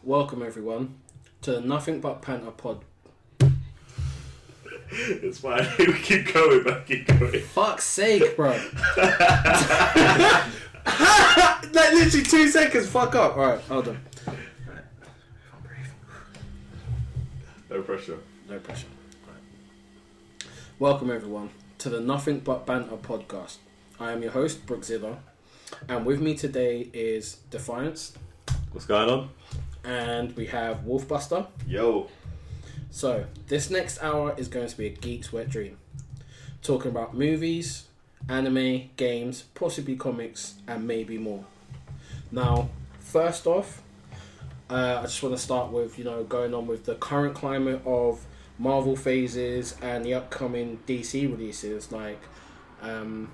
Welcome everyone to the Nothing But Banter pod. It's fine. We keep going, but keep going. Fuck's sake, bro. Like literally 2 seconds. Fuck up. Alright, hold on. Right. No pressure. No pressure. Right. Welcome everyone to the Nothing But Banter podcast. I am your host, Brookzilla, and with me today is Defiance. What's going on? And we have Wolfbuster. Yo. So, this next hour is going to be a geek's wet dream. Talking about movies, anime, games, possibly comics, and maybe more. Now, first off, I just want to start with, going on with the current climate of Marvel phases and the upcoming DC releases. Like, gonna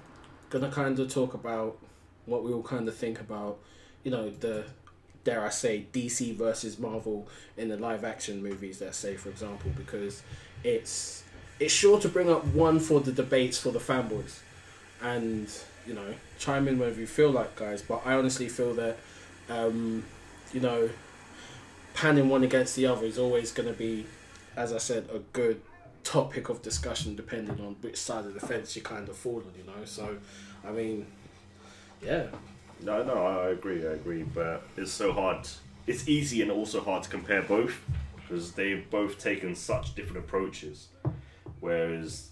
kind of talk about what we all kind of think about, the, dare I say, DC versus Marvel in the live action movies, let's say, for example, because it's sure to bring up one for the debates for the fanboys. And, chime in whenever you feel like, guys, but I honestly feel that, panning one against the other is always going to be, as I said, a good topic of discussion depending on which side of the fence you kind of fall on, So, I mean, yeah. No, I agree, but it's so hard. It's easy and also hard to compare both because they've both taken such different approaches. Whereas,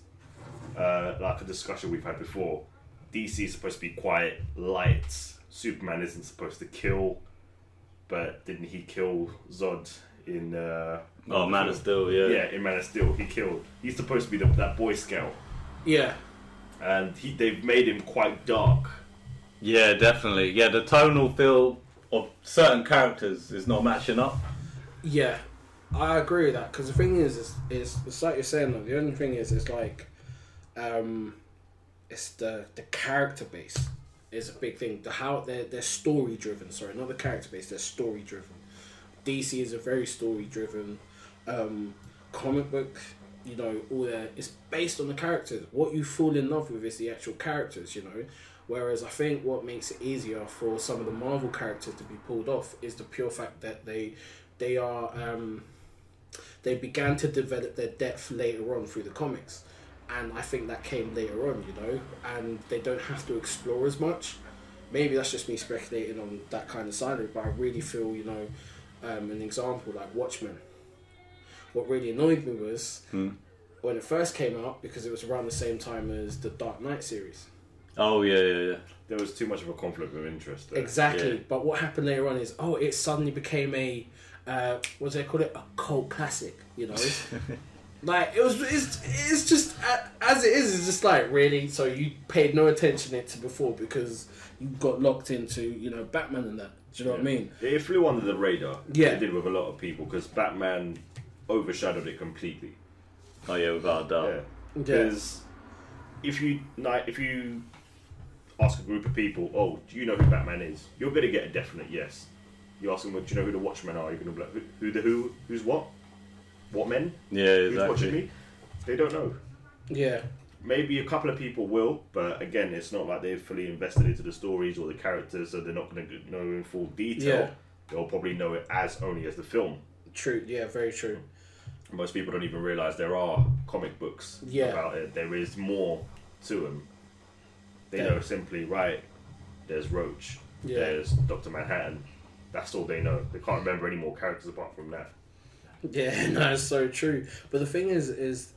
like a discussion we've had before, DC is supposed to be quiet, light. Superman isn't supposed to kill, but didn't he kill Zod in? Man of Steel, yeah. Yeah, in Man of Steel, he killed. He's supposed to be that Boy Scout. Yeah. And they've made him quite dark. Yeah, definitely. Yeah, the tonal feel of certain characters is not matching up. Yeah, I agree with that because the thing is it's like you're saying. Though, the only thing is, it's like, it's the character base is a big thing. How they're story driven. Sorry, not the character base. They're story driven. DC is a very story driven comic book. All that it's based on the characters. What you fall in love with is the actual characters. Whereas I think what makes it easier for some of the Marvel characters to be pulled off is the pure fact that they began to develop their depth later on through the comics, and I think that came later on, and they don't have to explore as much. Maybe that's just me speculating on that kind of side of it, but I really feel, an example like Watchmen. What really annoyed me was when it first came out, because it was around the same time as the Dark Knight series. Oh, yeah. There was too much of a conflict of interest there. Exactly. Yeah. But what happened later on is, it suddenly became a, what do they call it? A cult classic, Like, it's just, as it is, it's just like, really? So you paid no attention to it before because you got locked into, Batman and that. Do you know what I mean? It flew under the radar. Yeah. It did with a lot of people because Batman overshadowed it completely. Oh, yeah, without a doubt. Yeah. Because if you ask a group of people, do you know who Batman is? You're going to get a definite yes. You ask them, do you know who the Watchmen are? You're going to be like, who's what? What men? Yeah, Who's exactly. watching me? They don't know. Yeah. Maybe a couple of people will, but again, it's not like they've fully invested into the stories or the characters, so they're not going to know in full detail. Yeah. They'll probably know it only as the film. True. Yeah, very true. Most people don't even realise there are comic books about it. There is more to them. They know simply, right, there's Roach, there's Dr. Manhattan. That's all they know. They can't remember any more characters apart from that. Yeah, no, it's so true. But the thing is,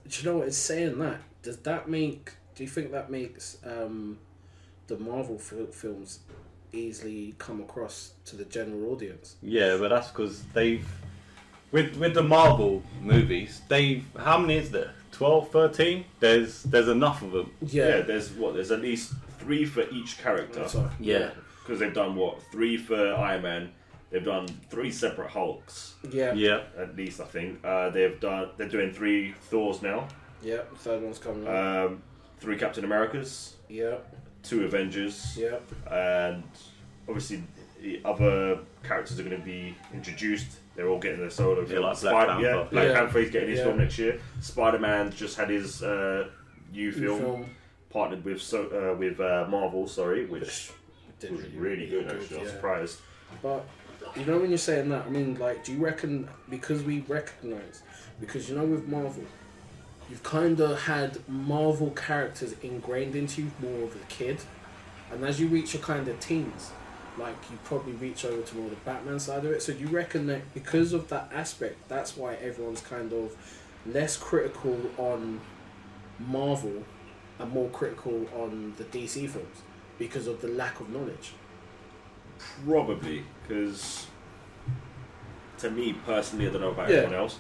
do you know what it's saying that? Do you think that makes the Marvel films easily come across to the general audience? Yeah, but that's because with the Marvel movies, how many is there? 12, 13? There's enough of them. Yeah, there's at least 3 for each character. Yeah. Because they've done 3 for Iron Man. They've done 3 separate Hulks. Yeah. At least I think. They're doing 3 Thors now. Yeah, the third one's coming up. 3 Captain Americas. Yeah. 2 Avengers. Yeah. And obviously the other characters are going to be introduced. They're all getting their solo film. Like Black Panther. Black Panther is getting his film next year. Spider-Man just had his new film partnered with Marvel, which was really good actually. I was surprised. But You know when you're saying that, I mean, like, do you reckon because with Marvel, you've kind of had Marvel characters ingrained into you more of a kid, and as you reach your kind of teens, like you probably reach over to more the Batman side of it. So do you reckon that because of that aspect, that's why everyone's kind of less critical on Marvel and more critical on the DC films because of the lack of knowledge? Probably, because to me personally, I don't know about everyone else,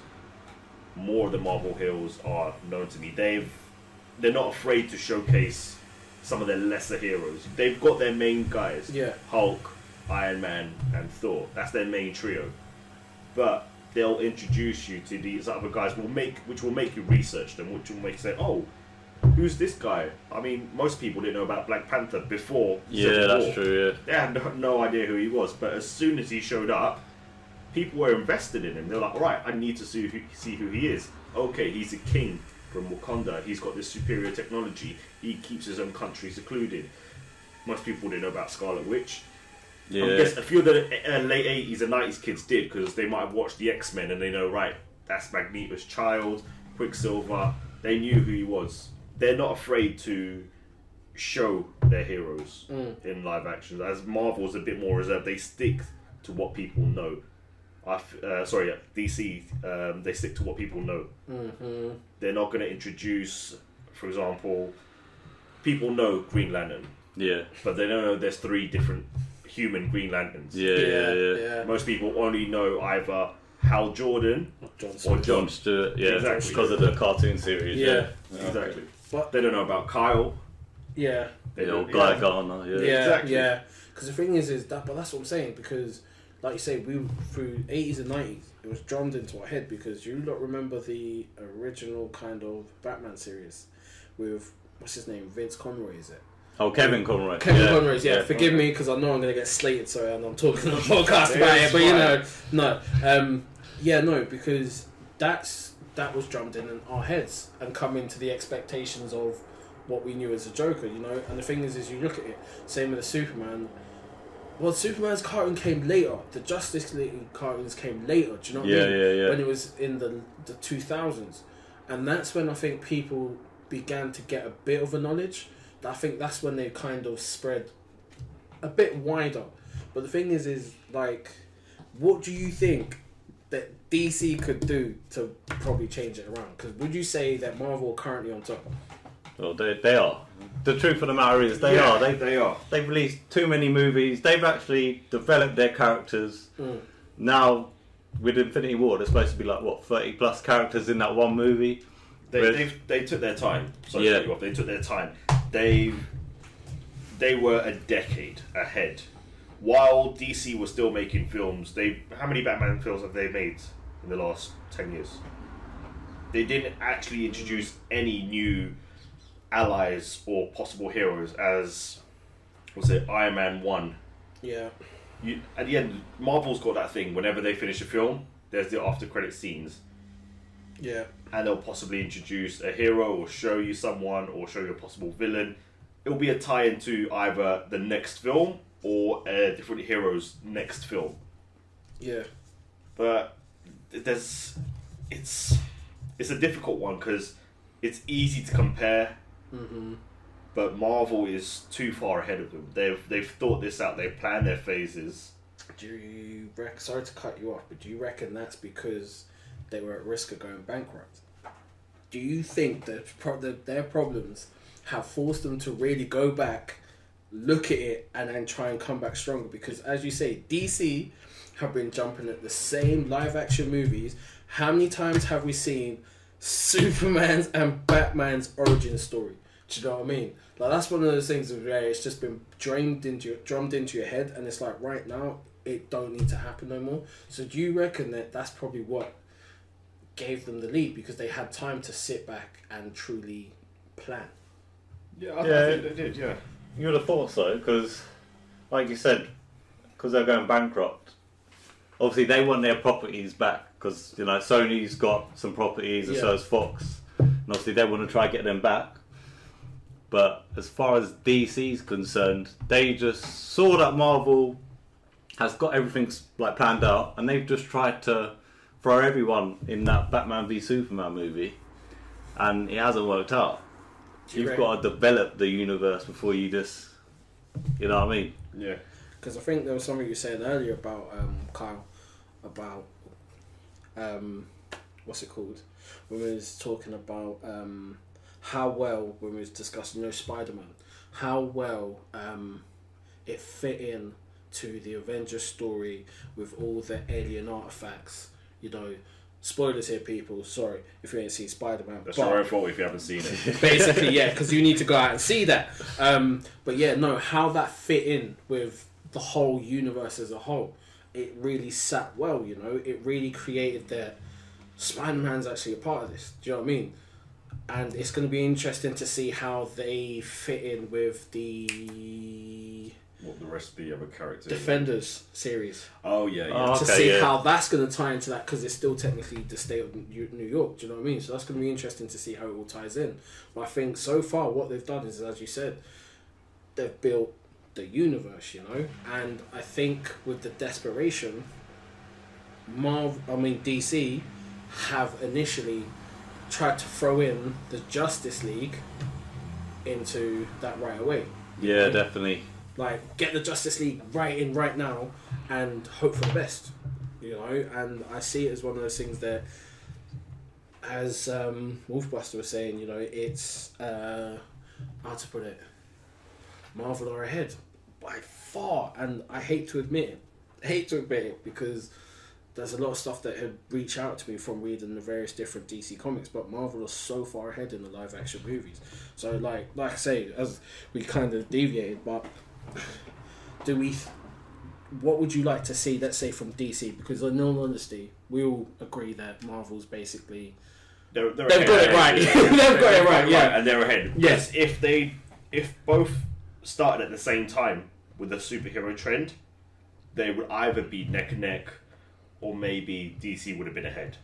more of the Marvel heroes are known to me. They're not afraid to showcase some of their lesser heroes. They've got their main guys, Hulk, Iron Man, and Thor. That's their main trio. But they'll introduce you to these other guys, which will make you research them, which will make you say, "Oh, who's this guy?" I mean, most people didn't know about Black Panther before. Yeah, that's true. They had no idea who he was. But as soon as he showed up, people were invested in him. They're like, "Right, I need to see who he is." Okay, he's a king from Wakanda. He's got this superior technology. He keeps his own country secluded. Most people didn't know about Scarlet Witch. Yeah. I guess a few of the late 80s and 90s kids did, because they might have watched the X-Men and they know, right, that's Magneto's child, Quicksilver. They knew who he was. They're not afraid to show their heroes in live action. As Marvel's a bit more reserved, they stick to what people know. DC, they stick to what people know. Mm-hmm. They're not going to introduce, for example, people know Green Lantern. Yeah. But they don't know there's 3 different human Green Lanterns. Yeah. Most people only know either Hal Jordan or John Stewart. Yeah, exactly. Because of the cartoon series. Yeah. Exactly. But they don't know about Kyle. Yeah. They know Guy Gardner. Exactly. Yeah. Because the thing is that, but that's what I'm saying. Because, like you say, we through 80s and 90s, it was drummed into our head. Because you lot remember the original kind of Batman series with what's his name, Vince Conroy, is it? Oh, Kevin Conroy. Kevin Conroy, yeah. Forgive me because I know I'm going to get slated, sorry, and I'm talking on a podcast about it, but you know, no. Because that was drummed in our heads and come into the expectations of what we knew as a Joker, you know. And the thing is you look at it, same with the Superman. Well, Superman's cartoon came later. The Justice League cartoons came later. Do you know what I mean? Yeah. When it was in the 2000s, and that's when I think people began to get a bit of a knowledge. I think that's when they kind of spread a bit wider. But the thing is like, what do you think that DC could do to probably change it around? Because would you say that Marvel are currently on top? Well, they are. The truth of the matter is they are. They are. They've released too many movies. They've actually developed their characters. Now, with Infinity War, there's supposed to be 30 plus characters in that one movie. They took their time. They took their time. They were a decade ahead. While DC was still making films, how many Batman films have they made in the last 10 years? They didn't actually introduce any new allies or possible heroes as, Iron Man 1. Yeah. At the end, Marvel's got that thing, whenever they finish a film, there's the after credit scenes. Yeah. And they'll possibly introduce a hero or show you someone or show you a possible villain. It'll be a tie-in to either the next film or a different hero's next film. Yeah. But it's a difficult one because it's easy to compare. Mm-hmm. But Marvel is too far ahead of them. They've thought this out. They've planned their phases. Sorry to cut you off, but do you reckon that's because they were at risk of going bankrupt? Do you think that their problems have forced them to really go back, look at it, and then try and come back stronger? Because as you say, DC have been jumping at the same live action movies. How many times have we seen Superman's and Batman's origin story? Do you know what I mean? Like, that's one of those things where it's just been drummed into your head, and it's like, right now it don't need to happen no more. So do you reckon that that's probably what gave them the lead, because they had time to sit back and truly plan? Yeah, I think they did. Yeah, you would have thought so, because, like you said, because they're going bankrupt. Obviously, they want their properties back, because Sony's got some properties, and so has Fox, and obviously they want to try and get them back. But as far as DC's concerned, they just saw that Marvel has got everything like planned out, and they've just tried to throw everyone in that Batman v Superman movie, and it hasn't worked out. You've got to develop the universe before you just, you know what I mean? Yeah. Because I think there was something you were saying earlier about Kyle, about what's it called? When we was talking about how well, when we was discussing Spider-Man, how well it fit in to the Avengers story with all the alien artifacts. You know, spoilers here, people. Sorry if you ain't seen Spider-Man. That's your own fault if you haven't seen it. Basically, yeah, because you need to go out and see that. But yeah, no, how that fit in with the whole universe as a whole, it really sat well. You know, it really created that Spider-Man's actually a part of this. Do you know what I mean? And it's going to be interesting to see how they fit in with the rest of the other characters. Defenders series. Oh yeah, yeah. Oh, To okay, see yeah. how that's going to tie into that, because it's still technically the state of New York. Do you know what I mean? So that's going to be interesting to see how it all ties in. But I think so far what they've done is, as you said, they've built the universe, you know, and I think with the desperation, DC have initially tried to throw in the Justice League into that right away. Yeah, definitely. Like, get the Justice League right in right now and hope for the best, you know. And I see it as one of those things that, as Wolfbuster was saying, you know, it's how to put it, Marvel are ahead by far, and I hate to admit it because there's a lot of stuff that had reached out to me from reading the various different DC comics, but Marvel are so far ahead in the live action movies. So like I say, as we kind of deviated, but what would you like to see, let's say, from DC? Because in all honesty, we all agree that Marvel's basically they've got it right. They've got it right, yeah. And they're ahead. Yes. If both started at the same time with the superhero trend, they would either be neck and neck, or maybe DC would have been ahead.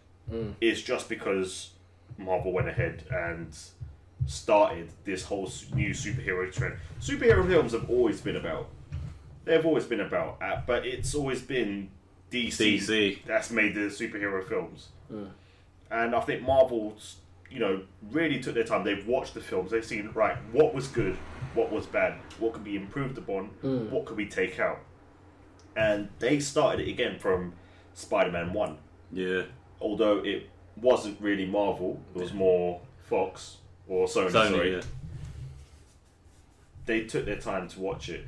It's just because Marvel went ahead and started this whole new superhero trend. Superhero films have always been about. They've always been about, but it's always been DC that's made the superhero films. And I think Marvel's, you know, really took their time. They've watched the films. They've seen, right, what was good, what was bad, what could be improved upon, what could we take out. And they started it again from Spider-Man 1. Yeah. Although it wasn't really Marvel, it was more Fox or Sony. Sorry. Yeah. They took their time to watch it.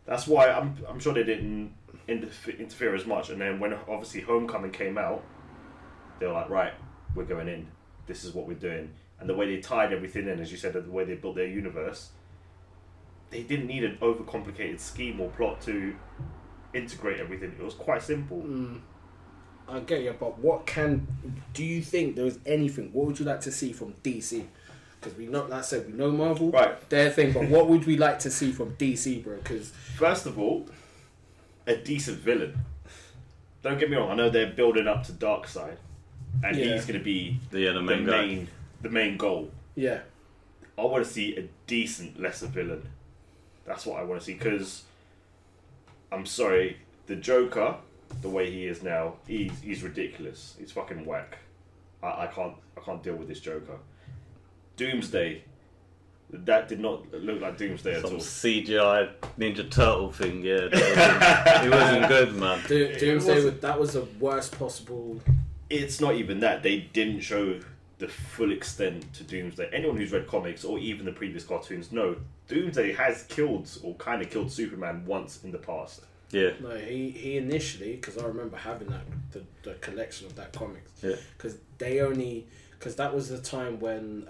That's why I'm sure they didn't interfere as much. And then when obviously Homecoming came out, they were like, right, we're going in. This is what we're doing. And the way they tied everything in, as you said, the way they built their universe, they didn't need an overcomplicated scheme or plot to integrate everything. It was quite simple. I get you, but do you think there was anything? What would you like to see from DC? Because we know, like I said, we know Marvel, right? Their thing, but what would we like to see from DC, bro? Because first of all, a decent villain. Don't get me wrong. I know they're building up to Darkseid, and he's going to be the main goal. Yeah, I want to see a decent lesser villain. That's what I want to see. Because I'm sorry, the Joker, the way he is now, he's ridiculous. He's fucking whack. I can't deal with this Joker. Doomsday, that did not look like Doomsday at all. CGI Ninja Turtle thing, yeah. It wasn't good, man. Doomsday, that was the worst possible. It's not even that. They didn't show the full extent to Doomsday. Anyone who's read comics or even the previous cartoons know Doomsday has killed or kind of killed Superman once in the past. Yeah. No, he initially, because I remember having that the collection of that comics. Yeah. Because that was the time when,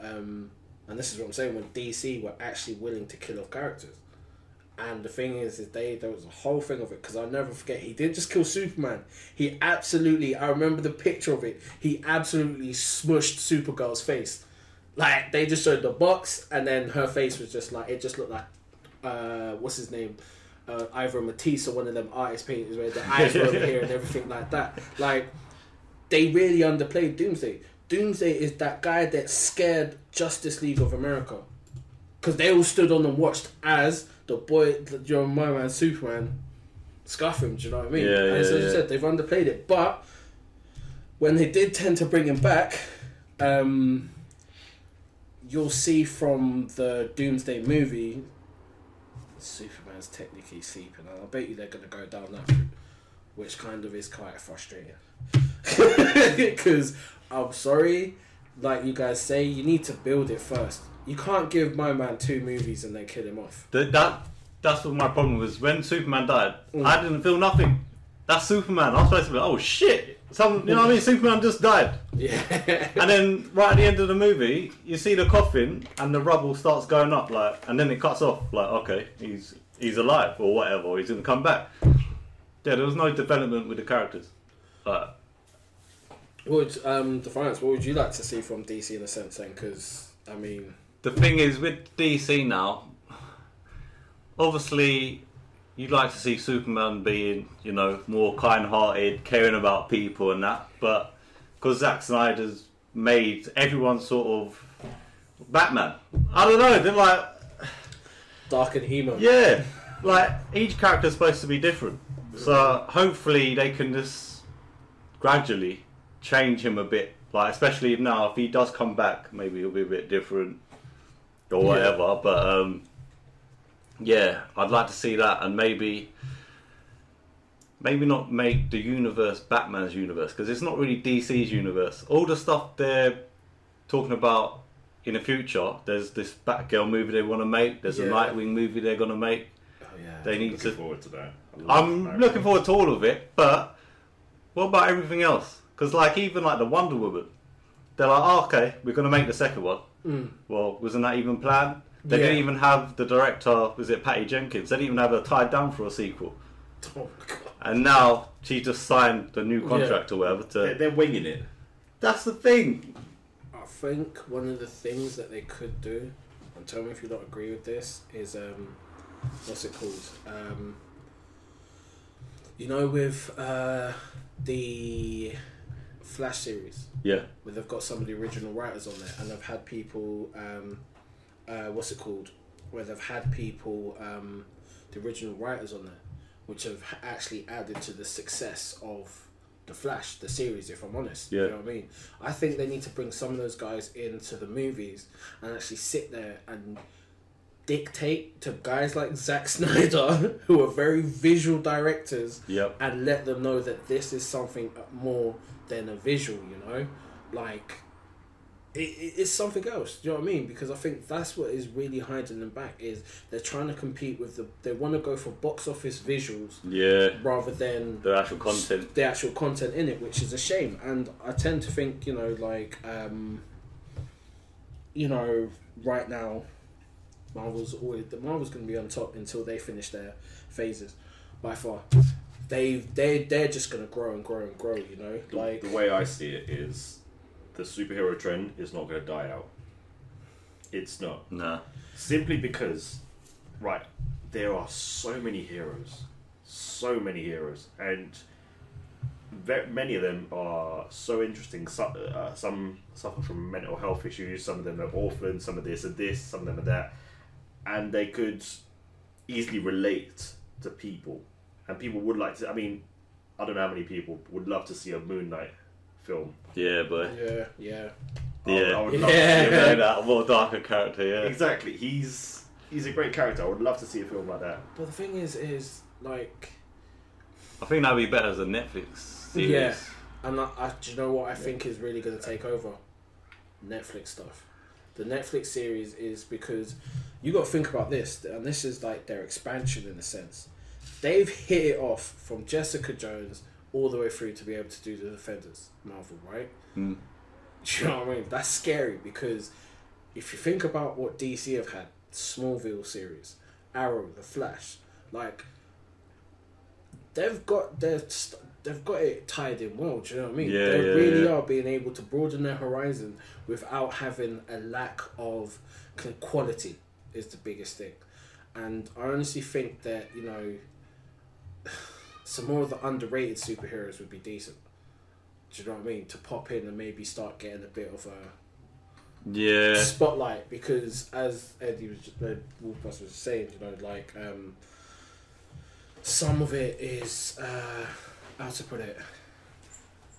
and this is what I'm saying, when DC were actually willing to kill off characters. And the thing is there was a whole thing of it, because I'll never forget, he didn't just kill Superman. He absolutely, I remember the picture of it, he absolutely smushed Supergirl's face. Like, they just showed the box, and then her face was just like, it just looked like, what's his name? Either Matisse or one of them artist painters where the eyes were over here and everything like that. Like, they really underplayed Doomsday. Doomsday is that guy that scared Justice League of America. Because they all stood on and watched as my man Superman scuff him. Do you know what I mean? Yeah, and as you said, they've underplayed it. But when they did tend to bring him back, you'll see from the Doomsday movie, Superman's technically sleeping, and I bet you they're going to go down that route, which kind of is quite frustrating. Because I'm sorry, like you guys say, you need to build it first. You can't give my man 2 movies and then kill him off. That's what my problem was. When Superman died, I didn't feel nothing. That's Superman. I was supposed to be like, oh shit. You know what I mean? Superman just died. Yeah. And then right at the end of the movie, you see the coffin and the rubble starts going up, like, and then it cuts off. Like, okay, he's alive or whatever. Or he's gonna come back. Yeah, there was no development with the characters. Like, Defiance, what would you like to see from DC in a sense then? Because, I mean... The thing is, with DC now, obviously, you'd like to see Superman being, you know, more kind-hearted, caring about people and that, but because Zack Snyder's made everyone sort of Batman. I don't know, they're like... Dark and emo. Yeah, like, each character's supposed to be different. So, hopefully, they can just gradually change him a bit. Like, especially now, if he does come back, maybe he'll be a bit different or whatever, but yeah, I'd like to see that, and maybe not make the universe Batman's universe, because it's not really DC's universe. All the stuff they're talking about in the future, there's this Batgirl movie they want to make, there's a Nightwing movie they're going to make. Oh yeah. They need looking forward to that. I'm looking forward to all of it, but what about everything else? Because like even like the Wonder Woman, they're like, oh, okay, we're going to make the second one. Well, wasn't that even planned? They didn't even have the director, was it Patty Jenkins? They didn't even have her tied down for a sequel. Oh my God. And now she just signed the new contract or whatever. They're winging it. That's the thing. I think one of the things that they could do, and tell me if you don't agree with this, is what's it called? You know, with the Flash series, Yeah. where they've got some of the original writers on there, and they've had people, what's it called? Where they've had people, the original writers on there, which have actually added to the success of the Flash, the series, if I'm honest. Yeah. You know what I mean? I think they need to bring some of those guys into the movies and actually sit there and dictate to guys like Zack Snyder, who are very visual directors, and let them know that this is something more than a visual, you know? Like, it's something else, do you know what I mean? Because I think that's what is really hiding them back, is they're trying to compete with they want to go for box office visuals rather than the actual content in it, which is a shame. And I tend to think, you know, like you know, right now Marvel's going to be on top until they finish their phases by far. They're just going to grow and grow and grow, you know. Like, the way I see it is, the superhero trend is not going to die out. It's not. Nah. Simply because, right, there are so many heroes, and many of them are so interesting. Some suffer from mental health issues. Some of them are orphans. Some of this and this. Some of them are that, and they could easily relate to people, and people would like to. I mean, I don't know how many people would love to see a Moon Knight film. Yeah, but yeah. I would love to see that more darker character. Yeah, exactly. He's a great character. I would love to see a film like that. But the thing is like, I think that'd be better as a Netflix series. Yeah, and do you know what I think is really going to take over? Netflix stuff. The Netflix series is, because you got to think about this, and this is like their expansion in a sense. They've hit it off from Jessica Jones all the way through to be able to do the Defenders, Marvel, right? Do you know what I mean? That's scary, because if you think about what DC have had, Smallville series, Arrow, The Flash, like, they've got it tied in well, do you know what I mean? They really are being able to broaden their horizon without having a lack of quality, is the biggest thing. And I honestly think that, you know, some more of the underrated superheroes would be decent. Do you know what I mean? To pop in and maybe start getting a bit of a spotlight, because as Eddie Wolfpass was saying, you know, like some of it is how to put it.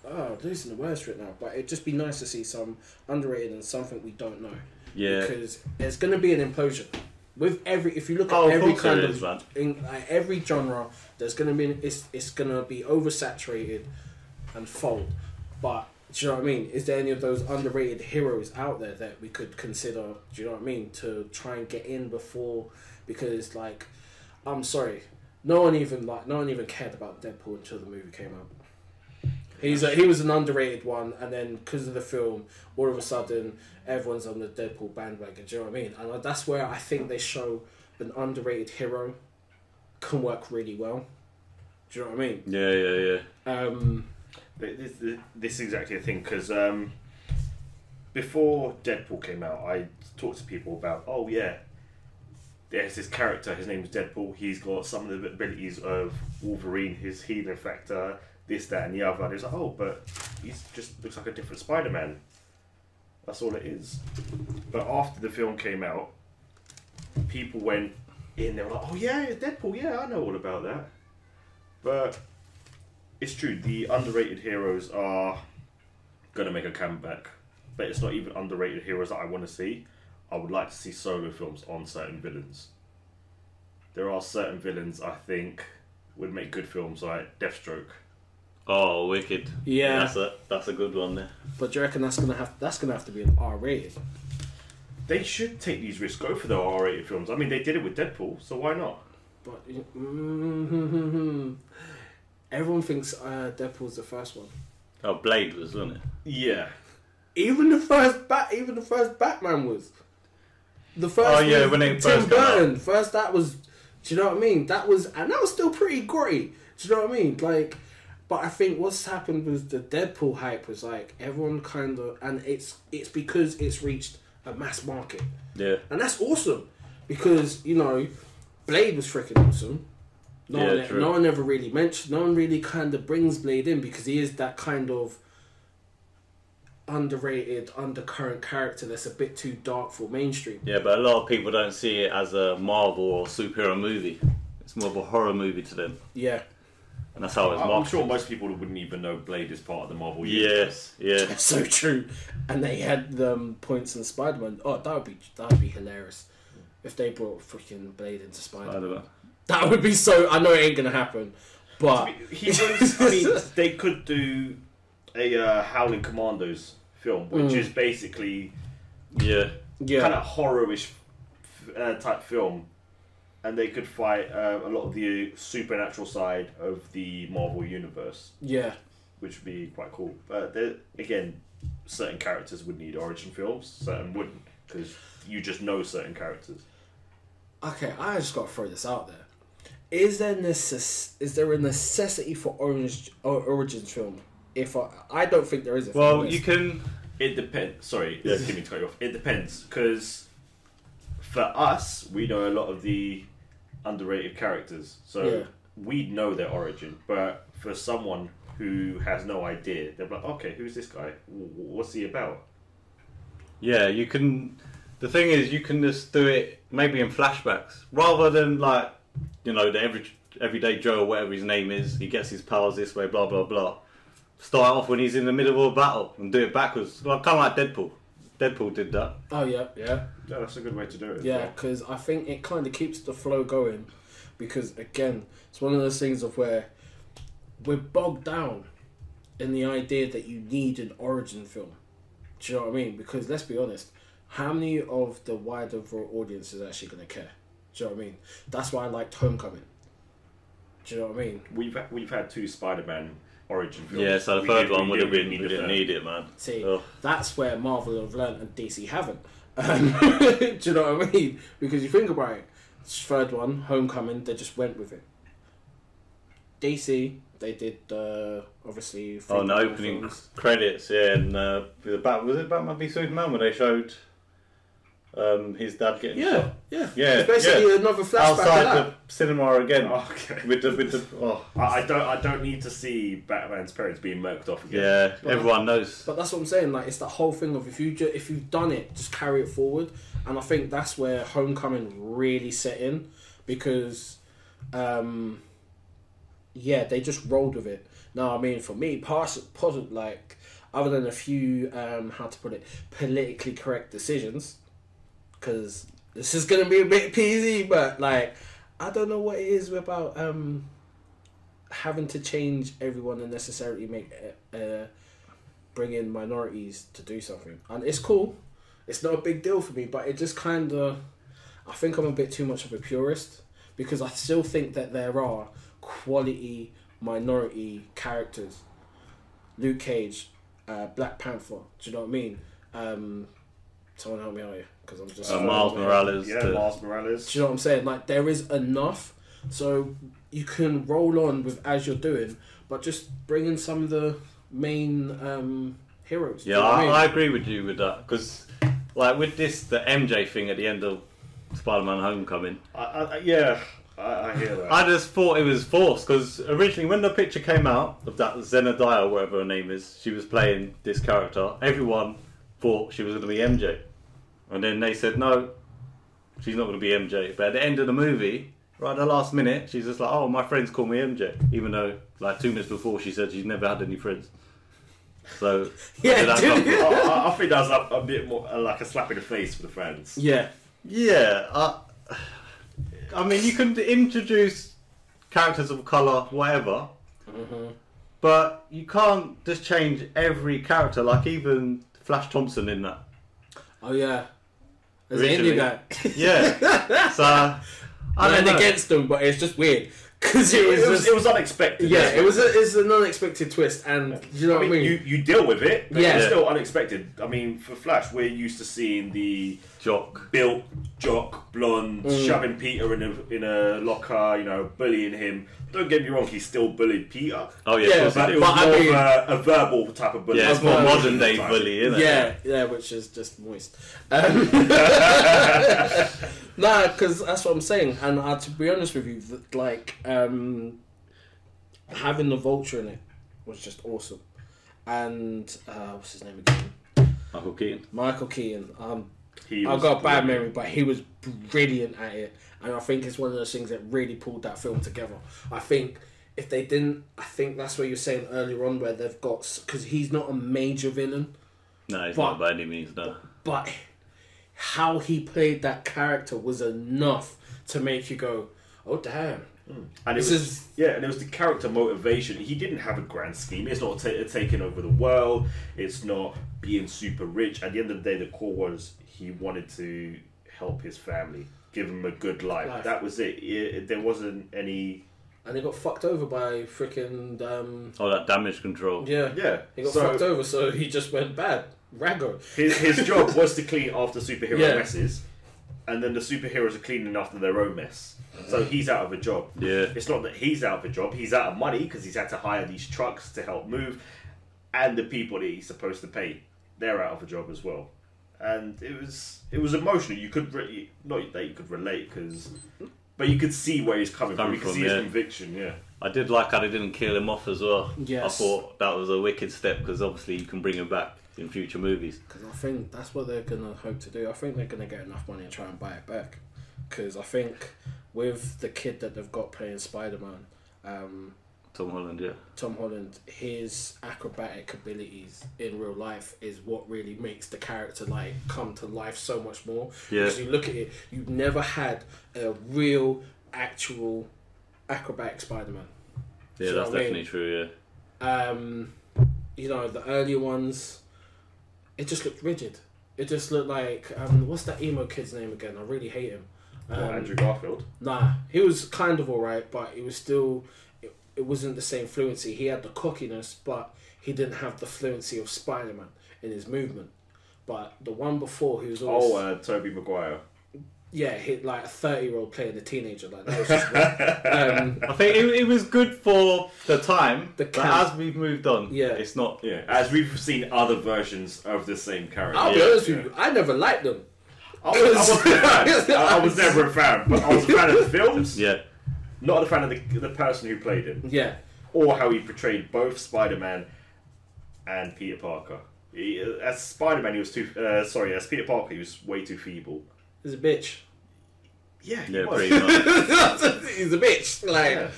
Oh, losing the words for it now. But it'd just be nice to see some underrated and something we don't know. Yeah. Because there's going to be an implosion with every. If you look at Oh, of every course there kind is, of man. in like, every genre, there's going to be it's going to be oversaturated and fold. But do you know what I mean? Is there any of those underrated heroes out there that we could consider? Do you know what I mean? To try and get in before, because like, I'm sorry, no one even cared about Deadpool until the movie came out. He was an underrated one, and then because of the film, all of a sudden everyone's on the Deadpool bandwagon. Do you know what I mean? And that's where I think they show an underrated hero can work really well. Do you know what I mean? Yeah. This is exactly the thing, because before Deadpool came out, I talked to people about, oh yeah, there's this character, his name's Deadpool, he's got some of the abilities of Wolverine, his healing factor, this, that and the other, and it's like, oh, but he just looks like a different Spider-Man. That's all it is. But after the film came out, people went in, they were like, oh yeah, Deadpool, yeah, I know all about that. But it's true, the underrated heroes are going to make a comeback. But it's not even underrated heroes that I want to see. I would like to see solo films on certain villains. There are certain villains I think would make good films, like Deathstroke. Oh, wicked! Yeah, that's a good one there. But do you reckon that's gonna have to be an R rated? They should take these risks, go for the R-rated films. I mean, they did it with Deadpool, so why not? But everyone thinks Deadpool's the first one. Oh, Blade was, wasn't it? Yeah. Even the first Batman was. The first. Oh yeah, when it Tim first came Burton. out. First, that was. Do you know what I mean? That was still pretty great. Do you know what I mean? Like, but I think what's happened with the Deadpool hype was like everyone kind of, and it's because it's reached a mass market. Yeah. And that's awesome, because you know, Blade was freaking awesome. No one ever really mentioned. No one really kind of brings Blade in because he is that kind of underrated, undercurrent character that's a bit too dark for mainstream. Yeah, but a lot of people don't see it as a Marvel or superhero movie. It's more of a horror movie to them. Yeah. And that's how it's I'm marketed. sure most people wouldn't even know Blade is part of the Marvel universe. Yes, yeah. That's so true. And they had points in Spider-Man. Oh, that would be hilarious if they brought freaking Blade into Spider-Man. That would be so. I know it ain't gonna happen, but He was. I mean, they could do a Howling Commandos film, which is basically kind of horror-ish type film, and they could fight a lot of the supernatural side of the Marvel universe. Yeah, which would be quite cool. But again, certain characters would need origin films, certain wouldn't, because you just know certain characters. Okay, I just got to throw this out there. Is there a necessity for origins film? If I don't think there is. You can. It depends. Sorry, didn't mean to cut you off. It depends, because for us, we know a lot of the underrated characters, so we know their origin. But for someone who has no idea, they're like, okay, who's this guy? What's he about? Yeah, you can. The thing is, you can just do it maybe in flashbacks rather than like, you know, the everyday Joe or whatever his name is. He gets his powers this way, blah blah blah. Start off when he's in the middle of a battle and do it backwards, kind of like Deadpool. Deadpool did that. Oh yeah. Yeah, that's a good way to do it. Yeah, because I think it kind of keeps the flow going. Because again, it's one of those things of where we're bogged down in the idea that you need an origin film. Do you know what I mean? Because let's be honest, how many of the wider audience is actually going to care? Do you know what I mean? That's why I liked Homecoming. Do you know what I mean? We've had 2 Spider-Man origin films. Yeah, so the third one would have been. We didn't need it, man. See, that's where Marvel have learned and DC haven't. Do you know what I mean? Because you think about it, third one, Homecoming, they just went with it. DC, they did obviously. Oh, no, opening credits, yeah, and was it Batman v Superman where they showed his dad getting shot? Yeah. It's basically another flashback outside of the cinema again. Oh, okay. With the I don't need to see Batman's parents being murked off again. Yeah, but everyone knows. But that's what I'm saying. Like, it's that whole thing of if you've done it, just carry it forward. And I think that's where Homecoming really set in, because yeah, they just rolled with it. Now, I mean, for me, like, other than a few, how to put it, politically correct decisions, because this is going to be a bit PZ, but, like, I don't know what it is about having to change everyone and necessarily bring in minorities to do something. And it's cool. It's not a big deal for me, but it just kind of... I think I'm a bit too much of a purist, because I still think that there are quality minority characters. Luke Cage, Black Panther, do you know what I mean? Someone help me out here, because I'm just... Miles Morales. Miles Morales. Do you know what I'm saying? Like, there is enough, so you can roll on with as you're doing, but just bring in some of the main heroes. Yeah, I agree with you with that, because like with this, the MJ thing at the end of Spider-Man Homecoming, I hear that. I just thought it was forced, because originally when the picture came out of that Zendaya, whatever her name is, she was playing this character, everyone thought she was going to be MJ, and then they said no, she's not going to be MJ. But at the end of the movie, right at the last minute, she's just like, oh, my friends call me MJ, even though like 2 minutes before she said she's never had any friends. So yeah, I think that's a bit more like a slap in the face for the fans. Yeah. I mean, you can introduce characters of colour, whatever, but you can't just change every character, like even Flash Thompson in that. Oh yeah, there's an Indian guy. Yeah, so I went don't know. against them, but it's just weird because It was unexpected. Yeah, it's an unexpected twist, and you know what I mean. You deal with it, but Yeah. it's still unexpected. I mean, for Flash, we're used to seeing the built jock blonde shoving Peter in a locker, you know, bullying him. Don't get me wrong, he still bullied Peter. Oh yeah, But it was more of a verbal type of bully. Yeah, it's more modern day bully, isn't it? Yeah, which is just moist. Nah, because that's what I'm saying. And to be honest with you, like, having the Vulture in it was just awesome. And what's his name again? Michael Keaton. I've got a bad memory, but he was brilliant at it. And I think it's one of those things that really pulled that film together. I think if they didn't, I think that's what you were saying earlier on, where they've got, because he's not a major villain. No, he's not by any means, no. But how he played that character was enough to make you go, oh damn. And it was the character motivation. He didn't have a grand scheme. It's not taking over the world. It's not being super rich. At the end of the day, the core was he wanted to help his family, give him a good life. That was it. There wasn't any... And he got fucked over by freaking... that damage control. Yeah. He got fucked over, so he just went bad. Raggo. His job was to clean after superhero messes, and then the superheroes are cleaning after their own mess. So he's out of a job. Yeah. It's not that he's out of a job. He's out of money because he's had to hire these trucks to help move, and the people that he's supposed to pay, they're out of a job as well. And it was emotional. You could not that you could relate, but you could see where he's coming from. You could see his conviction. Yeah. I did like how they didn't kill him off as well. Yes. I thought that was a wicked step, because obviously you can bring him back in future movies. Because I think that's what they're going to hope to do. I think they're going to get enough money and try and buy it back. Because I think with the kid that they've got playing Spider-Man, Tom Holland, his acrobatic abilities in real life is what really makes the character like come to life so much more. Yeah. Because you look at it, you've never had a real, actual acrobatic Spider-Man. Yeah, that's definitely true, yeah. You know, the earlier ones, it just looked rigid. It just looked like, what's that emo kid's name again? I really hate him. Andrew Garfield? Nah, he was kind of alright, but it was still... It wasn't the same fluency. He had the cockiness, but he didn't have the fluency of Spider-Man in his movement. But the one before, he was always... Tobey Maguire. Yeah, he like a 30-year-old playing a teenager. Like that was just I think it was good for the time, but as we've moved on, it's not... Yeah, as we've seen other versions of the same character. I'll be honest with you, I never liked them. I was never a fan, but I was a fan of the films. Yeah. Not a fan of the person who played him. Yeah. Or how he portrayed both Spider-Man and Peter Parker. As Spider-Man, he was as Peter Parker, he was way too feeble. He's a bitch. Yeah, pretty much. He's a bitch. Like,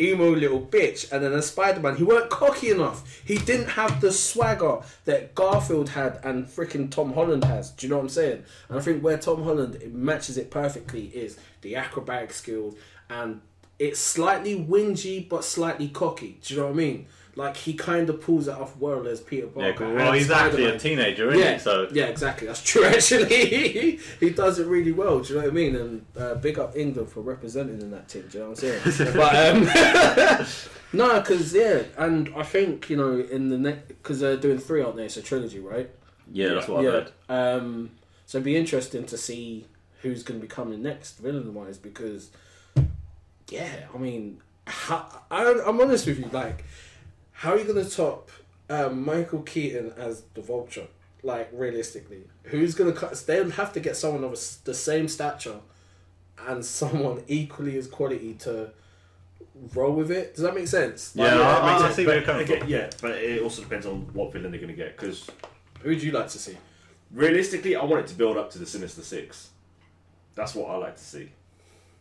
emo little bitch, and then as Spider-Man, he weren't cocky enough. He didn't have the swagger that Garfield had and freaking Tom Holland has. Do you know what I'm saying? And I think where Tom Holland matches it perfectly is the acrobatic skills, and it's slightly whingy but slightly cocky. Do you know what I mean? Like, he kind of pulls it off well as Peter Parker. Yeah, well, he's actually a teenager, isn't he? So yeah, exactly. That's true, actually. He does it really well, do you know what I mean? And big up England for representing in that team, do you know what I'm saying? But, no, because, yeah, and I think, you know, in the next... Because they're doing 3, aren't they? It's a trilogy, right? yeah, that's what I've heard. So it'd be interesting to see who's going to be coming next, villain-wise, because, yeah, I mean, I'm honest with you, like... How are you going to top Michael Keaton as the Vulture? Like, realistically. Who's going to cut? They'll have to get someone of the same stature and someone equally as quality to roll with it. Does that make sense? Yeah, Like, I see where you're coming from. Yeah, but it also depends on what villain they're going to get. Because who would you like to see? realistically, I want it to build up to the Sinister Six. That's what I like to see.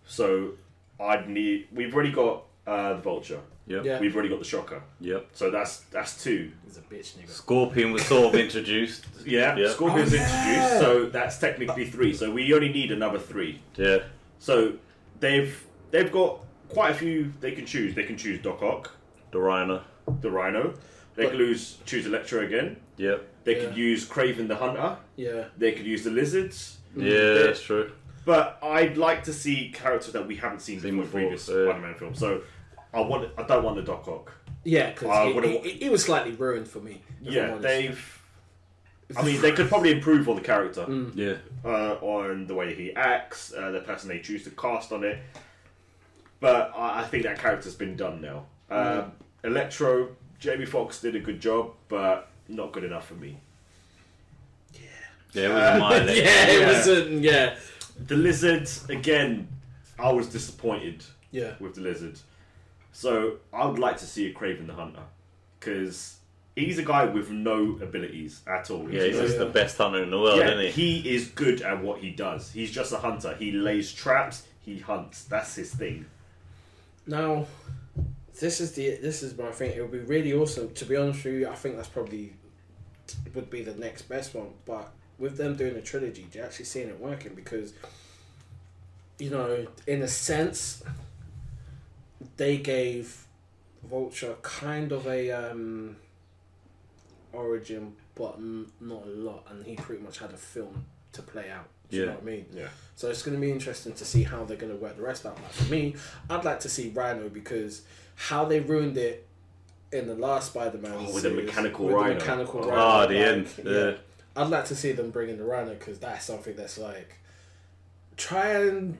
So we've already got the Vulture. Yep. Yeah. We've already got the Shocker. Yep. So that's 2. He's a bitch, nigga. Scorpion was sort of introduced. Yeah, Yeah. Scorpion's Oh, yeah. introduced, so that's technically 3. So we only need another 3. Yeah. So they've got quite a few they can choose. They can choose Doc Ock, The Rhino. the Rhino. They could choose Electro again. Yep. They could use Kraven the Hunter. Yeah. They could use the Lizards. Yeah, that's true. But I'd like to see characters that we haven't seen before in previous Spider-Man films. So I don't want the Doc Ock. Yeah, because he was slightly ruined for me. Yeah, I mean, they could probably improve on the character. Yeah. On the way he acts, the person they choose to cast on it. But I think that character's been done now. Electro, Jamie Foxx did a good job, but not good enough for me. Yeah, it was mine. It wasn't. Yeah. The Lizards, again, I was disappointed with the Lizards. So I would like to see a Kraven the Hunter, because he's a guy with no abilities at all. He's just the best hunter in the world, isn't he? He is good at what he does. He's just a hunter. He lays traps. He hunts. That's his thing. Now, this is my thing. It would be really awesome. To be honest with you, I think that's probably would be the next best one. But with them doing a trilogy, you're actually seeing it working, because, you know, in a sense, they gave Vulture kind of a origin, but not a lot, and he pretty much had a film to play out. Do you know what I mean? Yeah. So it's going to be interesting to see how they're going to work the rest out. Like, for me, I'd like to see Rhino, because how they ruined it in the last Spider-Man with series, the mechanical with Rhino. the mechanical Rhino. Ah, the like, end. Yeah. I'd like to see them bring in the Rhino, because that's something that's like, try and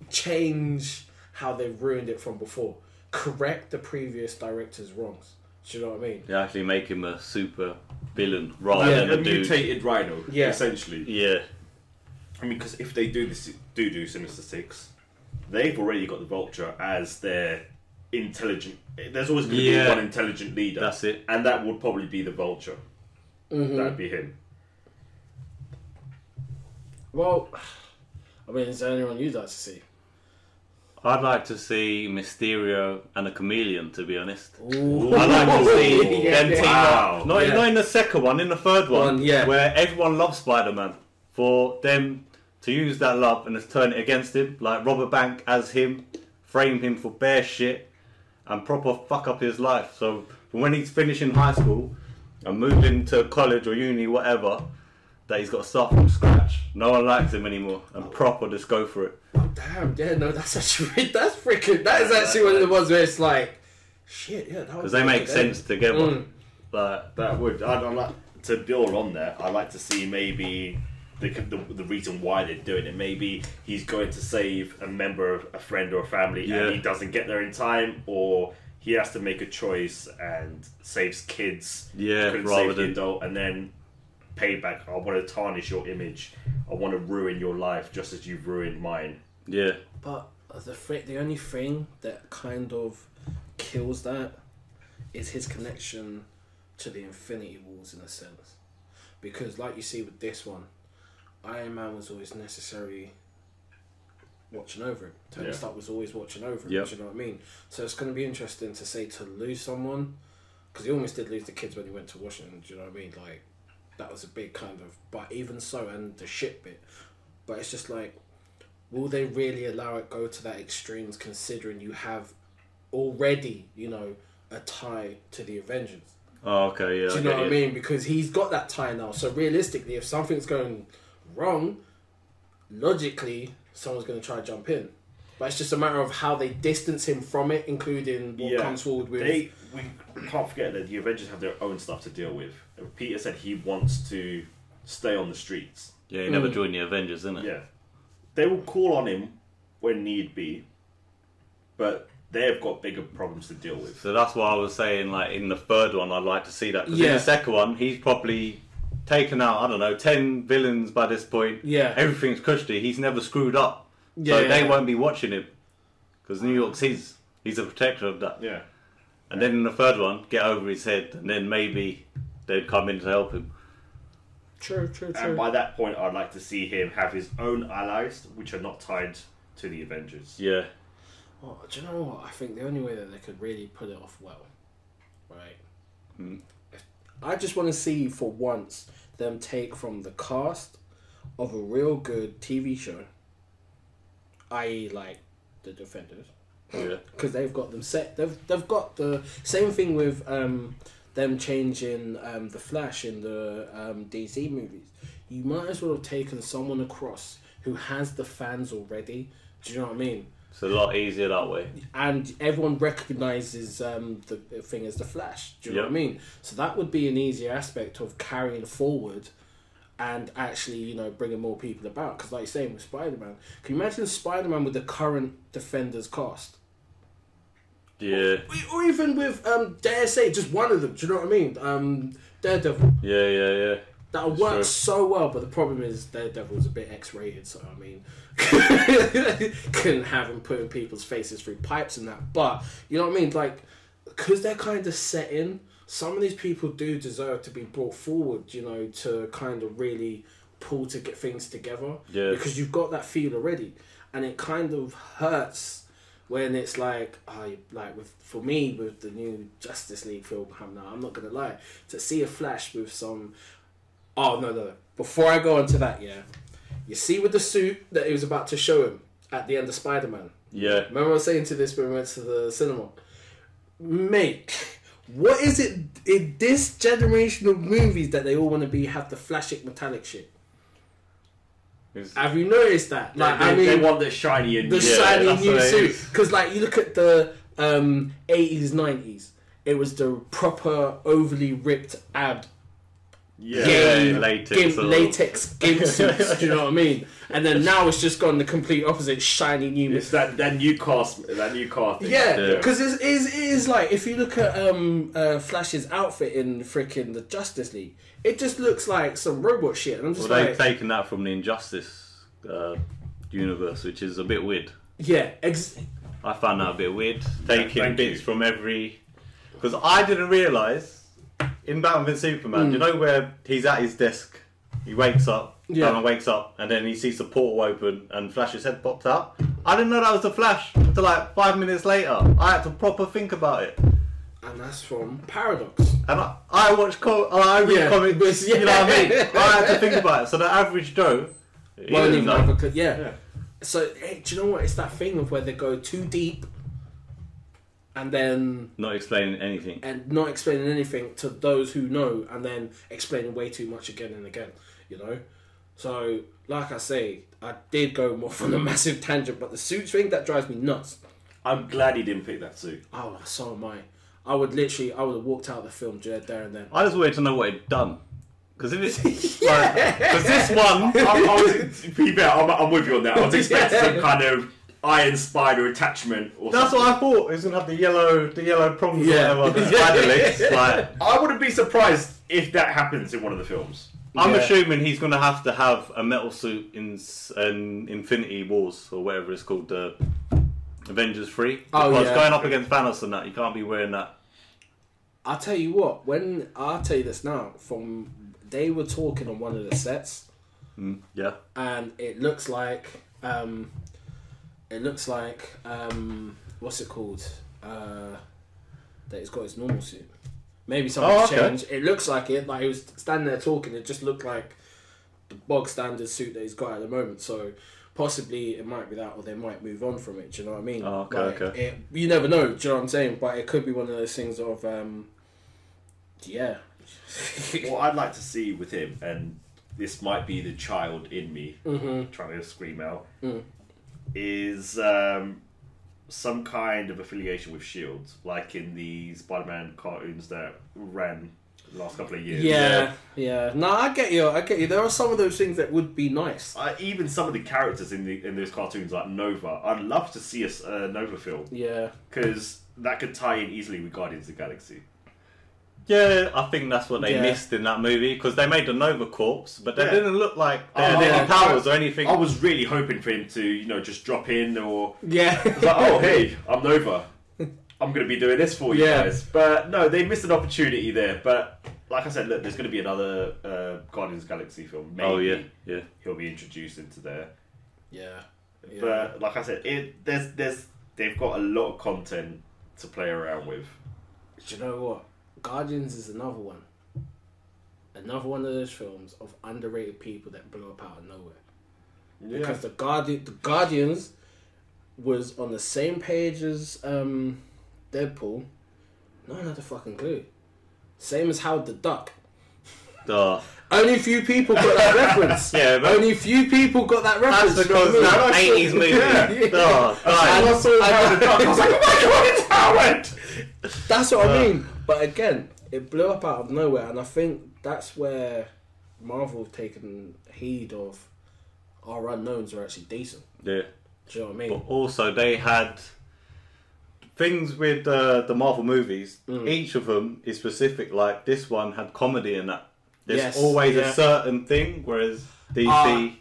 change how they've ruined it from before. Correct the previous director's wrongs. Do you know what I mean? They actually make him a super villain rather than a a dude. mutated Rhino, essentially. Yeah. I mean, because if they do Sinister Six, they've already got the Vulture as their intelligent. There's always going to be one intelligent leader. That's it. And that would probably be the Vulture. Mm-hmm. That'd be him. Well, I mean, is there anyone you'd like to see? I'd like to see Mysterio and a Chameleon, to be honest. Ooh. I'd like to see them team Wow. up. Not in the second one, in the third one, yeah. where everyone loves Spider-Man. For them to use that love and just turn it against him, like rob a bank as him, frame him for bare shit, and proper fuck up his life. So when he's finishing high school and moving to college or uni, whatever, that he's got to start from scratch. No one likes him anymore, and proper just go for it. Oh, damn, yeah, no, that's actually, that is actually one of the ones where it's like, shit, yeah. Because they make sense together. Like, that would. I'd like to build on that. I'd like to see maybe the reason why they're doing it. Maybe he's going to save a member of a friend or a family, and he doesn't get there in time, or he has to make a choice and saves kids. rather save the than adult, and then payback. I want to tarnish your image. I want to ruin your life just as you've ruined mine. Yeah. But the only thing that kind of kills that is his connection to the Infinity Wars, in a sense. Because like you see with this one, Iron Man was always necessary watching over him. Tony Yeah. Stark was always watching over him. Yep. Do you know what I mean? So it's going to be interesting to say to lose someone, because he almost did lose the kids when he went to Washington. Do you know what I mean? Like, that was a big kind of. But even so, and the shit bit. But it's just like, will they really allow it go to that extremes, considering you have already, you know, a tie to the Avengers? Oh, okay, yeah. Do you know what I mean? Because he's got that tie now. So realistically, if something's going wrong, logically, someone's going to try to jump in. But it's just a matter of how they distance him from it, including what comes forward with... We can't forget that the Avengers have their own stuff to deal with. Peter said he wants to stay on the streets. Yeah, he never joined the Avengers, didn't it? Yeah. They will call on him when need be, but they've got bigger problems to deal with. So that's why I was saying, like, in the third one, I'd like to see that. Because in the second one, he's probably taken out, I don't know, 10 villains by this point. Yeah. Everything's cushy. He's never screwed up. So they won't be watching him. Because New York's his. He's a protector of that. Yeah. And then in the third one, get over his head. And then maybe they'd come in to help him. True. And by that point, I'd like to see him have his own allies, which are not tied to the Avengers. Yeah. Well, do you know what? I think the only way that they could really put it off well, right? I just want to see, for once, them take from the cast of a real good TV show, i.e. like the Defenders, because they've got them set. They've got the same thing with them changing the Flash in the DC movies. You might as well have taken someone across who has the fans already. Do you know what I mean? It's a lot easier that way. And everyone recognises the thing as the Flash. Do you know what I mean? So that would be an easier aspect of carrying forward and actually, you know, bringing more people about. Because like you're saying with Spider-Man, can you imagine Spider-Man with the current Defenders cast? Yeah. Or even with, dare I say, just one of them. Do you know what I mean? Daredevil. Yeah. That would work so well, but the problem is Daredevil's a bit X-rated, so I mean, couldn't have him putting people's faces through pipes and that. But you know what I mean, like, because they're kind of set in. Some of these people do deserve to be brought forward, you know, to kind of really pull to get things together. Yeah. Because you've got that feel already, and it kind of hurts when it's like, for me with the new Justice League film. Now I'm not gonna lie, to see a Flash with some. Oh, no. Before I go on to that, you see with the suit that he was about to show him at the end of Spider-Man. Yeah. Remember I was saying to this when we went to the cinema? Mate, what is it in this generation of movies that they all want to have the flashy metallic shit? Have you noticed that? Like, they want the shiny and shiny new suit. Because, like, you look at the 80s, 90s, it was the proper overly ripped ab. Latex gimp suits. Do you know what I mean? And then now it's just gone the complete opposite, shiny new. It's that new car thing. Yeah, because it is like, if you look at Flash's outfit in freaking the Justice League, it just looks like some robot shit. And I'm just they've taken that from the Injustice universe, which is a bit weird. Yeah, I found that a bit weird. Taking bits from every, because I didn't realise. In Batman v Superman, you know where he's at his desk, he wakes up, Batman wakes up, and then he sees the portal open and Flash's head pops out? I didn't know that was the Flash until like 5 minutes later. I had to proper think about it. And that's from Paradox. And I watch I read comics, you know what I mean? I had to think about it. So the average Joe, won't even have a clue. Yeah. So, hey, do you know what? It's that thing of where they go too deep and then not explaining anything, to those who know, and then explaining way too much again and again, you know. So like I say, I did go more from a massive tangent, but the suit thing, that drives me nuts. I'm glad he didn't pick that suit. Oh, so am I. I would have walked out of the film there and then. I just wanted to know what he'd done. Because if it's because this one, I'm with you on that. I was expecting some kind of Iron Spider attachment or that's something. what I thought. It was gonna have the yellow prongs or whatever, the spider legs. Like, I wouldn't be surprised if that happens in one of the films. I'm assuming he's gonna have to have a metal suit in Infinity Wars or whatever it's called, the Avengers 3. Because going up against Thanos and that, you can't be wearing that. I'll tell you what. I'll tell you this now. They were talking on one of the sets. Yeah. And it looks like it looks like what's it called? That he's got his normal suit. Maybe something's changed. It looks like it. Like he was standing there talking. It just looked like the bog standard suit that he's got at the moment. So possibly it might be that, or they might move on from it. Do you know what I mean? Oh, okay. You never know. Do you know what I'm saying? But it could be one of those things of yeah. What I'd like to see with him, and this might be the child in me trying to scream out, is some kind of affiliation with S.H.I.E.L.D., like in the Spider-Man cartoons that ran the last couple of years. Yeah. No, I get you. There are some of those things that would be nice. Even some of the characters in those cartoons, like Nova, I'd love to see a Nova film. Yeah. Because that could tie in easily with Guardians of the Galaxy. Yeah, I think that's what they missed in that movie, because they made the Nova Corps, but they didn't look like they had any powers or anything. I was really hoping for him to, just drop in or... Yeah. It's like, oh, hey, I'm Nova. I'm going to be doing this for you guys. But no, they missed an opportunity there. But like I said, look, there's going to be another Guardians of the Galaxy film. Maybe he'll be introduced into there. Yeah. But like I said, they've got a lot of content to play around with. Do you know what? Guardians is another one. Another one of those films of underrated people that blew up out of nowhere. Yeah. Because the Guardians was on the same page as Deadpool. No one had a fucking clue. Same as Howard the Duck. Duh. Only a few people got that reference. Yeah, but only a few people got that reference. That's because that 80s movie. Yeah. I saw Howard the Duck. I was like, oh my god, it's Howard! That's what I mean. But again, it blew up out of nowhere, and I think that's where Marvel have taken heed of our unknowns are actually decent. Yeah. Do you know what I mean? But also, they had things with the Marvel movies. Each of them is specific. Like this one had comedy in that. There's always a certain thing, whereas DC.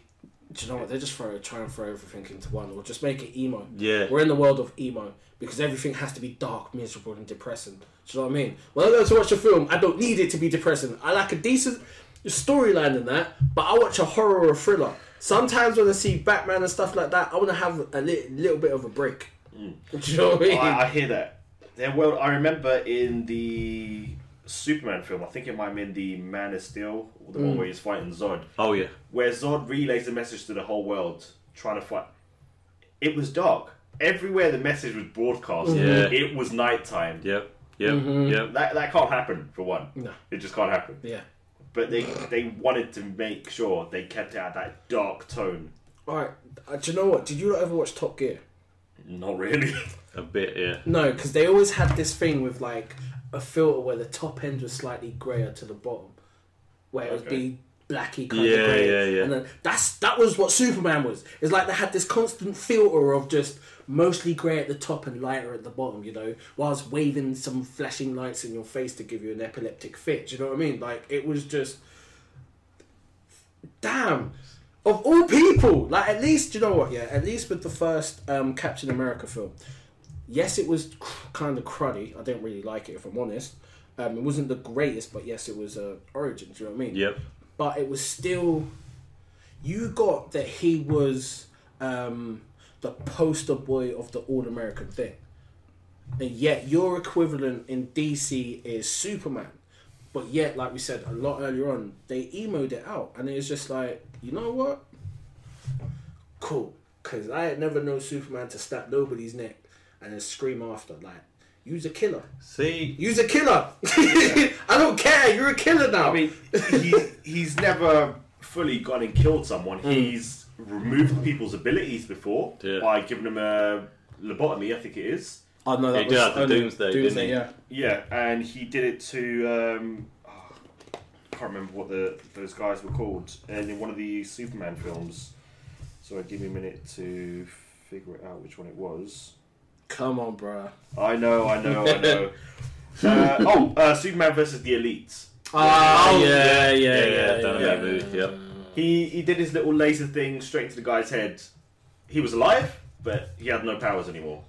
Do you know what? They just try and throw everything into one, or just make it emo. Yeah. We're in the world of emo because everything has to be dark, miserable, and depressing. Do you know what I mean? When I go to watch a film, I don't need it to be depressing. I like a decent storyline in that, but I watch a horror or a thriller. Sometimes when I see Batman and stuff like that, I want to have a little bit of a break. Do you know what I mean? I hear that. I remember in the Superman film, I think it might have been the Man of Steel, or the one where he's fighting Zod. Oh yeah. Where Zod relays a message to the whole world, trying to fight. It was dark. Everywhere the message was broadcast, it was nighttime. Yep. That can't happen, for one. No. It just can't happen. Yeah. But they wanted to make sure they kept it at that dark tone. Alright, do you know what? Did you ever watch Top Gear? Not really. A bit, yeah. No, because they always had this thing with like a filter where the top end was slightly greyer to the bottom, where it would be blacky kind of grey. Yeah. And then that was what Superman was. It's like they had this constant filter of just mostly grey at the top and lighter at the bottom, whilst waving some flashing lights in your face to give you an epileptic fit. Do you know what I mean? Like it was just, damn. Of all people, like at least, you know what? Yeah, at least with the first Captain America film. Yes, it was kind of cruddy. I didn't really like it, if I'm honest. It wasn't the greatest, but yes, it was origin. Do you know what I mean? Yep. But it was still... You got that he was the poster boy of the all-American thing. And yet, your equivalent in DC is Superman. But yet, like we said a lot earlier on, they emoed it out. And it was just like, you know what? Cool. Because I had never known Superman to snap nobody's neck and then scream after. Like, you's a killer. See? You's a killer. I don't care. You're a killer now. I mean, he's never fully gone and killed someone. He's removed people's abilities before by giving them a lobotomy, I think it is. Oh, no, that was the Doomsday, didn't he? Yeah. Yeah, and he did it to... I can't remember what those guys were called. And in one of the Superman films... Sorry, give me a minute to figure it out which one it was. Come on, bruh. I know. Superman versus the Elites. Yeah. He did his little laser thing straight into the guy's head. He was alive, but he had no powers anymore.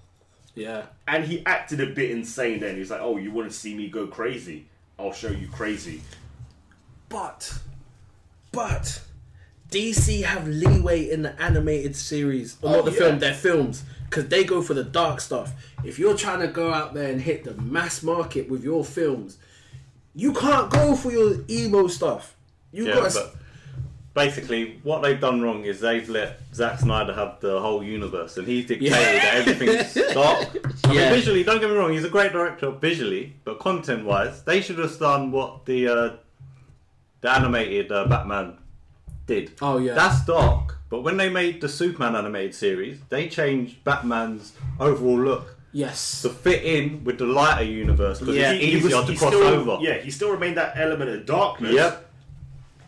Yeah. And he acted a bit insane then. He was like, oh, you want to see me go crazy? I'll show you crazy. But DC have leeway in the animated series, or not the film, their films, because they go for the dark stuff. If you're trying to go out there and hit the mass market with your films, you can't go for your emo stuff. But basically, what they've done wrong is they've let Zack Snyder have the whole universe, and he's dictated that everything's dark. I mean, visually, don't get me wrong, he's a great director visually, but content-wise, they should have done what the animated Batman did. Oh yeah, that's dark. But when they made the Superman animated series, they changed Batman's overall look. Yes. To fit in with the lighter universe, because it's easier to cross over. Yeah, he still remained that element of darkness. Yep.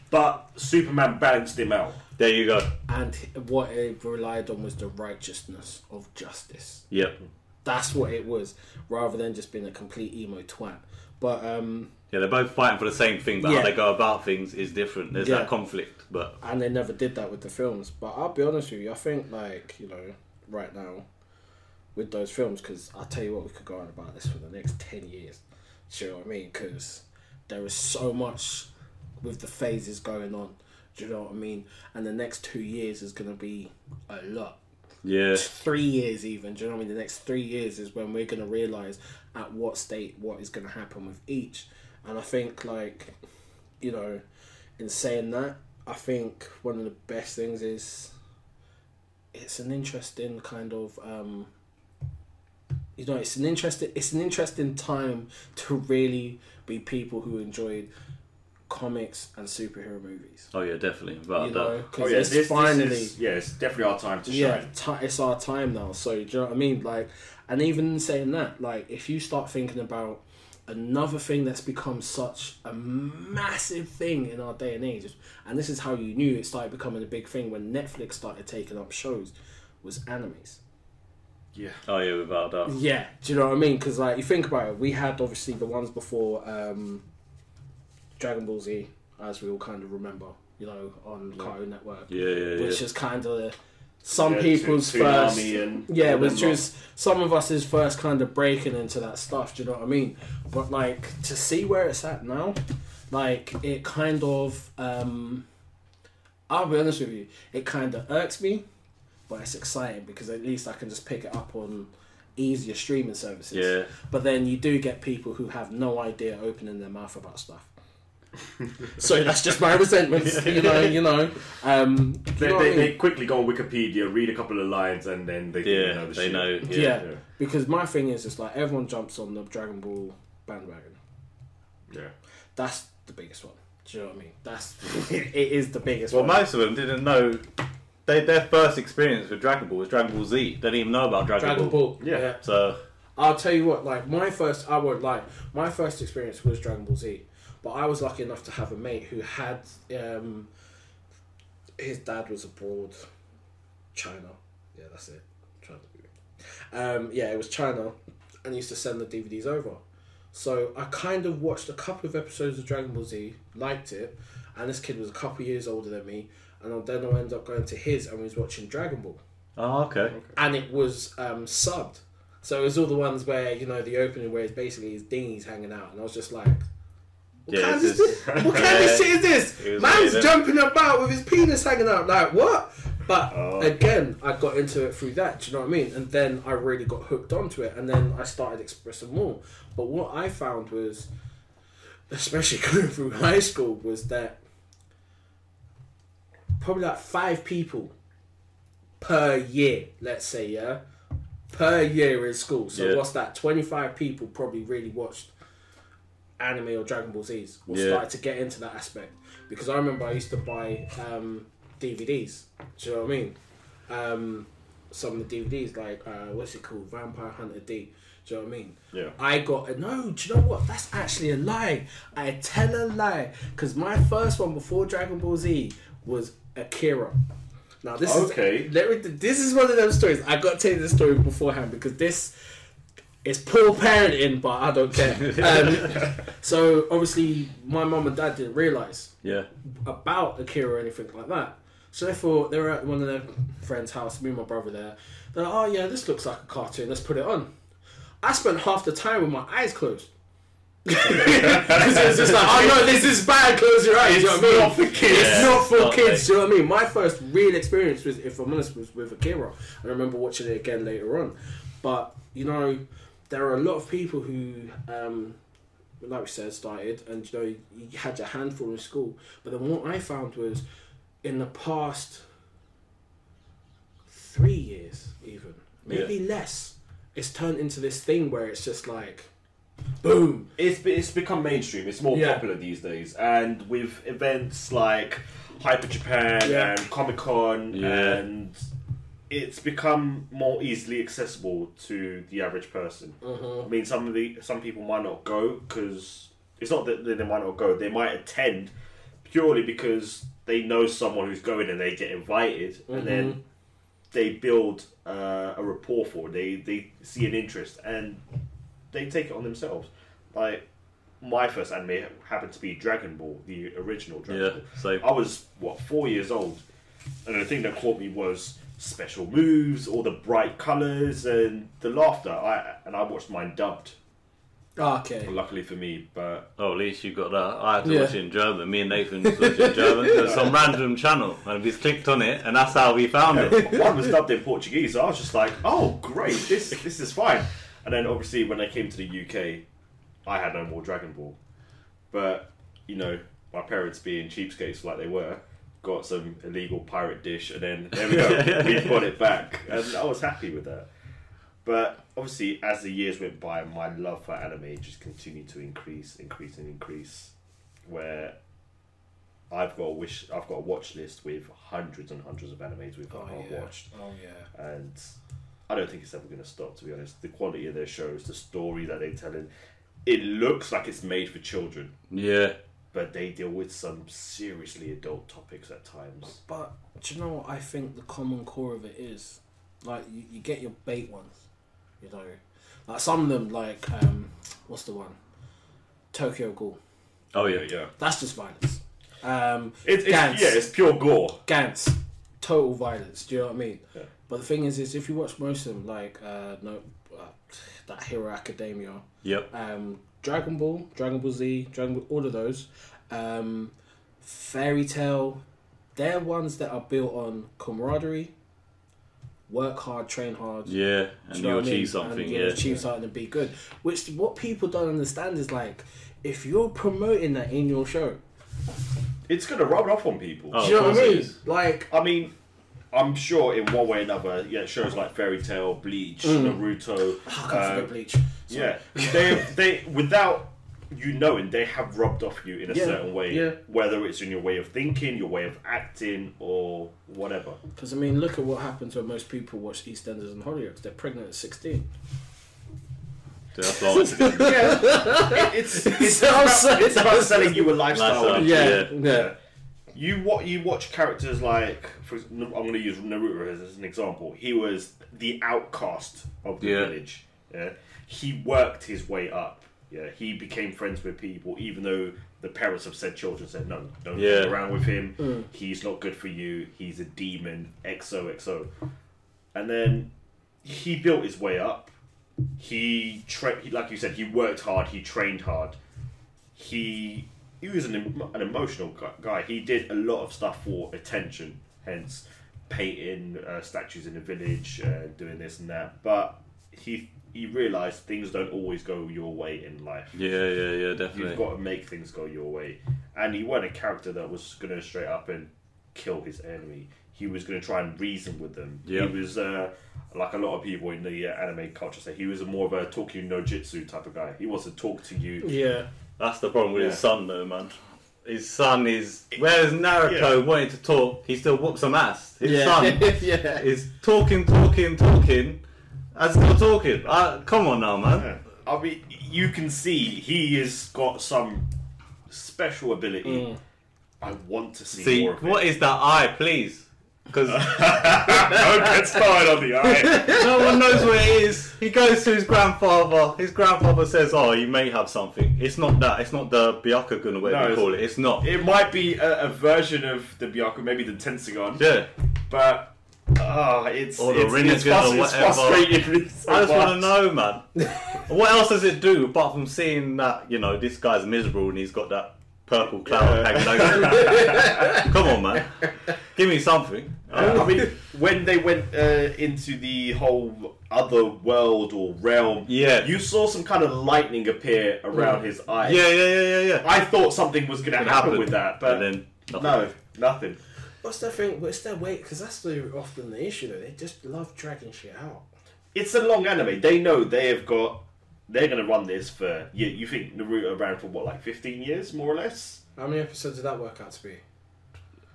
But Superman balanced him out. There you go. And what it relied on was the righteousness of justice. Yep. That's what it was, rather than just being a complete emo twat. But yeah, they're both fighting for the same thing, but how they go about things is different. There's that conflict, but and they never did that with the films. But I'll be honest with you, I think right now with those films, because I'll tell you what, we could go on about this for the next 10 years. Do you know what I mean? Because there is so much with the phases going on. Do you know what I mean? And the next 2 years is going to be a lot. Yeah. 3 years even. Do you know what I mean? The next 3 years is when we're going to realise at what state what is going to happen with each. And I think, in saying that, I think one of the best things is it's an interesting kind of... it's an interesting time to really be people who enjoyed comics and superhero movies. Oh yeah, definitely. But it's finally it's definitely our time to shine. It's our time now. So do you know what I mean? And even saying that, if you start thinking about another thing that's become such a massive thing in our day and age, and this is how you knew it started becoming a big thing when Netflix started taking up shows, was animes. Yeah. Oh yeah, without doubt. Yeah, do you know what I mean? Because you think about it, we had obviously the ones before Dragon Ball Z, as we all kind of remember, on Cartoon Network. Which is kind of some people's first. It was just some of us's first kind of breaking into that stuff. Do you know what I mean? But to see where it's at now, it kind of. I'll be honest with you, it kind of irks me. But it's exciting because at least I can just pick it up on easier streaming services. Yeah. But then you do get people who have no idea opening their mouth about stuff. So that's just my resentment, They quickly go on Wikipedia, read a couple of lines, and then they know the shit. Know. Yeah. Because my thing is, it's everyone jumps on the Dragon Ball bandwagon. Yeah. That's the biggest one. Do you know what I mean? It is the biggest one. Well, most of them didn't know. Their first experience with Dragon Ball was Dragon Ball Z. They didn't even know about Dragon Ball. Yeah. So I'll tell you what, my first experience was Dragon Ball Z. But I was lucky enough to have a mate who had his dad was abroad, China. Yeah, that's it. It was China, and he used to send the DVDs over. So I kind of watched a couple of episodes of Dragon Ball Z, liked it, and this kid was a couple of years older than me. And then I ended up going to his and we was watching Dragon Ball. Oh, okay. And it was subbed. So it was all the ones where, the opening where it's basically his dinghy's hanging out. And I was just like, what kind of shit is this? Man's jumping about with his penis hanging out. Like, what? But again, I got into it through that. Do you know what I mean? And then I really got hooked onto it. And then I started expressing more. But what I found was, especially going through high school, was that probably 5 people per year, let's say, per year in school. So what's that? 25 people probably really watched anime or Dragon Ball Z's or started to get into that aspect. Because I remember I used to buy DVDs. Do you know what I mean? Some of the DVDs, what's it called? Vampire Hunter D. Do you know what I mean? Yeah. I got... No, do you know what? That's actually a lie. I tell a lie. Because my first one before Dragon Ball Z was Akira. Now this is one of those stories. I got to tell you the story beforehand because this is poor parenting, but I don't care. So obviously my mum and dad didn't realise about Akira or anything like that. So therefore they were at one of their friends' house, me and my brother there. They're like, oh yeah, this looks like a cartoon, let's put it on. I spent half the time with my eyes closed. Because it's just like, oh no, this is bad, close your eyes. It's You know what I mean? not for kids. It's not for not kids. Do you know what I mean? My first real experience was, if I'm honest, was with Akira. I remember watching it again later on. But you know, there are a lot of people who, like we said, started, and you know, you had your handful in school. But then what I found was, in the past 3 years, even maybe less, it's turned into this thing where it's just like, boom. It's become mainstream. It's more popular these days, and with events like Hyper Japan and Comic Con, and it's become more easily accessible to the average person. I mean, some people might not go because it's not that they might not go. They might attend purely because they know someone who's going and they get invited, and then they build a rapport for it. They see an interest and they take it on themselves. Like, my first anime happened to be Dragon Ball, the original Dragon Ball. Same. I was 4 years old, and the thing that caught me was special moves, all the bright colours, and the laughter. I watched mine dubbed. Okay. Luckily for me, but at least you got that. I had to watch it in German. Me and Nathan was watching German. It was some random channel, and we clicked on it, and that's how we found it. One was dubbed in Portuguese, so I was just like, "Oh, great! This is fine." And then obviously when I came to the UK, I had no more Dragon Ball. But you know, my parents, being cheapskates like they were, got some illegal pirate dish, and then there we go. We got it back, and I was happy with that. But obviously, as the years went by, my love for anime just continued to increase. Where I've got a watch list with hundreds and hundreds of animes we've watched. Oh yeah. And I don't think it's ever going to stop. To be honest, the quality of their shows, the story that they're telling, it looks like it's made for children. Yeah. But they deal with some seriously adult topics at times. But do you know what I think the common core of it is? Like, you get your bait ones. You know, like some of them, like what's the one? Tokyo Ghoul. Oh yeah. That's just violence. It's pure gore. Gantz, total violence. Do you know what I mean? Yeah. But the thing is if you watch most of them, like that Hero Academia. Yep. Dragon Ball Z, Dragon Ball, all of those. Fairy Tail, they're ones that are built on camaraderie. Work hard, train hard. Yeah, and you'll achieve something. And you'll achieve something and be good. Which, what people don't understand is, like, if you're promoting that in your show, it's going to rub off on people. do you know what I mean? Like, I mean, I'm sure in one way or another, shows like Fairy Tail, Bleach, Naruto. I can't forget Bleach. Sorry. Yeah, they without you knowing, they have rubbed off you in a certain way. Yeah. Whether it's in your way of thinking, your way of acting, or whatever. Because I mean, look at what happens when most people watch EastEnders and Hollyoaks. They're pregnant at 16. That's right. It's about selling you a lifestyle. Yeah. You watch characters like, I'm going to use Naruto as an example. He was the outcast of the village. Yeah, he worked his way up. Yeah, he became friends with people, even though the parents of said children said, no, don't hang around with him. He's not good for you. He's a demon. XOXO. And then he built his way up. He like you said, he worked hard. He trained hard. He was an emotional guy. He did a lot of stuff for attention, hence painting statues in the village, doing this and that. But he realised things don't always go your way in life. Yeah, definitely. You've got to make things go your way. And he wasn't a character that was going to straight up and kill his enemy. He was going to try and reason with them. Yep. He was, like a lot of people in the anime culture say, he was more of a talk you no jitsu type of guy. He wants to talk to you. Yeah. That's the problem with his son though, man. His son is... Whereas Naruto wanted to talk, he still whoops some ass. His son is talking, and still talking. Come on now, man. Yeah. I mean, you can see he has got some special ability. I want to see more of it. What is that eye, please? Because don't get started on the eye. No one knows what it is. He goes to his grandfather. His grandfather says, "Oh, you may have something." It's not that. It's not the Byakugan or whatever you call it. It's not. It might be a version of the Byakugan, maybe the Tensagon. Yeah. But It's or the Rinnegan or whatever. Frustrated so I just want to much. know, man. What else does it do apart from seeing that, you know, this guy's miserable and he's got that purple cloud hanging over? Come on, man. Give me something. I mean, when they went into the whole other world or realm, you saw some kind of lightning appear around his eyes. Yeah. I thought something was going to happen with that, but then nothing. What's the thing? What's their weight? Because that's often the issue. Though. They just love dragging shit out. It's a long anime. They know they're going to run this for. You think Naruto ran for what, like 15 years, more or less? How many episodes did that work out to be?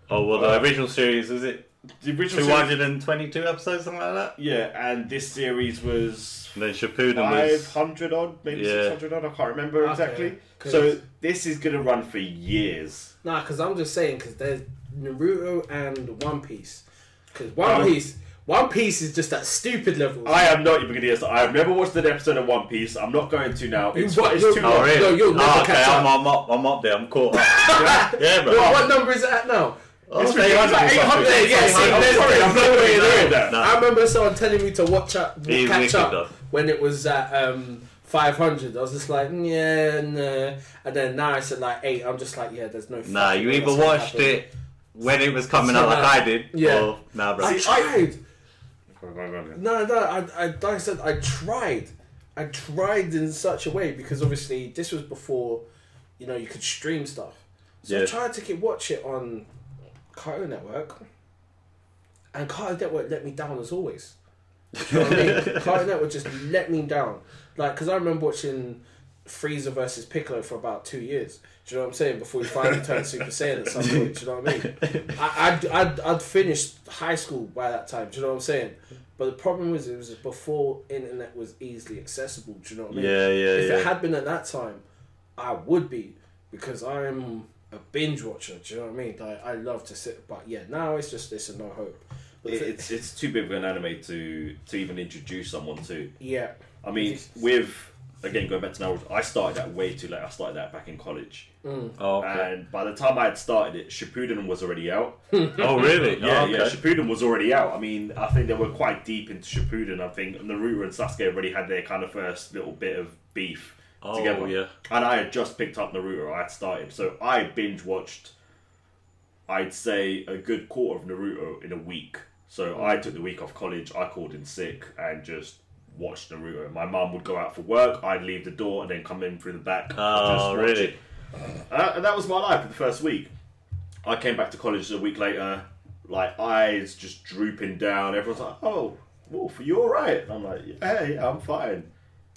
Oh well, the original series, is it? The original 222 episodes, something like that. Yeah, and this series was. And then Shippuden was 500 odd, maybe 600 odd. I can't remember exactly. Okay. So this is going to run for years. Nah, because I'm just saying, because there's Naruto and One Piece. Because One Piece is just at stupid levels. I am not even going to guess. I have never watched an episode of One Piece. I'm not going to now. It's too long. Oh, really? No, you'll never catch up. I'm up there. I'm caught up. Yeah, bro. What number is it at now? It's 800. Yeah, sorry, I'm not doing that. No. I remember someone telling me to catch up though. when it was at 500. I was just like, yeah, no. And then now it's at like 8. I'm just like, yeah, there's no. Nah, you either watched it when it was coming out like I did, or nah, bro. I tried. No, like I said, I tried. I tried in such a way because obviously this was before, you know, you could stream stuff. So I tried to watch it on Cartoon Network, and Cartoon Network let me down as always. You know what I mean? Cartoon Network just let me down. Like, because I remember watching Frieza versus Piccolo for about 2 years. Do you know what I'm saying? Before he finally turned Super Saiyan at some point. Do you know what I mean? I'd finished high school by that time. Do you know what I'm saying? But the problem was, it was before internet was easily accessible. Do you know what I mean? If it had been at that time, I would be, because I'm a binge watcher. Do you know what I mean? Like, I love to sit, but yeah, now it's a no hope. But it's too big of an anime to even introduce someone to. Yeah. I mean, again, going back to Naruto, I started that way too late. I started that back in college. Oh, okay. And by the time I had started it, Shippuden was already out. Oh, really? Yeah, okay. Shippuden was already out. I mean, I think they were quite deep into Shippuden. I think Naruto and Sasuke already had their kind of first little bit of beef together. Yeah. And I had just picked up Naruto. I had started. So I binge watched, I'd say, a good quarter of Naruto in a week. So I took the week off college. I called in sick and just watched Naruto. My mum would go out for work. I'd leave the door and then come in through the back. Oh, really? And that was my life for the first week. I came back to college a week later, like eyes just drooping down. Everyone's like, "Oh, Wolf, are you all right?" And I'm like, "Hey, I'm fine."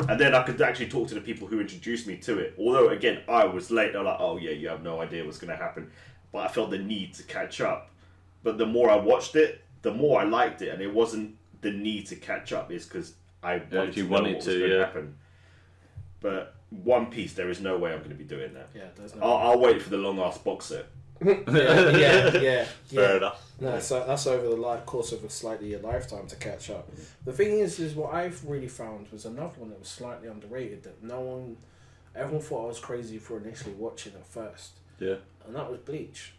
And then I could actually talk to the people who introduced me to it. Although, again, I was late. They're like, "Oh yeah, you have no idea what's going to happen." But I felt the need to catch up. But the more I watched it, the more I liked it. And it wasn't the need to catch up. It's because I wanted to know what was going to happen. But One Piece, there is no way I'm going to be doing that. Yeah, there's no. I'll wait for the long ass box set. Yeah. Fair enough. No, so that's over the course of a lifetime to catch up. The thing is what I've really found was another one that was slightly underrated that everyone thought I was crazy for initially watching at first. Yeah. And that was Bleach.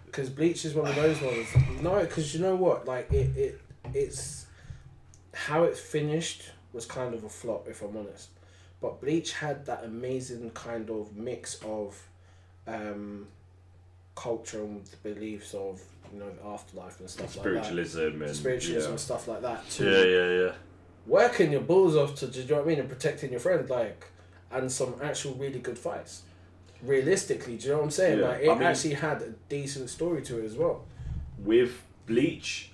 Because Bleach is one of those ones. No, because you know what? Like, it's how it finished was kind of a flop, if I'm honest. But Bleach had that amazing kind of mix of culture and the beliefs of, you know, the afterlife and stuff like that. Spiritualism and stuff like that too. Yeah. Working your balls off to, do you know what I mean, and protecting your friend, like, and some actual really good fights. Realistically, do you know what I'm saying? Yeah. Like, it actually had a decent story to it as well. With Bleach,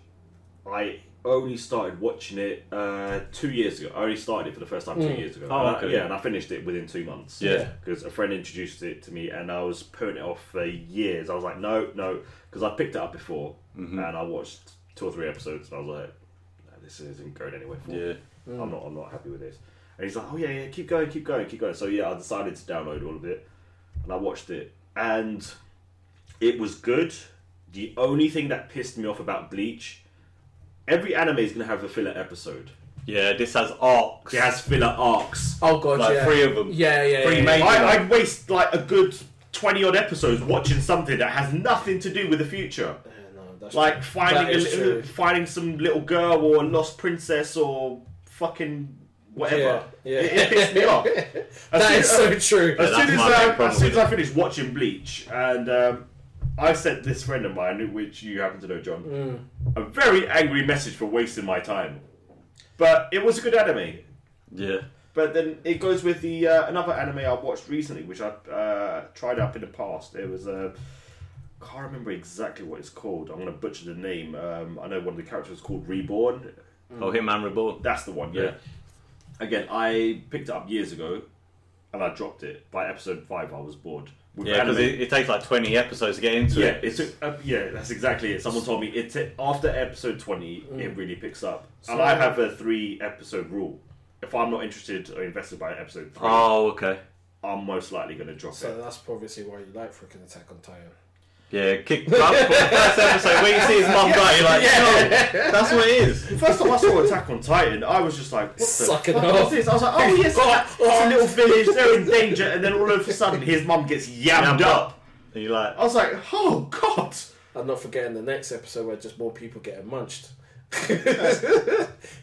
I only started watching it 2 years ago. I only started it for the first time 2 years ago. Oh, okay. And I finished it within 2 months. Yeah. Because a friend introduced it to me and I was putting it off for years. I was like, no. Because I picked it up before and I watched 2 or 3 episodes and I was like, no, this isn't going anywhere for me. I'm not happy with this. And he's like, oh yeah, keep going. So yeah, I decided to download all of it and I watched it. And it was good. The only thing that pissed me off about Bleach, every anime is going to have a filler episode. Yeah, this has arcs. It has filler arcs. Oh god, like 3 of them. Yeah. 3 major. I'd waste like a good 20 odd episodes watching something that has nothing to do with the future. that's like true. finding some little girl or a lost princess or fucking whatever. Yeah. It pissed me off. That is so true. As that's soon my main as problem I finished watching Bleach, and I sent this friend of mine, which you happen to know, John, a very angry message for wasting my time. But it was a good anime. Yeah. But then it goes with the another anime I watched recently, which I tried up in the past. It was can't remember exactly what it's called. I'm going to butcher the name. I know one of the characters is called Reborn. Oh, Hitman Reborn. That's the one. Yeah. Again, I picked it up years ago, and I dropped it. By episode 5, I was bored. Yeah, because it takes like 20 episodes to get into it. It took, that's exactly it. Someone told me after episode 20, it really picks up. And I have a 3-episode rule. If I'm not interested or invested by episode 3, I'm most likely going to drop it. So that's obviously why you like freaking Attack on Titan. Yeah, kick up for the first episode where you see his mum die, you're like, no, that's what it is. The first time I saw Attack on Titan, I was just like, what the Sucking fuck off. is this? I was like, oh yes, it's a little village, they're in danger, and then all of a sudden his mum gets yammed up. And you're like, I was like, oh god. I'm not forgetting the next episode where just more people getting munched.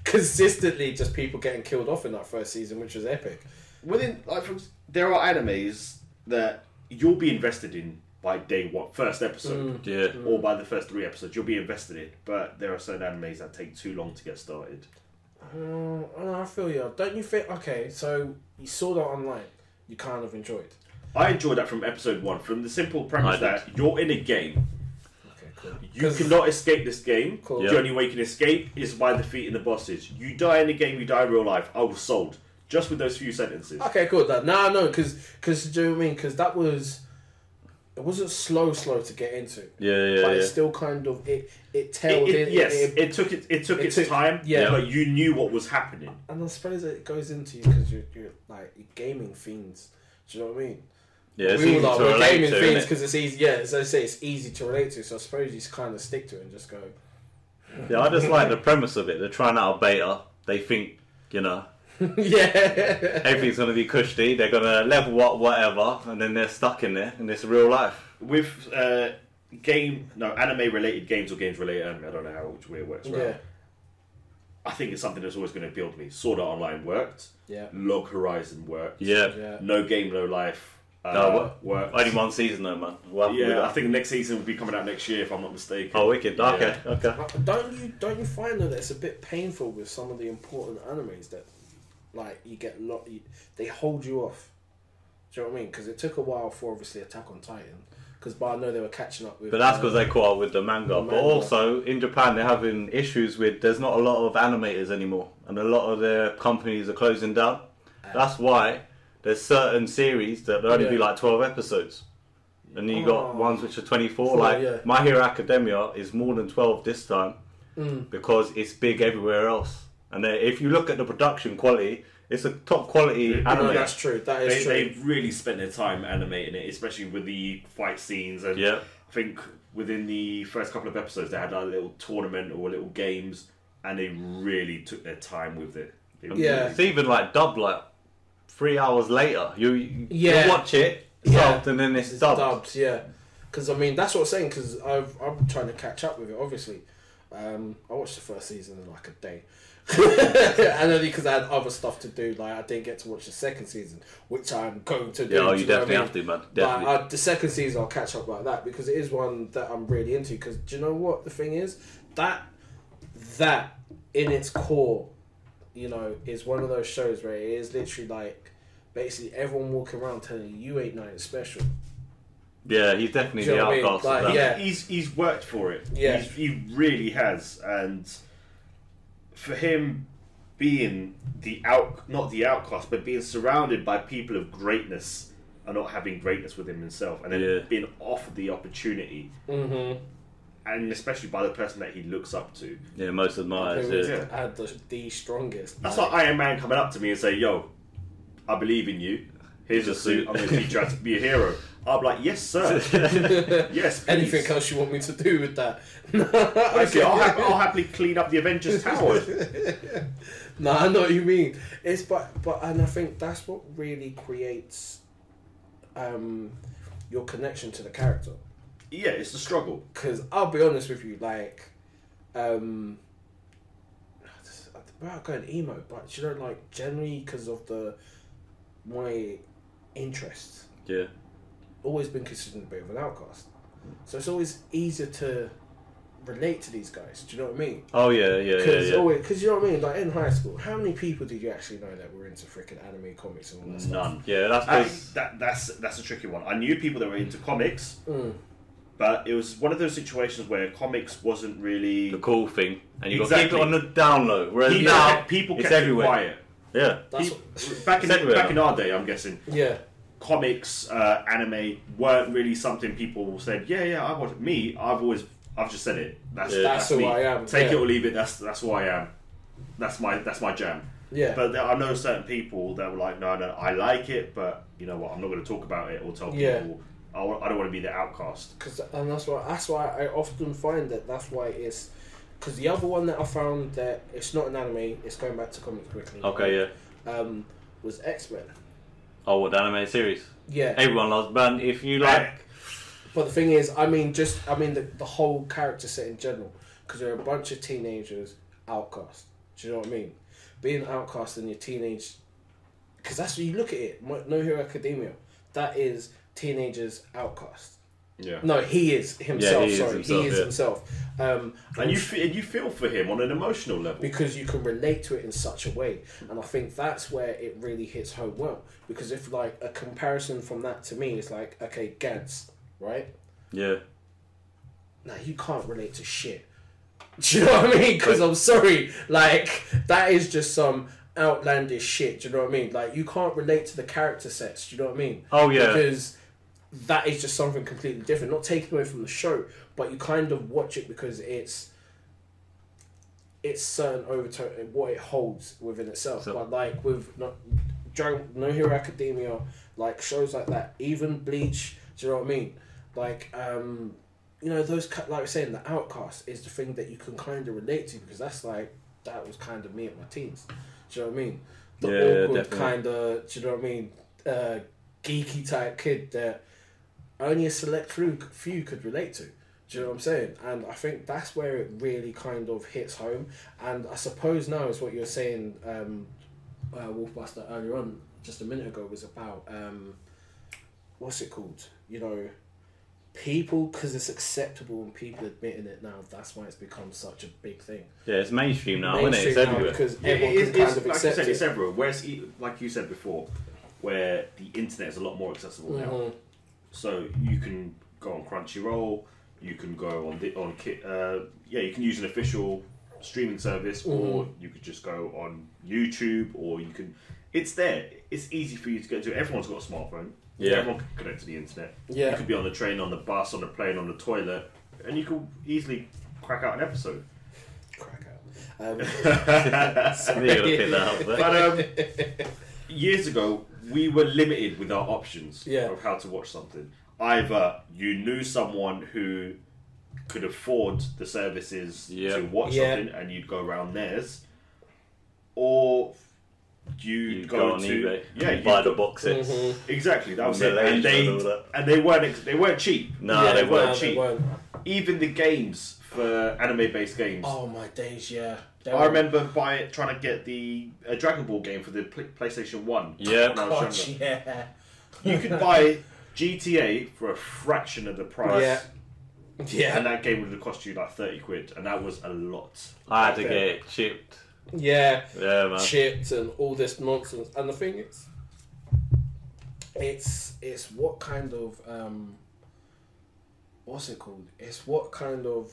Consistently just people getting killed off in that first season, which was epic. There are animes that you'll be invested in by day one, first episode, or by the first 3 episodes, you'll be invested in. But there are certain animes that take too long to get started. I feel you. Don't you think? Okay, so you saw that online. You kind of enjoyed. I enjoyed that from episode 1, from the simple premise that you're in a game. Okay, cool. You cannot escape this game. Cool. The only way you can escape is by defeating the bosses. You die in the game, you die in real life. I was sold just with those few sentences. Okay, cool. No, because do you know what I mean? Because that was. It wasn't slow to get into. But it's still kind of it tailed in. Yes, it took its time. Yeah, but you knew what was happening. And I suppose it goes into you because you're like gaming fiends. Do you know what I mean? yeah, it's We easy all to are. We're relate gaming to, fiends innit? because it's easy. Yeah, as I say, it's easy to relate to. So I suppose you just kind of stick to it and just go. Yeah, I just like the premise of it. They're trying out a beta. They think, Yeah. everything's going to be cushy. They're going to level up whatever, and then they're stuck in there, and it's real life. With anime-related games or games-related anime, I don't know which way it works. Right? Yeah. I think it's something that's always going to build me. Sword Art Online worked. Yeah. Log Horizon worked. Yeah. No Game, No Life. Worked. Only one season though, man. I think the next season will be coming out next year, if I'm not mistaken. Oh, wicked. Okay. Don't you find that it's a bit painful with some of the important animes that, like, you get they hold you off? Do you know what I mean? Because it took a while for obviously Attack on Titan. Because I know they were catching up with. But that's because they caught up with the manga. But also in Japan, they're having issues with. There's not a lot of animators anymore, and a lot of their companies are closing down. That's why there's certain series that only be like 12 episodes, and you got ones which are 24. My Hero Academia is more than 12 this time because it's big everywhere else. And if you look at the production quality, it's a top quality anime. No, that's true. That is true. They've really spent their time animating it, especially with the fight scenes. And I think within the first couple of episodes, they had like a little tournament or little games, and they really took their time with it. It's even like dubbed like 3 hours later. You watch it subbed and then it's dubbed. Yeah, because I mean that's what I'm saying. Because I'm trying to catch up with it. Obviously, I watched the first season in like a day. And only because I had other stuff to do, like I didn't get to watch the second season, which I'm going to do. Yeah, you definitely have to, man. Definitely. But the second season I'll catch up like that because it is one that I'm really into. Because do you know what the thing is? That in its core, is one of those shows where it is literally like basically everyone walking around telling you ain't nothing special. Yeah, he's definitely the outcast. Like, he's worked for it. Yeah, he really has, and for him being not the outcast, but being surrounded by people of greatness and not having greatness within himself, and then being offered the opportunity, and especially by the person that he looks up to. Yeah, most admires. Add the strongest. That's like Iron Man coming up to me and say, "Yo, I believe in you. Here's a suit. I'm going to teach you how to be a hero." I'm like, "Yes, sir. Yes, please." Anything else you want me to do with that? Okay, I'll happily clean up the Avengers Tower. No, I know what you mean. It's but and I think that's what really creates your connection to the character. Yeah, it's a struggle. Because I'll be honest with you, like, without going emo, but you know, like, generally because of my interests, Yeah. always been considered a bit of an outcast. So it's always easier to relate to these guys. Do you know what I mean? Oh yeah. Because you know what I mean. Like in high school, how many people did you actually know that were into freaking anime, comics, and all that stuff? None. Yeah, that's a tricky one. I knew people that were into comics, but it was one of those situations where comics wasn't really the cool thing, and you got to Exactly. keep it on the down low. Whereas now people it's kept everywhere. it quiet. Yeah. Back in our day, I'm guessing. Yeah. Comics, anime weren't really something people said. Yeah, I watch it. Me, I've just said it. That's who me. I am. Take it or leave it. That's who I am. That's my jam. Yeah. But I know certain people that were like, no, I like it, but you know what? I'm not going to talk about it or tell people. I don't want to be the outcast. And that's why I often find that's why it's. Because the other one that I found that it's not an anime, it's going back to comics quickly. Okay, yeah. Was X-Men. Oh, what, the anime series? Yeah. Everyone loves, man. If you like. But the thing is, the whole character set in general. Because they're a bunch of teenagers outcast. Do you know what I mean? Being outcast in your teenage. Because that's what you look at it. No Hero Academia. That is teenagers outcast. Yeah. No, he is himself. He is himself. And you feel for him on an emotional level because you can relate to it in such a way, and I think that's where it really hits home well. Because if like a comparison from that to me is like, okay, Gantz, right? Yeah. Now you can't relate to shit. Do you know what I mean? Because I'm sorry, like that is just some outlandish shit. Do you know what I mean? Like you can't relate to the character sets. Do you know what I mean? Oh yeah. Because that is just something completely different. Not taken away from the show, but you kind of watch it because it's certain overtone what it holds within itself. But like with No Hero Academia, like shows like that, even Bleach. Do you know what I mean? Like you know those like I saying the outcast is the thing that you can kind of relate to because that was kind of me at my teens. Do you know what I mean? The awkward kind of. Do you know what I mean? Geeky type kid that only a select few could relate to. Do you know what I'm saying? And I think that's where it really kind of hits home. And I suppose now is what you're saying, Wolfbuster, earlier on, just a minute ago, was about, what's it called? You know, people, because it's acceptable and people admitting it now, that's why it's become such a big thing. Yeah, it's mainstream now, isn't it? It's everywhere. Because everyone can kind of like accept I said, it. it's everywhere. Whereas, like you said before, where the internet is a lot more accessible now. So you can go on Crunchyroll, you can go you can use an official streaming service, or you could just go on YouTube, or you can. It's there. It's easy for you to get to. Everyone's got a smartphone. Yeah. Everyone can connect to the internet. Yeah. You could be on the train, on the bus, on the plane, on the toilet, and you could easily crack out an episode. Crack out. You gotta pick that up. But years ago, we were limited with our options of how to watch something. Either you knew someone who could afford the services to watch something and you'd go around theirs, or you'd go on to eBay, you buy the box sets. Exactly, that was Malaysia it. And they weren't cheap. No, they weren't cheap. They weren't. Even the games for anime-based games. Oh my days, yeah. I remember trying to get the Dragon Ball game for the PlayStation 1. Yeah. When I was younger. yeah. You could buy GTA for a fraction of the price. Yeah. Yeah. And that game would have cost you like £30, and that was a lot. I had to get it chipped. Yeah. Yeah, man. Chipped and all this nonsense. And the thing is, it's what kind of what's it called? It's what kind of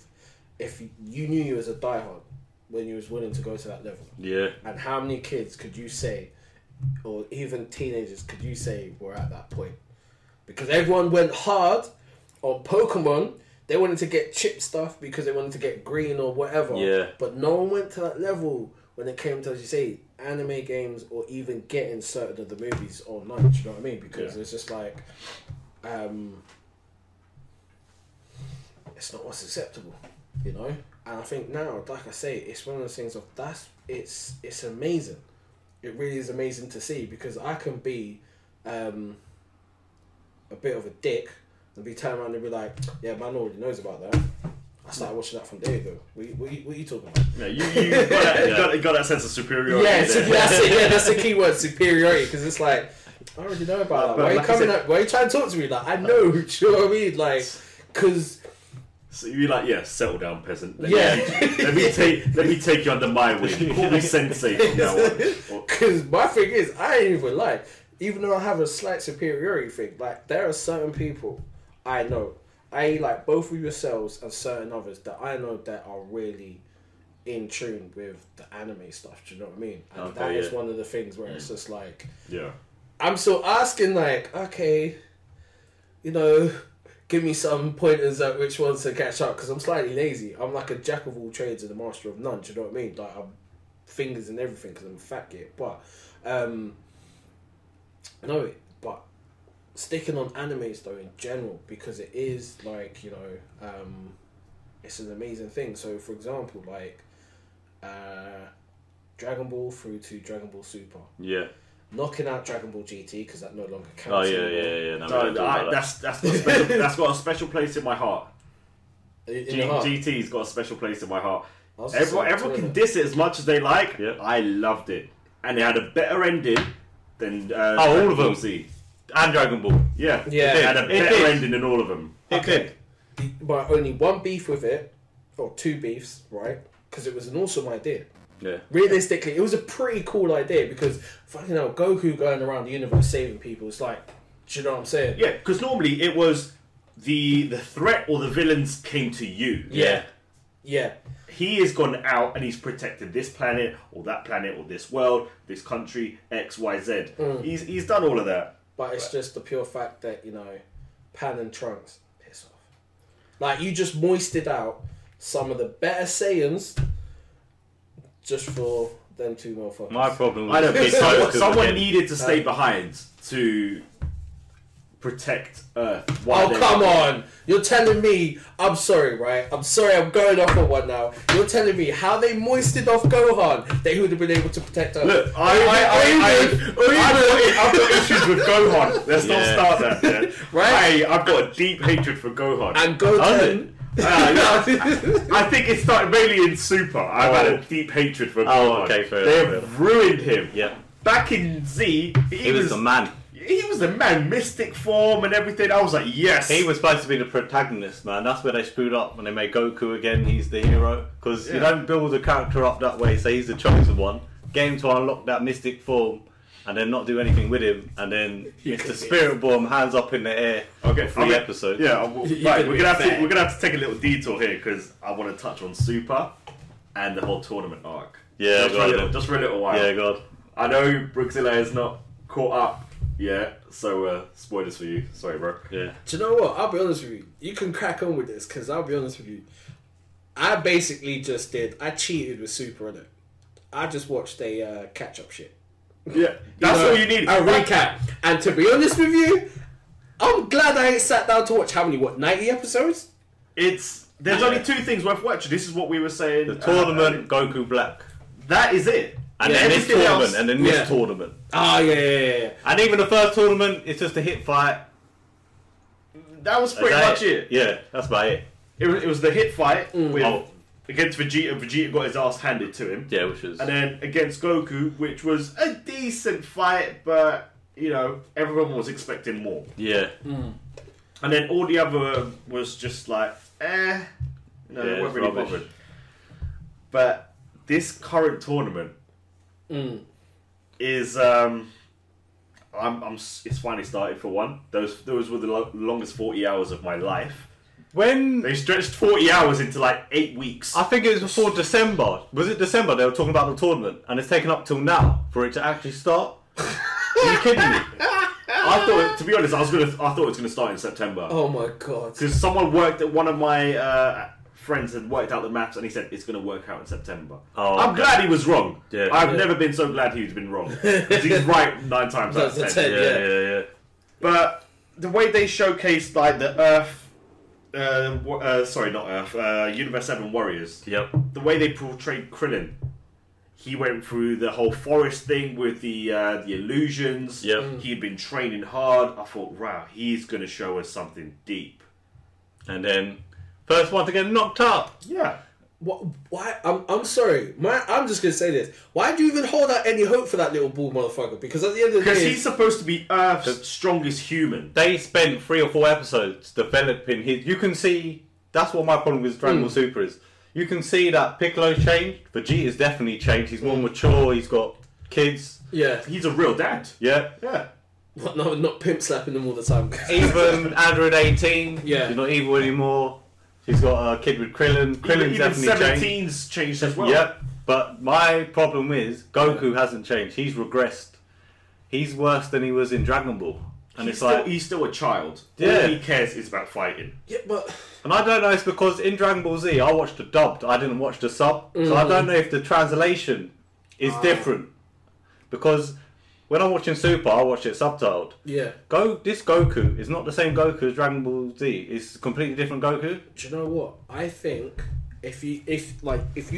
if you knew you as a diehard when you was willing to go to that level. Yeah. And how many kids could you say, or even teenagers could you say were at that point? Because everyone went hard on Pokemon. They wanted to get chip stuff because they wanted to get green or whatever. Yeah. But no one went to that level when it came to, as you say, anime games or even getting certain of the movies online. Do you know what I mean? Because it's just like, it's not what's acceptable, you know? And I think now, like I say, it's one of those things of it's amazing. It really is amazing to see because I can be a bit of a dick and be turning around and be like, yeah, man already knows about that. I started watching that from day ago. What are you talking about? Yeah, you got that sense of superiority. Yeah, there. that's it. Yeah, that's the key word, superiority. Because it's like, I already know about that. Why are you coming up? Why are you trying to talk to me? Like, I know. Do you know what I mean? Like, because. So you're like, yeah, settle down, peasant. Let me take you under my wing. Call me sensei from now on. Because my thing is, I ain't even like, even though I have a slight superiority thing, like there are certain people I know, like both of yourselves and certain others that I know that are really in tune with the anime stuff. Do you know what I mean? And that is one of the things where it's just like, I'm still asking like, okay, you know. Give me some pointers at which ones to catch up because I'm slightly lazy. I'm like a jack of all trades and a master of none. Do you know what I mean? Like I'm fingers and everything because I'm a fat kid. But but sticking on animes though in general because it is like it's an amazing thing. So for example, like Dragon Ball through to Dragon Ball Super. Yeah. Knocking out Dragon Ball GT because that no longer counts. Oh yeah. That's got a special place in my heart. GT's got a special place in my heart. Everyone can diss it as much as they like. Yeah. I loved it, and it had a better ending than all of them. Z And Dragon Ball. Yeah, yeah. It had a better ending than all of them. It did. But only one beef with it, or two beefs, right? Because it was an awesome idea. Yeah. Realistically, it was a pretty cool idea because fucking hell, Goku going around the universe saving people. It's like, do you know what I'm saying? Yeah, because normally it was the threat or the villains came to you. Yeah. He has gone out and he's protected this planet or this world, this country, X, Y, Z. He's done all of that. But it's just the pure fact that Pan and Trunks piss off. Like you just moisted out some of the better Saiyans. Just for them two motherfuckers. My problem was... I don't know, someone needed to stay behind to protect Earth. Come on! You're telling me... I'm sorry, right? I'm sorry, I'm going off on one now. You're telling me how they moisted off Gohan, they would have been able to protect Earth. Look, I've got issues with Gohan. Let's not start that. Yeah. Right? I've got a deep hatred for Gohan. And Goten... I think it started mainly in Super. I've had a deep hatred for Gohan. Okay, fair They enough. have ruined him. Yeah. Back in Z, He was the man. He was the man, mystic form and everything. I was like, yes. He was supposed to be the protagonist, man. That's where they screwed up when they made Goku again. He's the hero because you don't build a character up that way. Say he's the chosen one. Get him to unlock that mystic form. And then not do anything with him, and then Mr. Spirit Bomb hands up in the air for 3 episodes. Yeah, right. We're gonna have to take a little detour here because I want to touch on Super and the whole tournament arc. Yeah, just for a little while. Yeah, God. I know Brookzilla is not caught up yet, so spoilers for you. Sorry, bro. Yeah. Do you know what? I'll be honest with you. You can crack on with this because I'll be honest with you. I basically I cheated with Super, innit? I just watched a catch-up shit. Yeah, that's all you need. A recap. And to be honest with you, I'm glad I ain't sat down to watch 90 episodes? There's only 2 things worth watching. This is what we were saying. The tournament, Goku Black. That is it. And then this tournament, and then this tournament. Oh, yeah. And even the first tournament, it's just a hit fight. That was pretty much it. Yeah, that's about it. It was the hit fight with... Against Vegeta, Vegeta got his ass handed to him. Yeah, which was... And then against Goku, which was a decent fight, but, everyone was expecting more. Yeah. And then all the other was just like, they weren't really bothered. But this current tournament is, it's finally started for one. Those were the longest 40 hours of my life. When they stretched 40 hours into like 8 weeks. I think it was before December. Was it December they were talking about the tournament? And it's taken up till now for it to actually start? Are you kidding me? I thought, to be honest, I thought it was going to start in September. Oh my god. Because one of my friends had worked out the maths and he said it's going to work out in September. Oh, I'm glad he was wrong. Yeah. I've never been so glad he's been wrong. Because he's right 9 times out of 10. Yeah. But the way they showcased like the Earth, Universe 7 Warriors. Yep. The way they portrayed Krillin, he went through the whole forest thing with the illusions. Yep. He'd been training hard. I thought, wow, he's going to show us something deep. And then, first one to get knocked up. Yeah. What? Why? I'm sorry. I'm just gonna say this. Why do you even hold out any hope for that little bald motherfucker? Because at the end of the day, Because he's supposed to be Earth's strongest human. They spent 3 or 4 episodes developing his. You can see that's what my problem with Dragon Ball Super is. You can see that Piccolo's changed. Vegeta's definitely changed. He's more mature. He's got kids. yeah. He's a real dad. Yeah. Yeah. What, no, not pimp slapping them all the time. Even Android 18. Yeah. She's not evil anymore. She's got a kid with Krillin. Krillin's Even definitely changed. 17's changed as well. Yep. But my problem is Goku hasn't changed. He's regressed. He's worse than he was in Dragon Ball. And He's still a child. Yeah. All he cares is about fighting. Yeah, but And I don't know, it's because in Dragon Ball Z, I watched the dubbed, I didn't watch the sub. So I don't know if the translation is different. Because when I'm watching Super, I watch it subtitled. yeah. This Goku is not the same Goku as Dragon Ball Z. It's a completely different Goku. Do you know what? I think if you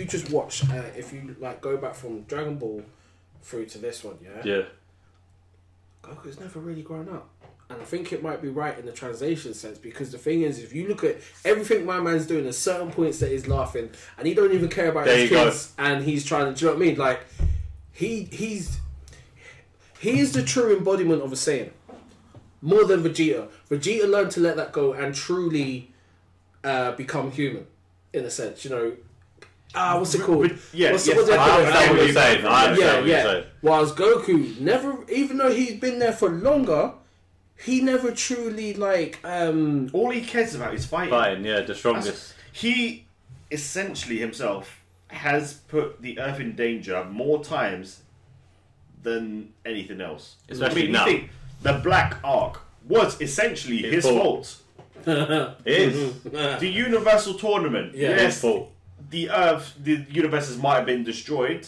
just watch, if you like go back from Dragon Ball through to this one, Yeah. Goku's never really grown up. And I think it might be right in the translation sense, because the thing is, if you look at everything my man's doing, there's certain points that he's laughing and he don't even care about There his you kids, and he's trying to, do you know what I mean? Like, he is the true embodiment of a Saiyan. More than Vegeta. Vegeta learned to let that go and truly become human, in a sense, you know. What's it called? Yeah, what's yes, what's it I called? understand what you're saying. I understand what you're saying. Whilst Goku never, even though he's been there for longer, he never truly All he cares about is fighting. Fine, yeah, the strongest. He essentially himself has put the Earth in danger more times than anything else. Especially you now. think the Black Ark was essentially his fault. It is. The Universal Tournament, Yeah. His yes, fault. the universes might have been destroyed,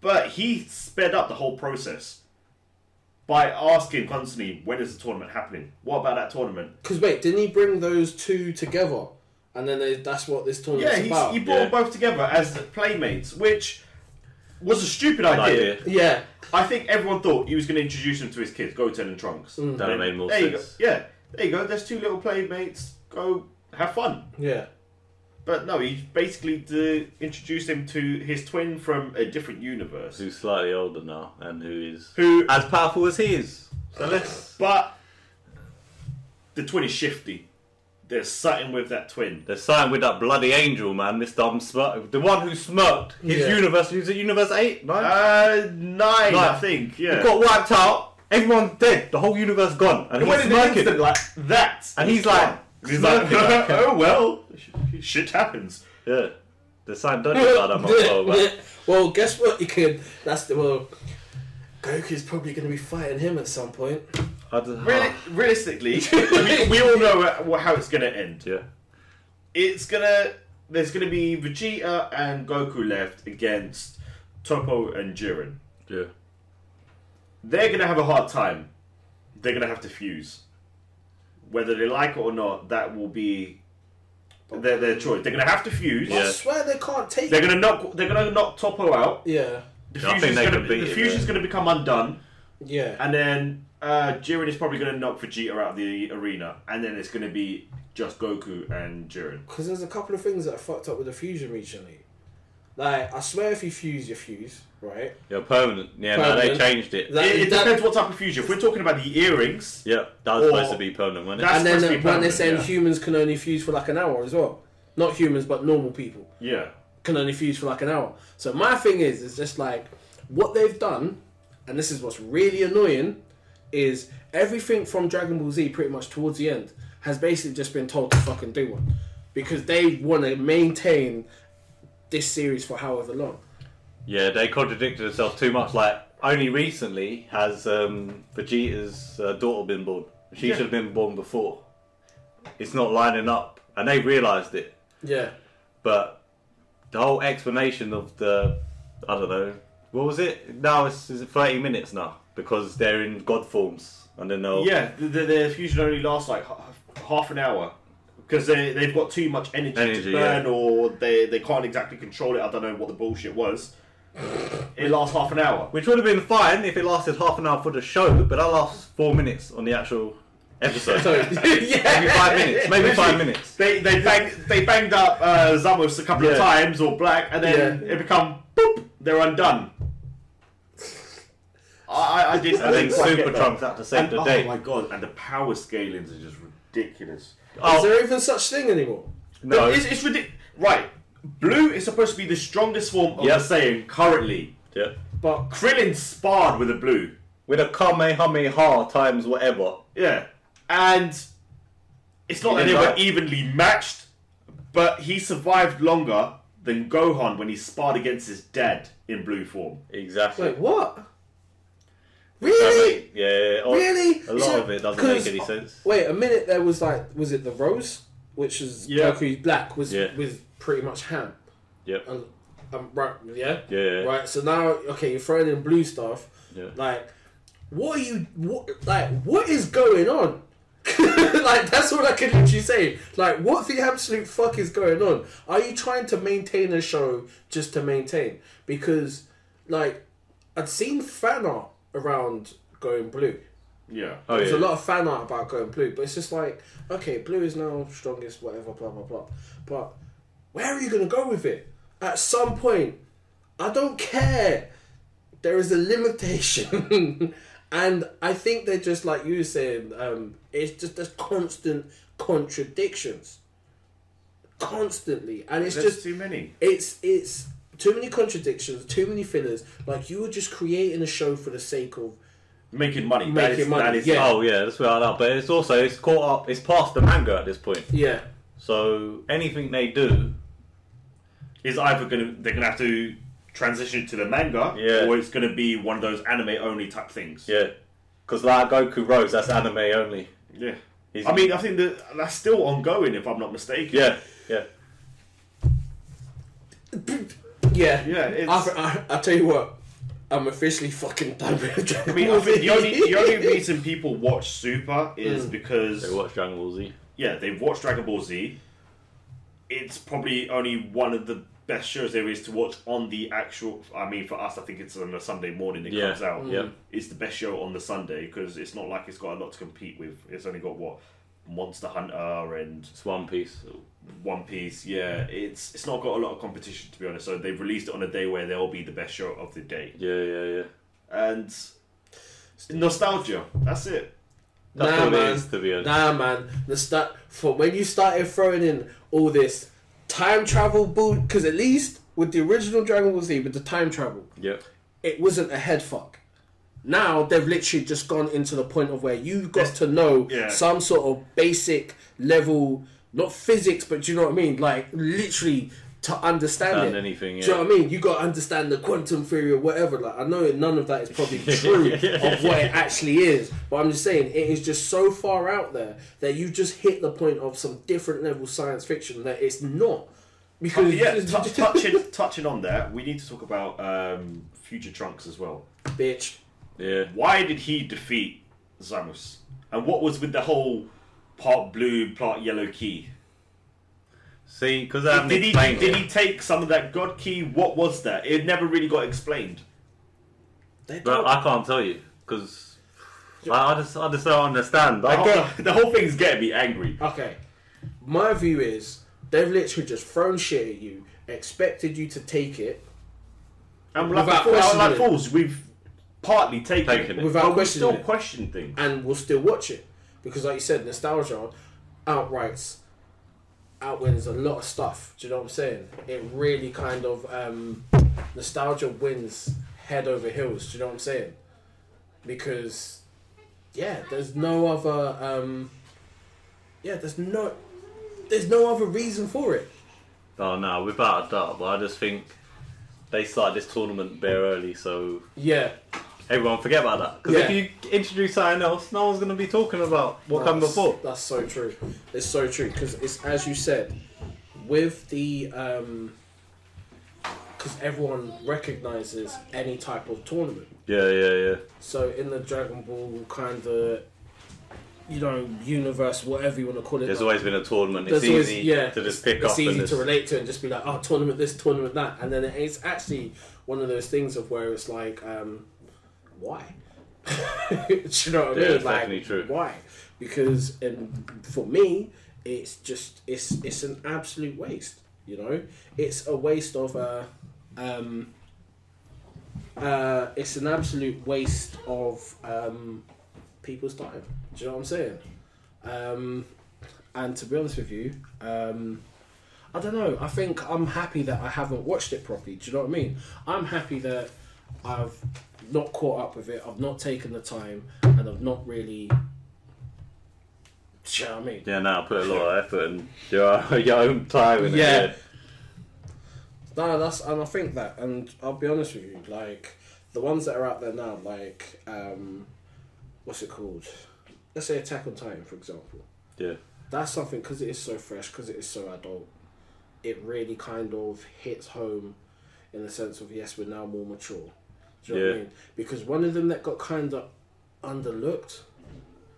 but he sped up the whole process by asking constantly, when is the tournament happening? What about that tournament? Because wait, didn't he bring those two together? And then that's what this tournament's about. He brought them both together as playmates, which was a stupid idea. Yeah. I think everyone thought he was going to introduce them to his kids, Goten and Trunks. That would have made more there you sense. go. Yeah, there you go. There's two little playmates. Go have fun. Yeah. But no, he basically introduced him to his twin from a different universe. Who's slightly older now and who is Who- as powerful as he is. So let's. But the twin is shifty. There's something with that twin. There's something with that bloody angel, man. This dumb smirk. The one who smirked. His Yeah. universe. Was it Universe 8? 9? 9, I think. Yeah. He got wiped out. Everyone's dead. The whole universe gone. And It he's went in an smirking. instant like that. And he's like, He's like, smirking like- oh well, shit happens. Yeah. There's something dodgy about that motherfucker, man. Well, guess what? Goku's probably going to be fighting him at some point. Realistically, we all know how it's going to end. Yeah. There's gonna be Vegeta and Goku left against Toppo and Jiren. Yeah. They're gonna have a hard time. They're gonna have to fuse. Whether they like it or not, that will be their choice. They're gonna have to fuse. I swear they can't take They're gonna knock Toppo out. Yeah. The I think they can beat it, fusion's yeah. gonna become undone. Yeah. And then Jiren is probably going to knock Vegeta out of the arena. And then it's going to be just Goku and Jiren. Because there's a couple of things that are fucked up with the fusion recently. Like, I swear if you fuse, you fuse, right? Yeah, permanent. Yeah, no, Permanent. they changed it. It depends what type of fusion. If we're talking about the earrings... Yeah, that was supposed to be permanent, wasn't it? That's And then supposed to be when they're permanent, saying yeah. humans can only fuse for like an hour as well. Not humans, but normal people Yeah. can only fuse for like an hour. So my thing is just like, what they've done, and this is what's really annoying, is everything from Dragon Ball Z pretty much towards the end has basically just been told to fucking do one. Because they want to maintain this series for however long. Yeah, they contradicted themselves too much. Like, only recently has Vegeta's daughter been born. She should have been born before. It's not lining up. And they realised it. Yeah. But the whole explanation of the... I don't know. What was it? Now it's 30 minutes now. Because they're in God forms. And then they'll... Yeah, the fusion only lasts like half an hour. Because they've got too much energy to burn, yeah. or they can't exactly control it. I don't know what the bullshit was. it lasts half an hour. Which would have been fine if it lasted half an hour for the show, but that lasts 4 minutes on the actual episode. Maybe 5 minutes. Maybe 5 minutes. They banged up Zamos a couple of times, or Black, and then it become boop. They're undone. I did. And then Super Trunks had to save the day. Oh my god! And the power scalings are just ridiculous. Is there even such thing anymore? No, it's ridiculous. Right, Blue is supposed to be the strongest form of the Saiyan currently. Yeah. But Krillin sparred with a Blue. With a Kamehameha times whatever. Yeah. And it's not that they were evenly matched, but he survived longer than Gohan when he sparred against his dad in Blue form. Exactly. Wait, what? Really? Yeah. Really? A lot of it doesn't make any sense. Wait, a minute there was like, was it the Rose? Which is Goku's Black, was pretty much ham. Yep. Right, yeah? Yeah. Right, so now, okay, you're throwing in blue stuff. Yeah. Like, what is going on? Like, that's all I can literally say. Like, what the absolute fuck is going on? Are you trying to maintain a show just to maintain? Because, like, I'd seen fan art around going blue. Yeah. There's a lot of fan art about going blue, but it's just like, okay, blue is now strongest, whatever, blah, blah, blah. But where are you going to go with it? At some point, I don't care. There is a limitation. And I think they're just like you were saying, it's just there's constant contradictions. Constantly. And it's There's just too many. It's too many contradictions, too many fillers. Like, you were just creating a show for the sake of making money. Yeah. Oh yeah, that's where I know. But it's also caught up. It's past the manga at this point. Yeah. So anything they do is either they're gonna have to transition to the manga, or it's gonna be one of those anime only type things. Yeah. Because like Goku Rose, that's anime only. Yeah. I mean, I think that's still ongoing, if I'm not mistaken. Yeah. Yeah. Yeah. I'll tell you what. I'm officially fucking done with Dragon Ball. I think the only reason people watch Super is because they watch Dragon Ball Z. Yeah, they've watched Dragon Ball Z. It's probably only one of the best shows there is to watch on the actual. I mean, for us, I think it's on a Sunday morning it comes out. Yeah. It's the best show on the Sunday because it's not like it's got a lot to compete with. It's only got Monster Hunter and it's One Piece. One Piece, yeah, it's not got a lot of competition, to be honest. So they've released it on a day where they'll be the best show of the day. Yeah. And nostalgia, that's it. That's nah, what man. it is, to be honest. Nah, man. For when you started throwing in all this time travel bull, because at least with the original Dragon Ball Z, with the time travel, it wasn't a head fuck. Now they've literally just gone into the point of where you've got to know some sort of basic level. Not physics, but do you know what I mean? Like, literally, to understand it. Anything, Do you know what I mean? You got to understand the quantum theory or whatever. Like, I know none of that is probably true of what it actually is. But I'm just saying, it is just so far out there that you just hit the point of some different level science fiction that it's not. Because touching on that, we need to talk about Future Trunks as well. Bitch. Yeah. Why did he defeat Zamus? And what was with the whole part blue, part yellow key? See, because I haven't explained did he take some of that God key? What was that? It never really got explained. But I can't tell you because I just don't understand. The whole thing's getting me angry. Okay, my view is they've literally just thrown shit at you, expected you to take it, and like fools, we've partly taken it without but we questioning still question things, and we'll still watch it because, like you said, nostalgia outwins a lot of stuff. Do you know what I'm saying? It really kind of nostalgia wins head over heels. Do you know what I'm saying? Because there's no other there's no other reason for it. Oh no, without a doubt. But I just think they started this tournament bare early, so everyone forget about that. Because if you introduce something else, no one's going to be talking about what came before. That's so true. It's so true because it's, as you said, with the because everyone recognizes any type of tournament. Yeah. So in the Dragon Ball kind of universe, whatever you want to call it. There's always been a tournament. It's easy to just pick up. It's easy to relate to and just be like, oh, tournament this, tournament that, and then it's actually one of those things of where it's like, why? Do you know what I mean? It's definitely true. Why? Because for me, it's an absolute waste. It's a waste of it's an absolute waste of people's time. Do you know what I'm saying? And to be honest with you, I don't know. I think I'm happy that I haven't watched it properly. Do you know what I mean? I'm happy that I've not caught up with it. I've not taken the time, and I've not really. Do you know what I mean? Yeah, no, I put a lot of effort and your own time in it. No, and I think that, and I'll be honest with you, like the ones that are out there now, like what's it called? Let's say Attack on Titan, for example. Yeah. That's something, because it is so fresh, because it is so adult. It really kind of hits home, in the sense of yes, we're now more mature. Do you know what I mean? Because one of them that got kind of underlooked,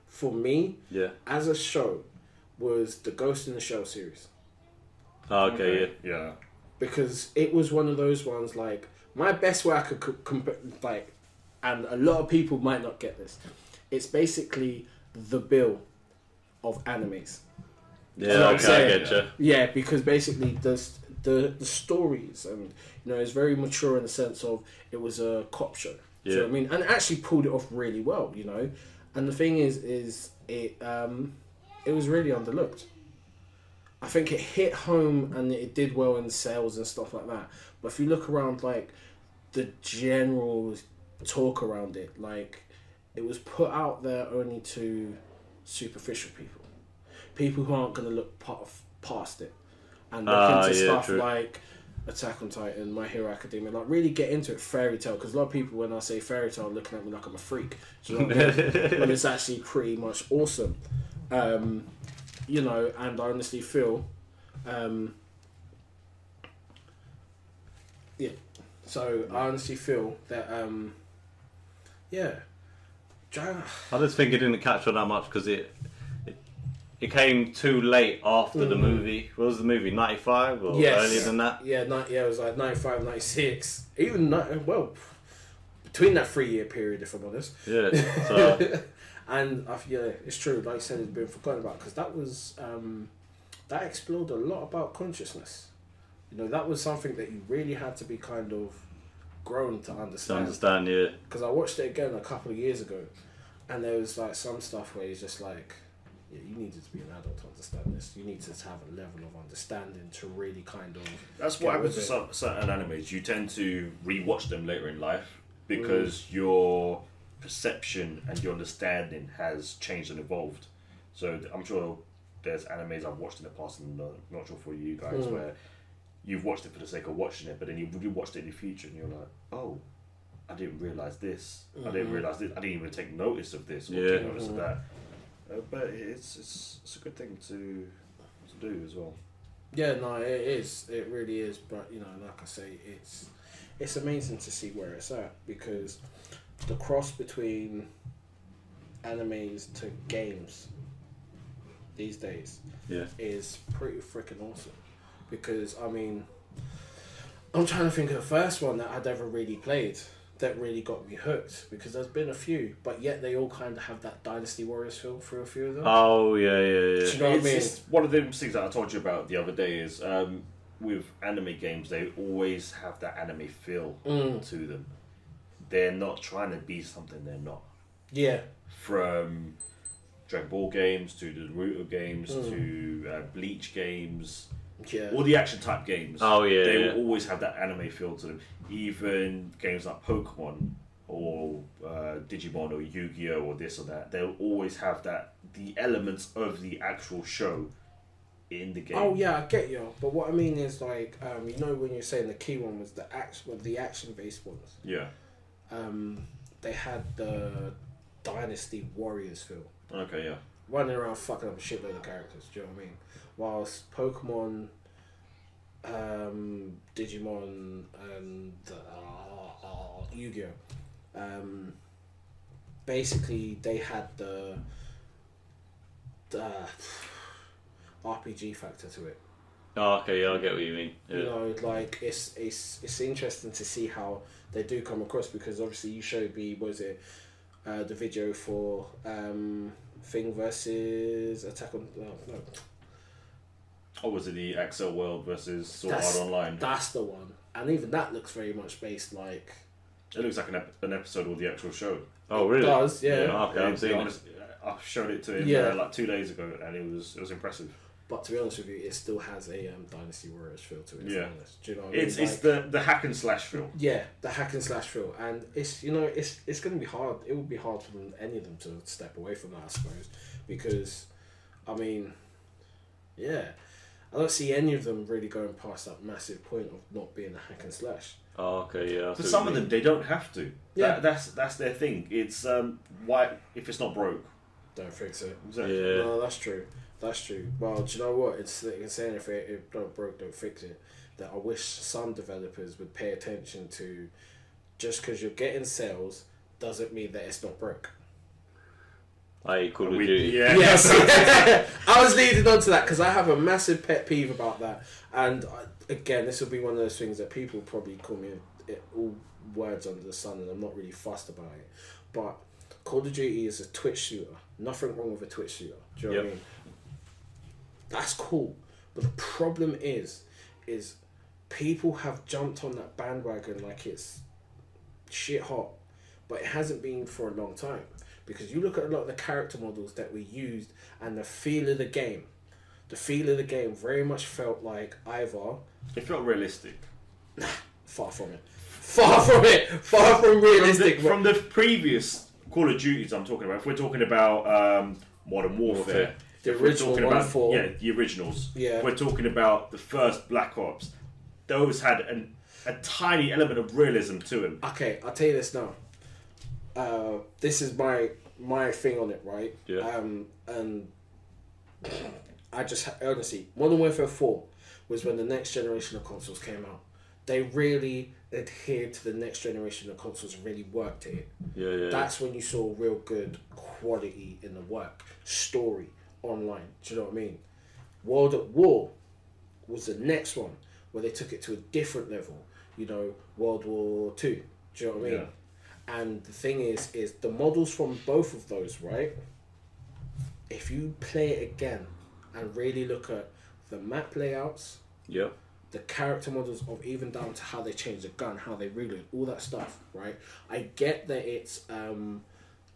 for me, as a show, was the Ghost in the Shell series. Oh, okay, yeah. Because it was one of those ones, like, my best way I could compare, like, and a lot of people might not get this, it's basically the Bill of animes. Yeah, okay, I get you. Yeah, because basically the stories, and it's very mature in the sense of it was a cop show. Do you know what I mean? And it actually pulled it off really well, And the thing is it was really underlooked. I think it hit home and it did well in sales and stuff like that. But if you look around, like, the general talk around it, like, it was put out there only to superficial people who aren't going to look past it and look into stuff like Attack on Titan, My Hero Academia, like really get into it. Fairy Tail, because a lot of people, when I say fairy tale, are looking at me like I'm a freak. Do you know what I mean? But it's actually pretty much awesome. And I honestly feel, so I honestly feel that, I just think it didn't catch on that much because it came too late after the movie. What was the movie, 95 or earlier than that? Yeah, it was like 95, 96. Even, between that 3-year period, if I'm honest. Yeah, so... And it's true. Like you said, it's been forgotten about, because that was that explored a lot about consciousness. That was something that you really had to be kind of grown to understand. Because I watched it again a couple of years ago, and there was like some stuff where it's just like, you needed to be an adult to understand this. You need to have a level of understanding to really kind of. That's what happens to certain animes. You tend to rewatch them later in life because your perception and your understanding has changed and evolved. So I'm sure there's animes I've watched in the past, and I'm not sure for you guys, where you've watched it for the sake of watching it, but then you watched it in the future and you're like, oh, I didn't realise this. I didn't realise this. I didn't even take notice of this or take notice of that. But it's a good thing to do as well. Yeah, no, it is. It really is. But like I say, it's amazing to see where it's at, because the cross between animes to games these days is pretty freaking awesome. Because I'm trying to think of the first one that I'd ever really played that really got me hooked, because there's been a few, but yet they all kind of have that Dynasty Warriors feel for a few of them. Oh yeah. Do you know what I mean? It's one of the things that I told you about the other day is with anime games, they always have that anime feel to them. They're not trying to be something they're not. Yeah. From Dragon Ball games to the Naruto games to Bleach games. Yeah. All the action type games. Oh yeah. They will always have that anime feel to them. Even games like Pokemon or Digimon or Yu-Gi-Oh or this or that, they'll always have the elements of the actual show in the game. Oh yeah, I get you. But what I mean is like, when you're saying the key one was the action based ones. Yeah. They had the Dynasty Warriors feel. Okay, yeah. Running around fucking up a shitload of characters, do you know what I mean? Whilst Pokemon, Digimon, and Yu-Gi-Oh! Basically, they had the RPG factor to it. Oh, okay, yeah, I get what you mean. Yeah. You know, like it's interesting to see how they do come across, because obviously you showed me, the video for Thing versus Attack on no. Or was it the Excel World versus Sword Art Online? That's the one, and even that looks very much based like. It looks like an episode of the actual show. Oh, really? It does, yeah. Okay, I'm seeing it. I showed it to him like 2 days ago, and it was impressive. But to be honest with you, it still has a Dynasty Warriors feel to it. Yeah. Do you know what I mean? It's the hack and slash feel. Yeah, the hack and slash feel, and it's it's going to be hard. It would be hard for any of them to step away from that, I suppose, because, I mean, yeah, I don't see any of them really going past that massive point of not being a hack and slash. Oh, okay, yeah. For some of them, they don't have to. Yeah, that's their thing. It's why if it's not broke, don't fix it. exactly. Yeah. No, that's true. That's true. Well, do you know what? It's saying if it don't broke, don't fix it. That I wish some developers would pay attention to. Just because you're getting sales doesn't mean that it's not broke. Call of Duty. Yeah. Yes, I was leading on to that because I have a massive pet peeve about that. And again, this will be one of those things that people probably call me all words under the sun, and I'm not really fussed about it. But Call of Duty is a Twitch shooter. Nothing wrong with a Twitch shooter. Do you know what I mean? That's cool. But the problem is people have jumped on that bandwagon like it's shit hot. But it hasn't been for a long time. Because you look at a lot of the character models that we used and the feel of the game. The feel of the game very much felt like either... It felt realistic. Far from it. Far from it. Far from realistic. From the previous Call of Duties I'm talking about, if we're talking about Modern Warfare... The original one for... Yeah, the originals. Yeah. If we're talking about the first Black Ops, those had a tiny element of realism to them. Okay, I'll tell you this now. This is my thing on it, right? Yeah. And I just honestly, Modern Warfare 4 was when the next generation of consoles came out. They really adhered to the next generation of consoles and really worked it. Yeah. That's when you saw real good quality in the work, story, online. Do you know what I mean? World at War was the next one where they took it to a different level. You know, World War 2. Do you know what I mean? Yeah. And the thing is the models from both of those, right? If you play it again and really look at the map layouts, Yep. the character models of even down to how they change the gun, how they reload, all that stuff, right? I get that it's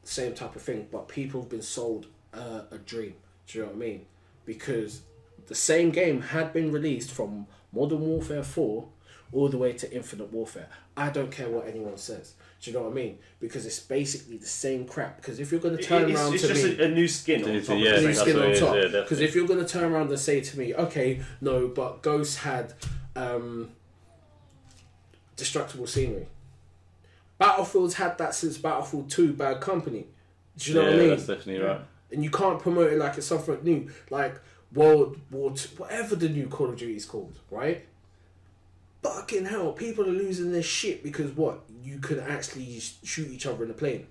same type of thing, but people have been sold a dream. Do you know what I mean? Because the same game had been released from Modern Warfare 4 all the way to Infinite Warfare. I don't care what anyone says. Do you know what I mean? Because it's basically the same crap. Because if you're going to turn around it's to just me... a new skin on top. Yeah, new skin on top. Yeah, Because if you're going to turn around and say to me, okay, no, but Ghost had destructible scenery. Battlefield's had that since Battlefield 2, Bad Company. Do you know what I mean? That's definitely right. And you can't promote it like it's something new. Like World War II, whatever the new Call of Duty is called, right? Fucking hell, people are losing their shit because what? You can actually shoot each other in a plane.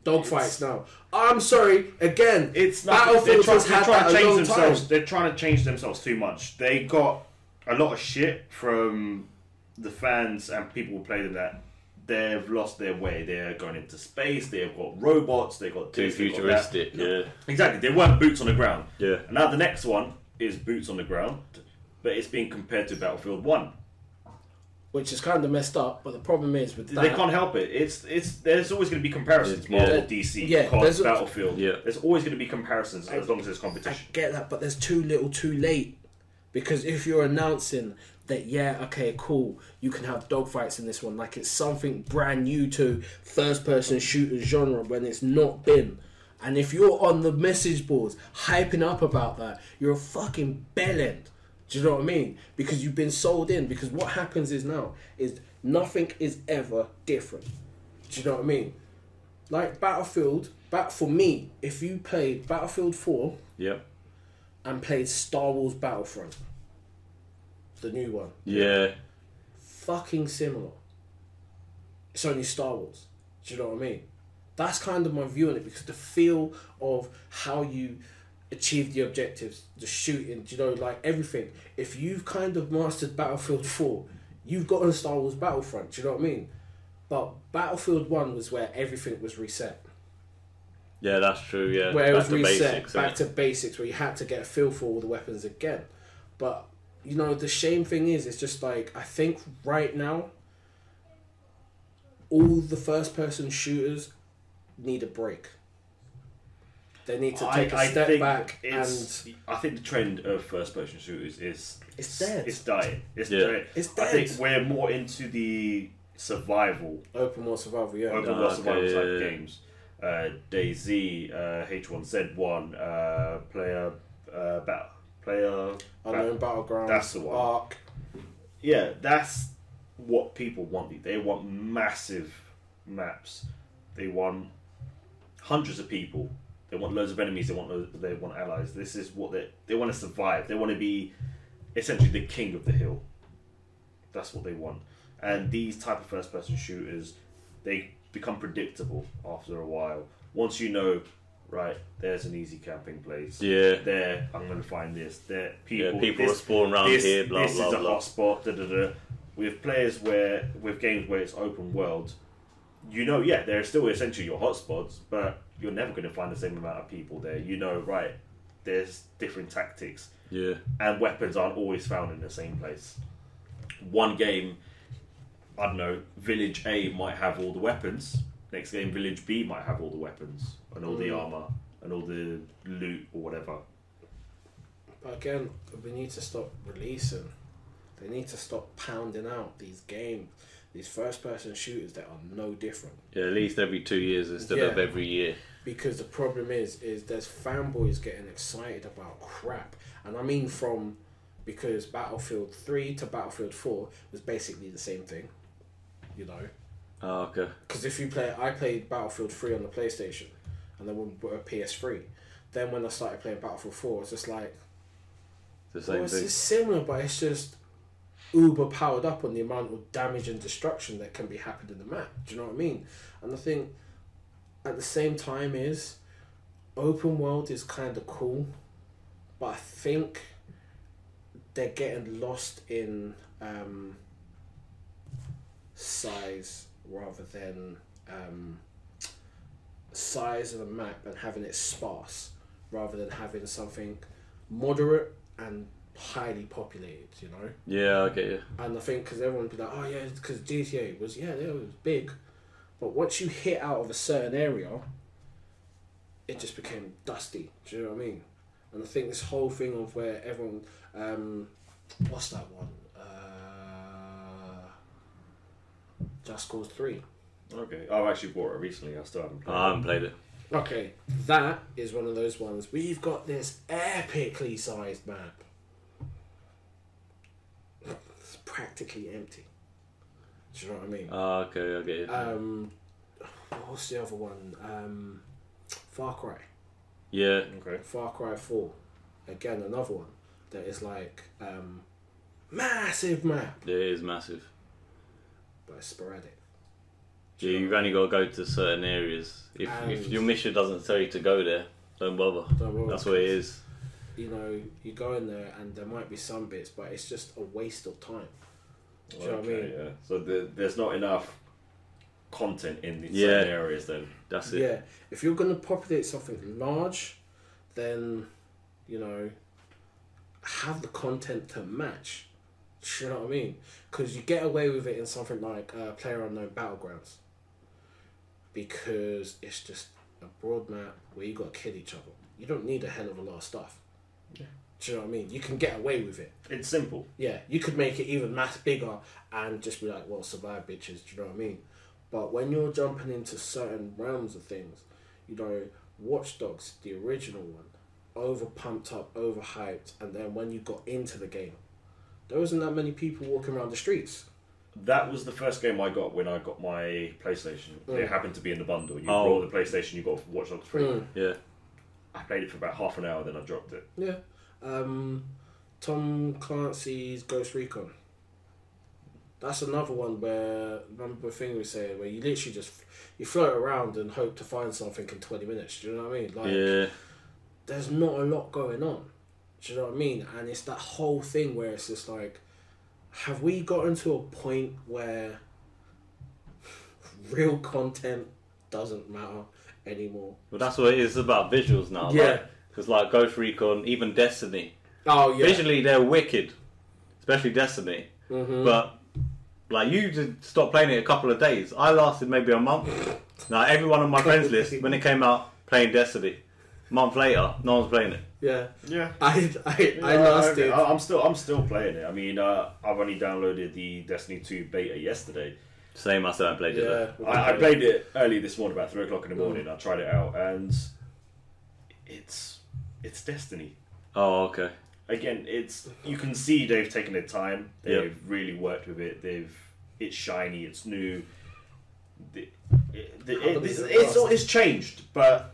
Dogfights now. I'm sorry, again, It's not. Battlefield has had that a long time. They're trying to change themselves too much. They got a lot of shit from the fans and people who played in that. They've lost their way. They're going into space. They've got robots. They've got Too this, they've got futuristic, that. yeah. Exactly. They weren't boots on the ground. Yeah. And now the next one is boots on the ground, but it's being compared to Battlefield 1. Which is kind of messed up, but the problem is with that... They can't help it. It's there's always going to be comparisons. Yeah. Marvel, DC, Yeah, COD, there's a- Battlefield. Yeah. There's always going to be comparisons as long as there's I competition. get that, but there's too little too late. Because if you're announcing that, yeah, okay, cool, you can have dogfights in this one, like it's something brand new to first-person shooter genre when it's not been. And if you're on the message boards hyping up about that, you're a fucking bellend. Do you know what I mean? Because you've been sold in. Because what happens is now is nothing is ever different. Do you know what I mean? Like Battlefield, for me, if you played Battlefield 4 Yep. and played Star Wars Battlefront, the new one, Yeah. fucking similar. It's only Star Wars. Do you know what I mean? That's kind of my view on it, because the feel of how you achieve the objectives, the shooting, you know, like everything. If you've kind of mastered Battlefield 4, you've gotten Star Wars Battlefront, do you know what I mean? But Battlefield 1 was where everything was reset. Yeah, that's true, yeah. Where it was Back to reset, basics, back to basics, where you had to get a feel for all the weapons again. But, you know, the shame thing is, it's just like, I think right now, all the first-person shooters need a break. They need to take a step back, and I think the trend of first-person shooters is it's dead. It's dying. It's Yeah. dead. It's dead. I think we're more into the survival, Open world survival, yeah. open world survival type yeah. games. DayZ, H1Z1, player Unknown Battleground. That's the one. Ark. Yeah, that's what people want. They want massive maps. They want hundreds of people. They want loads of enemies. They want allies. This is what they want to survive. They want to be essentially the king of the hill. That's what they want. And these type of first-person shooters, they become predictable after a while. Once you know, right, there's an easy camping place. Yeah. There, I'm going to find this. There, people. People are spawning around here. Blah this blah is a blah. hot spot. Da, da, da. With games where it's open world, you know, yeah, they're still essentially your hotspots, but you're never going to find the same amount of people there. You know, right? There's different tactics. Yeah. And weapons aren't always found in the same place. One game, I don't know, Village A might have all the weapons. Next game, Village B might have all the weapons and all the armor and all the loot or whatever. But again, we need to stop releasing. They need to stop pounding out these games, these first-person shooters that are no different. Yeah, at least every 2 years instead of every year. Because the problem is there's fanboys getting excited about crap. And I mean because Battlefield 3 to Battlefield 4 was basically the same thing, you know. Oh, okay. Because I played Battlefield 3 on the PlayStation, and then with a PS3. Then when I started playing Battlefield 4, it's just like, The same thing. It's similar, but it's just uber powered up on the amount of damage and destruction that can be happened in the map. Do you know what I mean? And I think at the same time is open world is kind of cool, but I think they're getting lost in size rather than size of the map and having it sparse rather than having something moderate and highly populated, you know? Yeah, I get you. And I think because everyone would be like, oh yeah, because GTA was, it was big. But once you hit out of a certain area, it just became dusty. Do you know what I mean? And I think this whole thing of where everyone, what's that one? Just Cause 3. Okay, I've actually bought it recently. I still haven't played I haven't played it. Okay, that is one of those ones. We've got this epically sized map. It's practically empty. Do you know what I mean? Oh, okay, I get you. What's the other one? Far Cry. Yeah. Okay. Far Cry 4. Again, another one that is like massive map, Yeah, it is massive. but it's sporadic. Yeah, you've only got to go to certain areas. If your mission doesn't tell you to go there, don't bother. That's what it is. You know, you go in there and there might be some bits, but it's just a waste of time. Do you know what I mean? Yeah. So there's not enough content in these Yeah. certain areas then. That's it. Yeah, if you're going to populate something large, then, you know, have the content to match. Do you know what I mean? Because you get away with it in something like PlayerUnknown Battlegrounds. Because it's just a broad map where you got to kill each other. You don't need a hell of a lot of stuff. Yeah. Do you know what I mean? You can get away with it. It's simple. Yeah, you could make it even bigger and just be like, well, survive, bitches. Do you know what I mean? But when you're jumping into certain realms of things, you know, Watch Dogs, the original one, over pumped up, overhyped, and then when you got into the game, there wasn't that many people walking around the streets. That was the first game I got when I got my PlayStation. It happened to be in the bundle. You bought the PlayStation, you got Watch Dogs 3. Yeah. I played it for about half an hour, then I dropped it. Yeah. Tom Clancy's Ghost Recon. That's another one where, remember the thing we were saying, where you literally just, you float around and hope to find something in 20 minutes. Do you know what I mean? Like, Yeah. there's not a lot going on. Do you know what I mean? And it's that whole thing where it's just like, have we gotten to a point where real content doesn't matter anymore? But that's what it is about visuals now. Yeah. Because like Ghost Recon, even Destiny. Oh, yeah. Visually, they're wicked. Especially Destiny. Mm-hmm. But, like, you just stopped playing it a couple of days. I lasted maybe a month. Now, everyone on my friends list, when it came out, playing Destiny. A month later, no one's playing it. Yeah. Yeah. I lasted. I'm still playing it. I mean, I've only downloaded the Destiny 2 beta yesterday. Same, I still haven't played it. I played it early this morning, about 3 o'clock in the morning. I tried it out, and it's Destiny. Oh, okay. Again, you can see they've taken their time. They've really worked with it. It's shiny. It's new. It's changed, but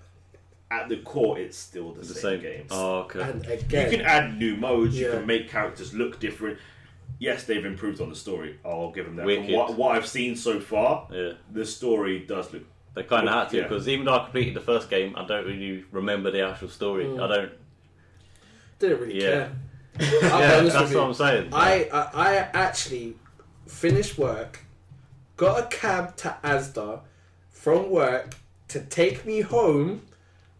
at the core, it's still the same game. Oh, okay. And again, you can add new modes. You can make characters look different. Yes, they've improved on the story. I'll give them that. From what I've seen so far, the story does look. They kind of had to, because even though I completed the first game, I don't really remember the actual story. I didn't really care. That's what I'm saying. I actually finished work, got a cab to Asda from work to take me home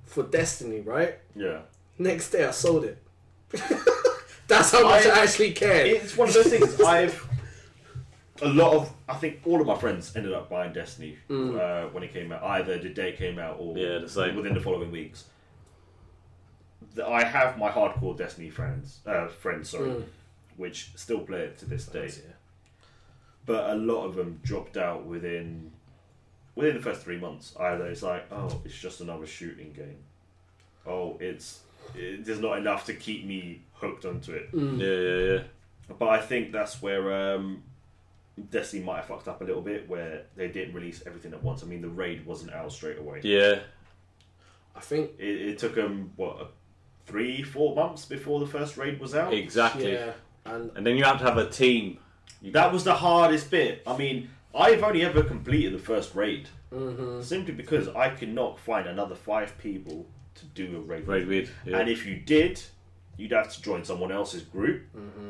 for Destiny, right? Yeah. Next day I sold it. That's how much I actually cared. It's one of those things. I think all of my friends ended up buying Destiny when it came out. Either the day it came out or the same. Within the following weeks. I have my hardcore Destiny friends, which still play it to this day. But a lot of them dropped out within the first 3 months. Either it's like, oh, it's just another shooting game. Oh, there's not enough to keep me hooked onto it. Yeah. But I think that's where Destiny might have fucked up a little bit, where they didn't release everything at once. I mean, the raid wasn't out straight away. Yeah. I think it took them 3-4 months before the first raid was out. Exactly. Yeah. And then you have to have a team. That was the hardest bit. I mean, I've only ever completed the first raid simply because I could not find another 5 people to do a raid with. Yeah. And if you did, you'd have to join someone else's group,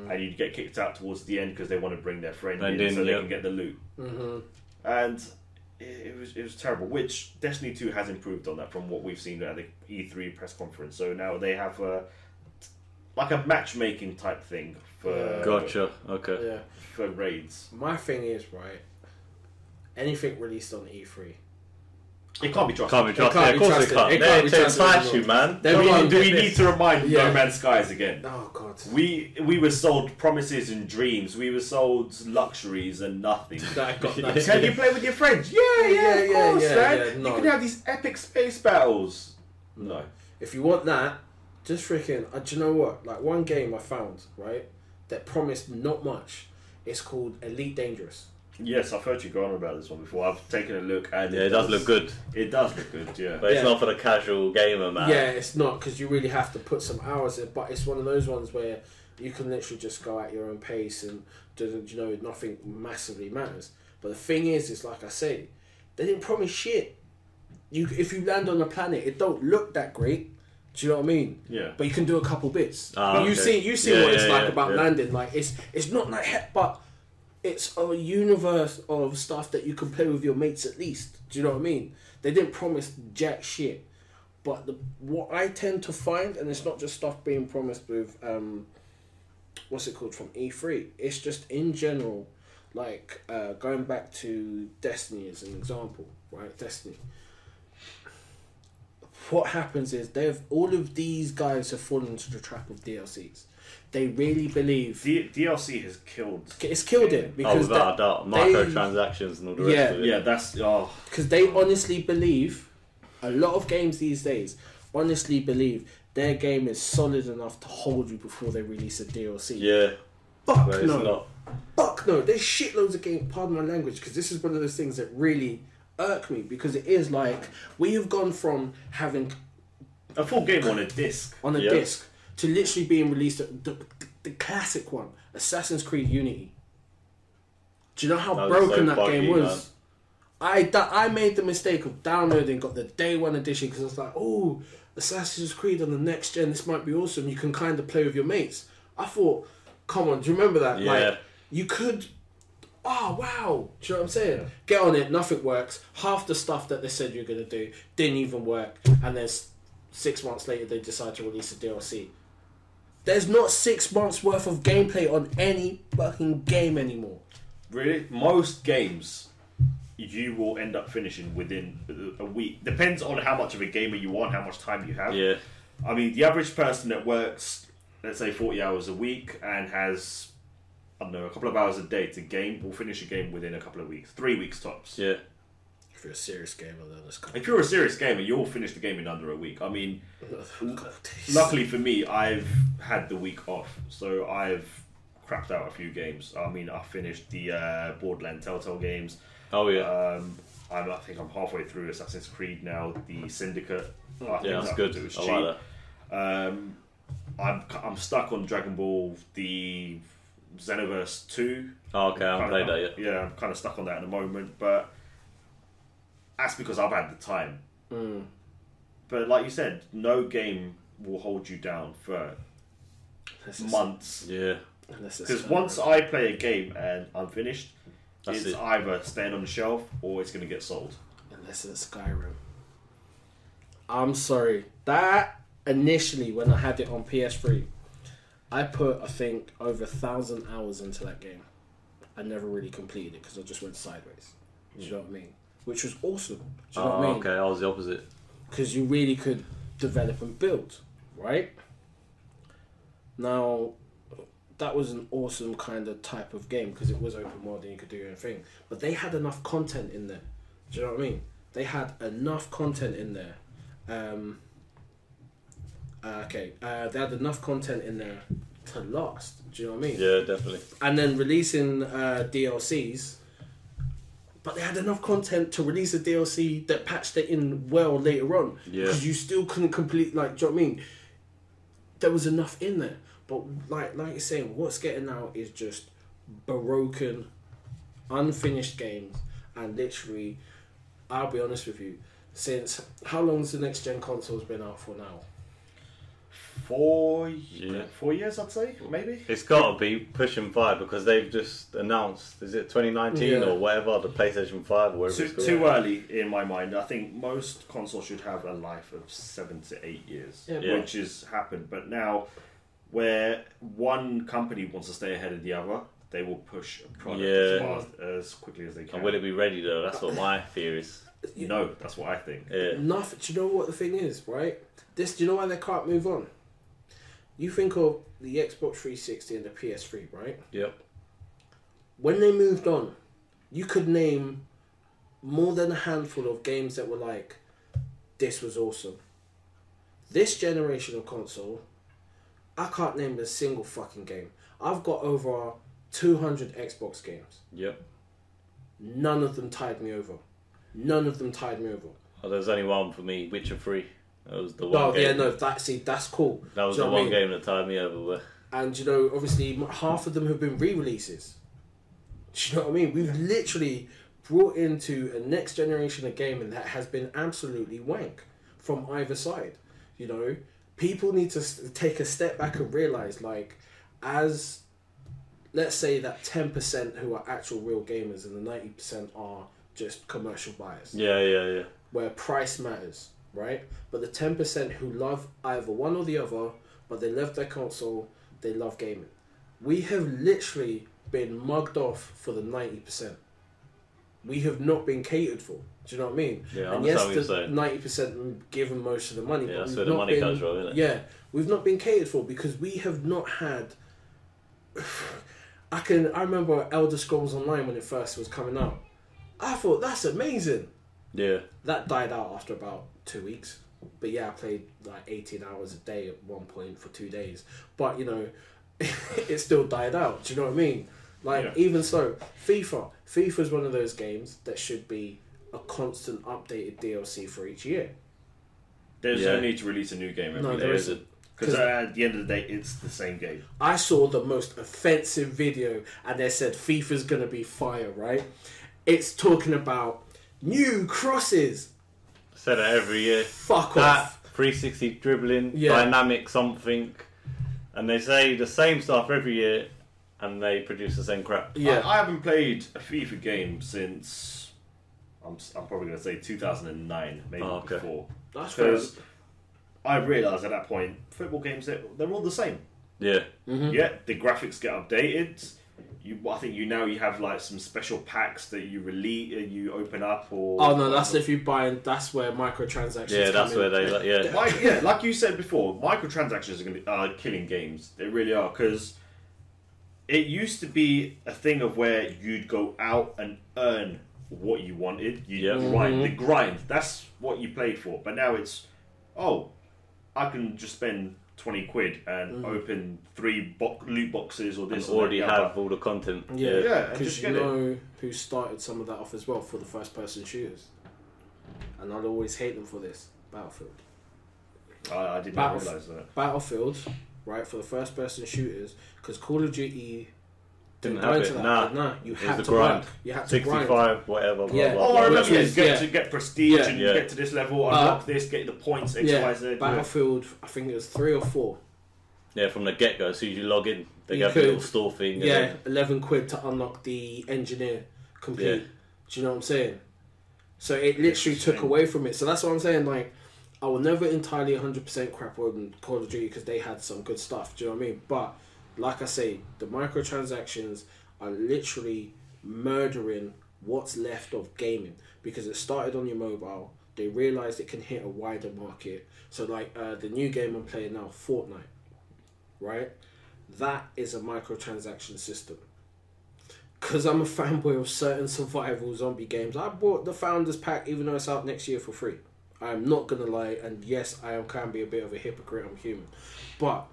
and you'd get kicked out towards the end because they want to bring their friend in so they can get the loot. And it was terrible. Which Destiny 2 has improved on that from what we've seen at the E3 press conference. So now they have a matchmaking type thing for Gotcha. Okay. Yeah. for raids. My thing is, right, anything released on E3, It can't be trusted. Can't be trusted. Of course it can't. They're to entice you, man. Do we need to remind No Man's Skies again? Oh God. We were sold promises and dreams. We were sold luxuries and nothing. Can you play with your friends? Yeah, of course, man. No. You can have these epic space battles. No. If you want that, just freaking. Do you know what? Like one game I found, right, that promised not much. It's called Elite Dangerous. Yes, I've heard you go on about this one before. I've taken a look and it does look good. It does look good, yeah. But it's not for the casual gamer, man. Yeah, it's not, because you really have to put some hours in. But it's one of those ones where you can literally just go at your own pace and nothing massively matters. But the thing is, it's like I say, they didn't promise shit. If you land on a planet, it don't look that great. Do you know what I mean? Yeah. But you can do a couple bits. Okay. You see what it's like about landing. Like it's not like heck, but it's a universe of stuff that you can play with your mates at least. Do you know what I mean? They didn't promise jack shit. But what I tend to find, and it's not just stuff being promised with, what's it called, from E3. It's just in general, like going back to Destiny as an example, right? Destiny. What happens is all of these guys have fallen into the trap of DLCs. They really believe DLC has killed. It's killed it because without a doubt, microtransactions and all the rest of it. Yeah, that's because they honestly believe a lot of games these days honestly believe their game is solid enough to hold you before they release a DLC. Yeah, fuck but no, it's not. Fuck no. There's shitloads of games. Pardon my language, because this is one of those things that really irk me, because it is like we have gone from having a full game on a disc to literally being released the classic one, Assassin's Creed Unity. Do you know how broken that game was? Man. I made the mistake of downloading, got the day one edition because I was like, oh, Assassin's Creed on the next gen, this might be awesome. You can kind of play with your mates. I thought, come on, do you remember that? Yeah. Like, you could, oh, wow. Do you know what I'm saying? Yeah. Get on it, nothing works. Half the stuff that they said you're going to do didn't even work. And then 6 months later, they decide to release a DLC. There's not 6 months worth of gameplay on any fucking game anymore. Really? Most games you will end up finishing within a week. Depends on how much of a gamer you are and how much time you have. Yeah. I mean, the average person that works, let's say, 40 hours a week and has, I don't know, a couple of hours a day to game will finish a game within a couple of weeks. 3 weeks tops. Yeah. If you're a serious gamer, then it's kind If you're a serious gamer, you'll finish the game in under a week. I mean, luckily for me, I've had the week off, so I've crapped out a few games. I mean, I finished the Borderlands Telltale games. Oh yeah. I think I'm halfway through Assassin's Creed now. The Syndicate. I think Yeah, that's good. It was I cheap. like I'm stuck on Dragon Ball the Xenoverse 2. Oh, okay, I haven't played that yet. Yeah, I'm kind of stuck on that at the moment, but that's because I've had the time. But like you said, no game will hold you down for months. Yeah. Because once I play a game and I'm finished, That's it's it. either staying on the shelf or it's going to get sold. Unless it's Skyrim. I'm sorry. That initially, when I had it on PS3, I put, I think, over 1,000 hours into that game. I never really completed it because I just went sideways. Do you know what I mean? Which was awesome. Do you know what I mean? Okay, I was the opposite. Because you really could develop and build, right? Now, that was an awesome kind of type of game because it was open world and you could do your own thing. But they had enough content in there. Do you know what I mean? They had enough content in there. They had enough content in there to last. Do you know what I mean? Yeah, definitely. And then releasing DLCs, but they had enough content to release a DLC that patched it in well later on. Yeah. Because you still couldn't complete, like, do you know what I mean? There was enough in there. But like you're saying, what's getting out is just broken, unfinished games. And literally, I'll be honest with you, since, how long's the next gen console's been out for now? 4 years, I'd say, maybe. It's got to be pushing 5 because they've just announced, is it 2019 or whatever, the PlayStation 5 or whatever it's called. Too early in my mind. I think most consoles should have a life of 7 to 8 years, which has happened. But now, where one company wants to stay ahead of the other, they will push a product as quickly as they can. And will it be ready though? That's what my fear is. No, that's what I think. Yeah. Nothing. Do you know what the thing is, right? Do you know why they can't move on? You think of the Xbox 360 and the PS3, right? Yep. When they moved on, you could name more than a handful of games that were like, this was awesome. This generation of console, I can't name a single fucking game. I've got over 200 Xbox games. Yep. None of them tied me over. Oh, there's only one for me, Witcher 3. That was the one game. Yeah, no, that's cool. That was the one game that tied me over. And, you know, obviously, half of them have been re-releases. Do you know what I mean? We've literally brought into a next generation of gaming that has been absolutely wank from either side. You know, people need to take a step back and realise, like, as, let's say that 10% who are actual real gamers and the 90% are just commercial buyers. Yeah. Where price matters, right? But the 10% who love either one or the other, but they love their console, they love gaming. We have literally been mugged off for the 90%. We have not been catered for. Do you know what I mean? Yeah, and yes, the 90% given most of the money. Yeah, but that's where the money comes from, isn't it? Yeah, we've not been catered for because we have not had. I remember Elder Scrolls Online when it first was coming out. I thought that's amazing. Yeah. That died out after about 2 weeks. But yeah, I played like 18 hours a day at one point for 2 days. But you know, it still died out. Do you know what I mean? Like, even so, FIFA is one of those games that should be a constant updated DLC for each year. There's no need to release a new game every day. There isn't. Because at the end of the day, it's the same game. I saw the most offensive video and they said FIFA's going to be fire, right? It's talking about new crosses. I say that every year. Fuck off. 360 dribbling, Yeah. dynamic something, and they say the same stuff every year, and they produce the same crap. Yeah. I haven't played a FIFA game since I'm probably going to say 2009, maybe before. That's fair. Because I realised at that point, football games, they're all the same. Yeah. Mm-hmm. Yeah, the graphics get updated. I think you have like some special packs that you release, you open up, or Oh no, that's if you buy, and that's where microtransactions. Yeah, that's come where in. they like you said before, microtransactions are killing games. They really are, because it used to be a thing of where you'd go out and earn what you wanted. You grind the grind. That's what you played for. But now it's, I can just spend 20 quid and open 3 loot boxes or this. And already have all the content. Yeah, because you know who started some of that off as well for the first-person shooters, and I'd always hate them for this. Battlefield. I did not realise that. Battlefield, right, for the first-person shooters, because Call of Duty didn't have it. No, you had to grind. work. You had to 65, grind. whatever. Blah, Yeah. blah, Oh, blah. I remember to get prestige and Yeah. get to this level, unlock this, get the points, X, Y, Z. Battlefield, I think it was 3 or 4. Yeah, from the get go, as soon as you log in, they You have a could- little store thing. and Yeah, then- 11 quid to unlock the engineer complete. Yeah. Do you know what I'm saying? So it literally took Interesting. away from it. So that's what I'm saying. Like, I will never entirely 100% crap on Call of Duty because they had some good stuff. Do you know what I mean? But like I say, the microtransactions are literally murdering what's left of gaming, because it started on your mobile. They realized it can hit a wider market. So like the new game I'm playing now, Fortnite, right? That is a microtransaction system. Because I'm a fanboy of certain survival zombie games, I bought the Founders Pack even though it's out next year for free. I'm not going to lie, and yes, can be a bit of a hypocrite, I'm human. But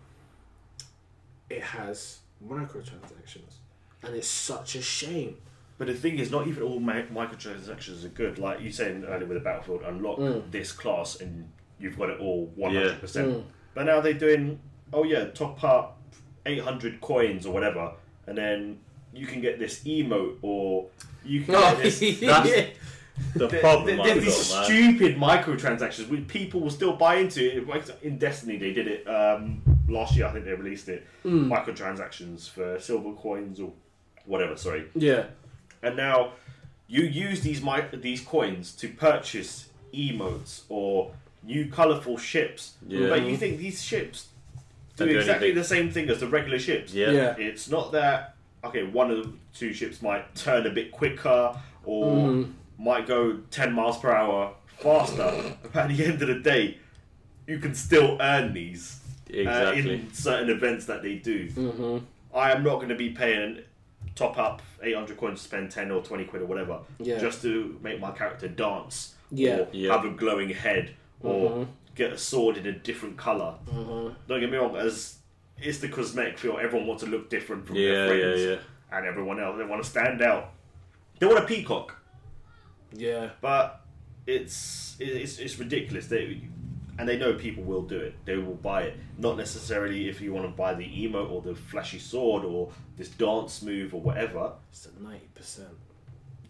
it has microtransactions. And it's such a shame. But the thing is, not even all microtransactions are good. Like you said earlier with the Battlefield, unlock this class and you've got it all 100%. But now they're doing, top up 800 coins or whatever, and then you can get this emote, or you can get this. That's the problem. There's these stupid microtransactions which people will still buy into. In Destiny, they did it last year. I think they released it. Microtransactions for silver coins or whatever. Sorry. Yeah. And now you use these coins to purchase emotes or new colourful ships. Yeah. But you think these ships do Don't do exactly anything. the same thing as the regular ships. Yeah. It's not that, one of the 2 ships might turn a bit quicker or might go 10 miles per hour faster. But at the end of the day, you can still earn these Exactly. in certain events that they do. I am not going to be paying top up 800 coins to spend 10 or 20 quid or whatever just to make my character dance or have a glowing head or get a sword in a different colour. Don't get me wrong, as it's the cosmetic feel, everyone wants to look different from their friends and everyone else. They want to stand out. They want a peacock. Yeah. But it's ridiculous. And they know people will do it. They will buy it. Not necessarily if you want to buy the emote or the flashy sword or this dance move or whatever. It's at 90%.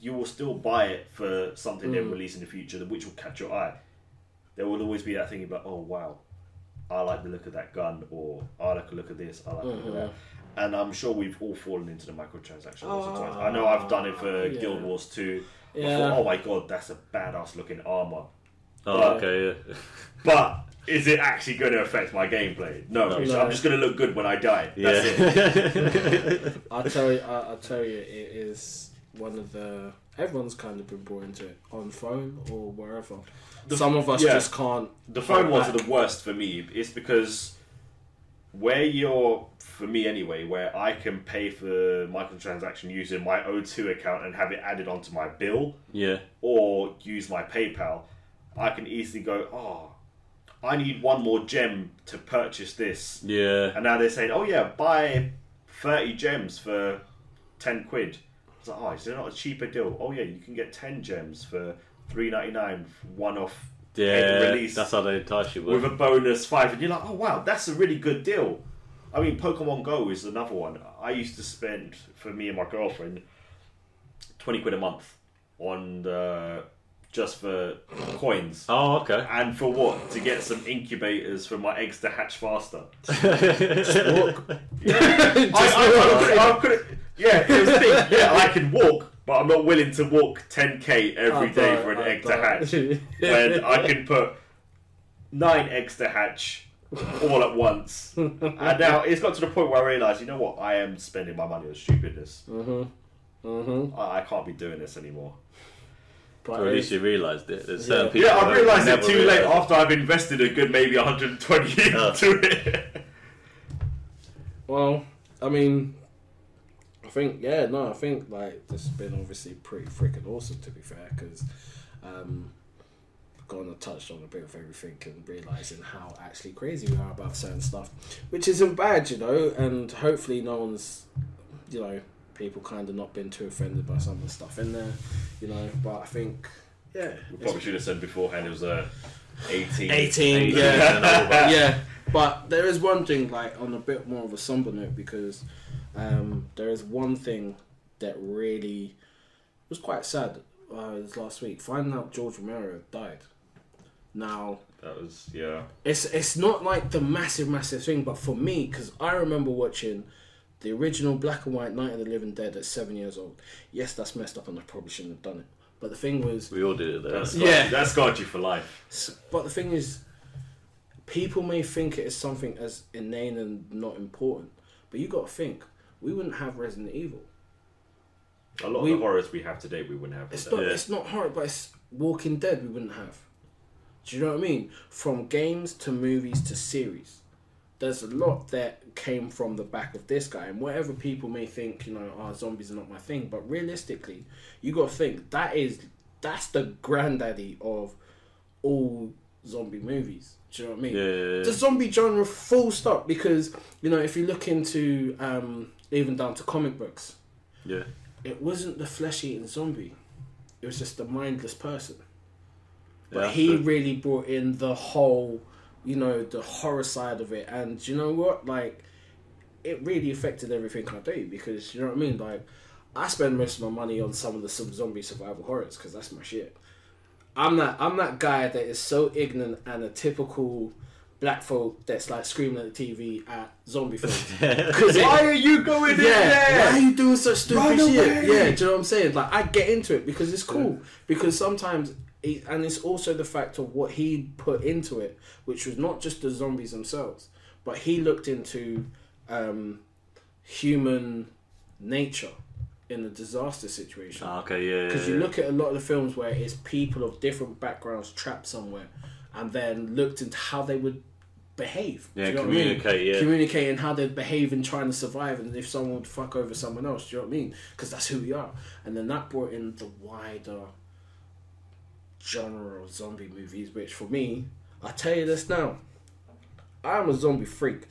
You will still buy it for something they release in the future, which will catch your eye. There will always be that thing about, oh wow, I like the look of that gun, or I like the look of this, I like the look of that. And I'm sure we've all fallen into the microtransactions lots of times. I know I've done it for Guild Wars 2. I thought, oh my god, that's a badass looking armour. But is it actually going to affect my gameplay? No. I'm just going to look good when I die. That's it. I'll tell you, it is one of the... Everyone's kind of been brought into it on phone or wherever. Some of us just can't... The phone ones are the worst for me. It's because for me anyway, where I can pay for microtransaction using my O2 account and have it added onto my bill, or use my PayPal, I can easily go, I need one more gem to purchase this. Yeah. And now they're saying, buy 30 gems for 10 quid. It's like, is there not a cheaper deal? Oh yeah, you can get 10 gems for $3.99, one off release. That's how they entice you with a bonus 5, and you're like, oh wow, that's a really good deal. I mean, Pokemon Go is another one. I used to spend, for me and my girlfriend, 20 quid a month on the just for coins. Oh, okay. And for what? To get some incubators for my eggs to hatch faster. Just walk. I couldn't. Yeah, it was the thing. Yeah, I can walk, but I'm not willing to walk 10k every day for an egg to hatch. When I can put 9 eggs to hatch all at once. And now it's got to the point where I realise, you know what? I am spending my money on stupidness. I can't be doing this anymore. Or at least you realised it. There's certain people. Yeah, I realised it too late it. after I've invested a good maybe 120 into it. Well, I mean, I think like this has been obviously pretty freaking awesome, to be fair, because kind of touched on a bit of everything and realising how actually crazy we are about certain stuff, which isn't bad, you know, and hopefully no one's, you know, people kind of not been too offended by some of the stuff in there, you know, but I think, yeah. We probably should have said beforehand it was 18. 18, yeah. Yeah, but there is one thing, like, on a bit more of a somber note, because there is one thing that really was quite sad. It was last week, finding out George Romero died. Now, That was, yeah. it's not like the massive thing, but for me, because I remember watching the original black and white Night of the Living Dead at 7 years old. Yes, that's messed up and I probably shouldn't have done it. But the thing was... We all did it there. That scarred you for life. But the thing is, people may think it is something as inane and not important. But you got to think, we wouldn't have Resident Evil. A lot of the horrors we have today, we wouldn't have. It's not horror, but it's Walking Dead we wouldn't have. Do you know what I mean? From games to movies to series. There's a lot that came from the back of this guy. And whatever people may think, you know, zombies are not my thing. But realistically, you got to think, that's the granddaddy of all zombie movies. Do you know what I mean? Yeah. The zombie genre, full stop. Because, you know, if you look into, even down to comic books. Yeah. It wasn't the flesh-eating zombie. It was just the mindless person. But Yeah, he really brought in the whole, you know, the horror side of it. And you know what? Like, it really affected everything I do. Because, you know what I mean? Like, I spend most of my money on some of the zombie survival horrors because that's my shit. I'm that guy that is so ignorant and a typical black folk that's like screaming at the TV at zombie films. Why are you going in there? Why are you doing such stupid Run shit? away. Yeah, do you know what I'm saying? Like, I get into it because it's cool. Because sometimes, and it's also the fact of what he put into it, which was not just the zombies themselves, but he looked into human nature in a disaster situation. Okay, yeah. Because you look at a lot of the films where it's people of different backgrounds trapped somewhere, and then looked into how they would behave. Yeah, do you know communicate, what I mean? yeah. Communicating how they'd behave in trying to survive, and if someone would fuck over someone else, do you know what I mean? Because that's who we are. And then that brought in the wider genre of zombie movies, which for me, I tell you this now, I'm a zombie freak.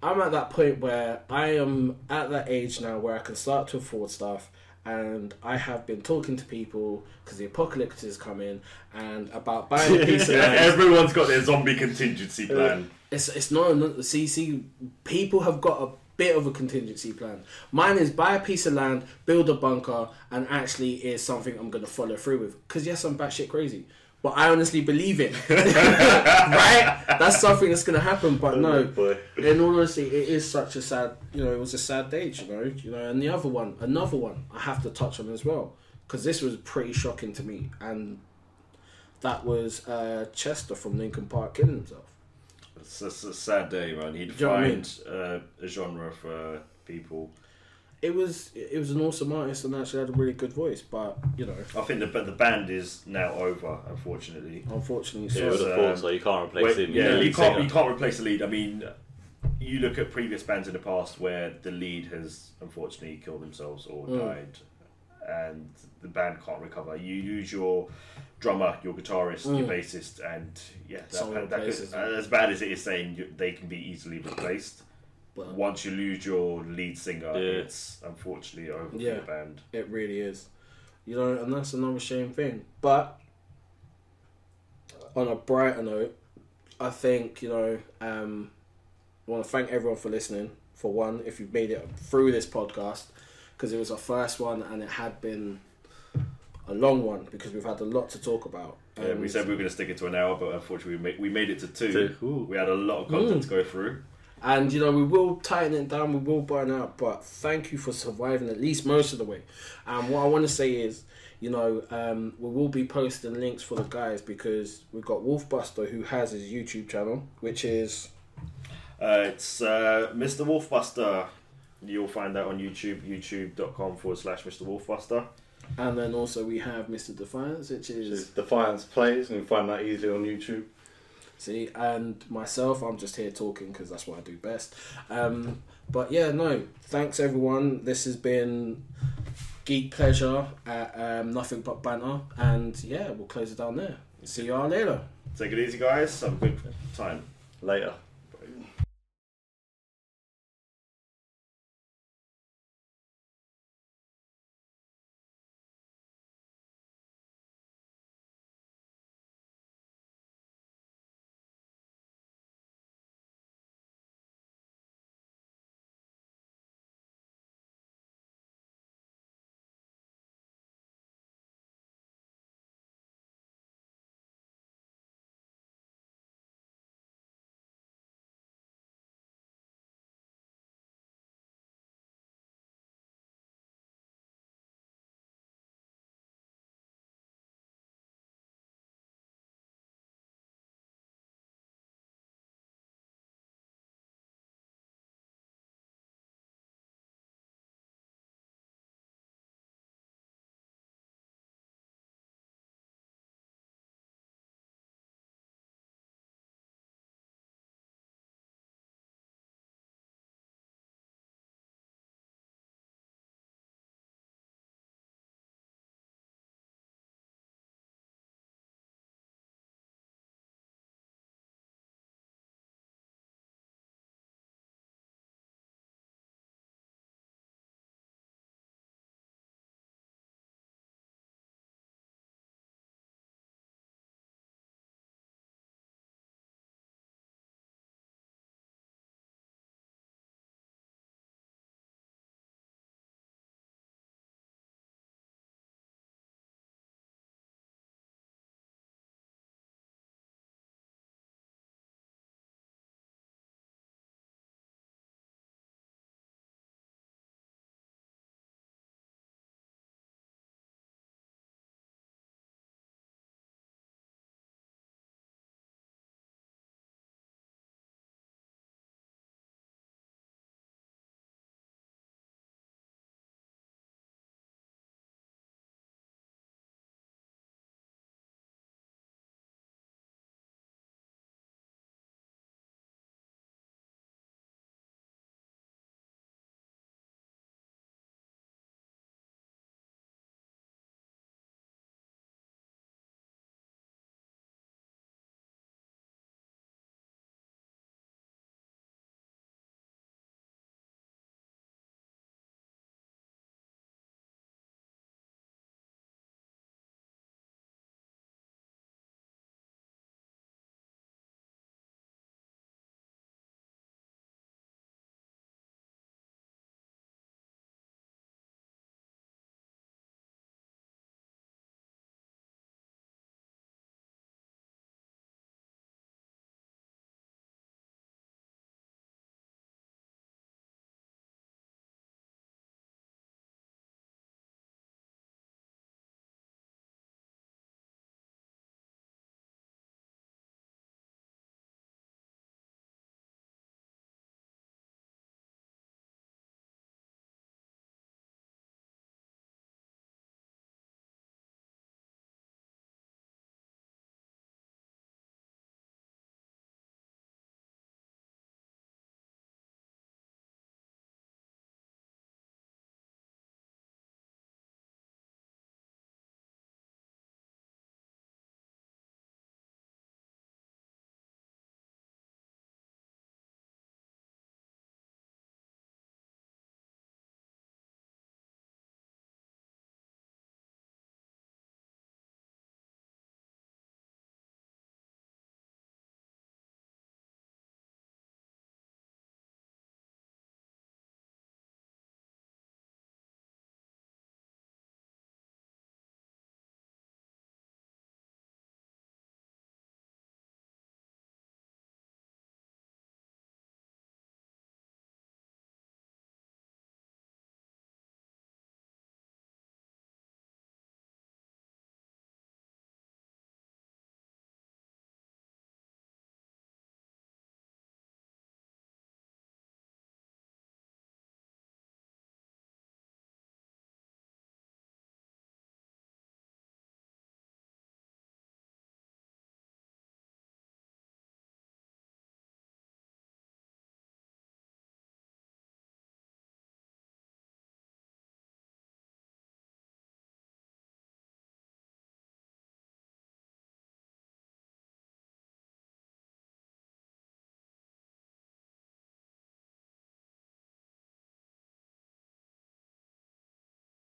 I'm at that point where I am at that age now where I can start to afford stuff, and I have been talking to people because the apocalypse is coming and about buying a piece of land. Everyone's got their zombie contingency plan. It's not see, people have got a bit of a contingency plan. Mine is buy a piece of land, build a bunker, and actually is something I'm going to follow through with. Because yes, I'm batshit crazy, but I honestly believe it. Right? That's something that's going to happen. But no, in all honesty, it is such a sad, you know, it was a sad day, you know. And another one I have to touch on as well, because this was pretty shocking to me, and that was Chester from Linkin Park killing himself. It's a sad day, man. He Do you know what I mean? defined a genre for people. It was an awesome artist and actually had a really good voice, but you know, I think the band is now over, unfortunately. Unfortunately, Yeah, so with the thought, so you can't replace him. Yeah, you singer. can't replace the lead. I mean, you look at previous bands in the past where the lead has unfortunately killed themselves or died, and the band can't recover. You lose your drummer, your guitarist, your bassist, and as bad as it is saying they can be easily replaced. Well, Once you lose your lead singer, it's unfortunately over for the band. it really is, you know, and that's another shame thing. But on a brighter note, I think, you know, I want to thank everyone for listening. For one, if you've made it through this podcast, because it was our first one and it had been a long one because we've had a lot to talk about. Yeah, we said we were going to stick it to an hour, but unfortunately we made it to 2. Ooh. We had a lot of content to go through. And, you know, we will tighten it down, we will burn out, but thank you for surviving at least most of the way. And what I want to say is, you know, we will be posting links for the guys because we've got Wolfbuster who has his YouTube channel, which is... It's Mr. Wolfbuster. You'll find that on YouTube, youtube.com/Mr. Wolfbuster. And then also we have Mr. Defiance, which is... Defiance Plays, and you can find that easily on YouTube. See, and myself, I'm just here talking because that's what I do best. But yeah, no, thanks everyone. This has been Geek Pleasure at Nothing But Banter. And yeah, we'll close it down there. See y'all later. Take it easy, guys. Have a good time. Later.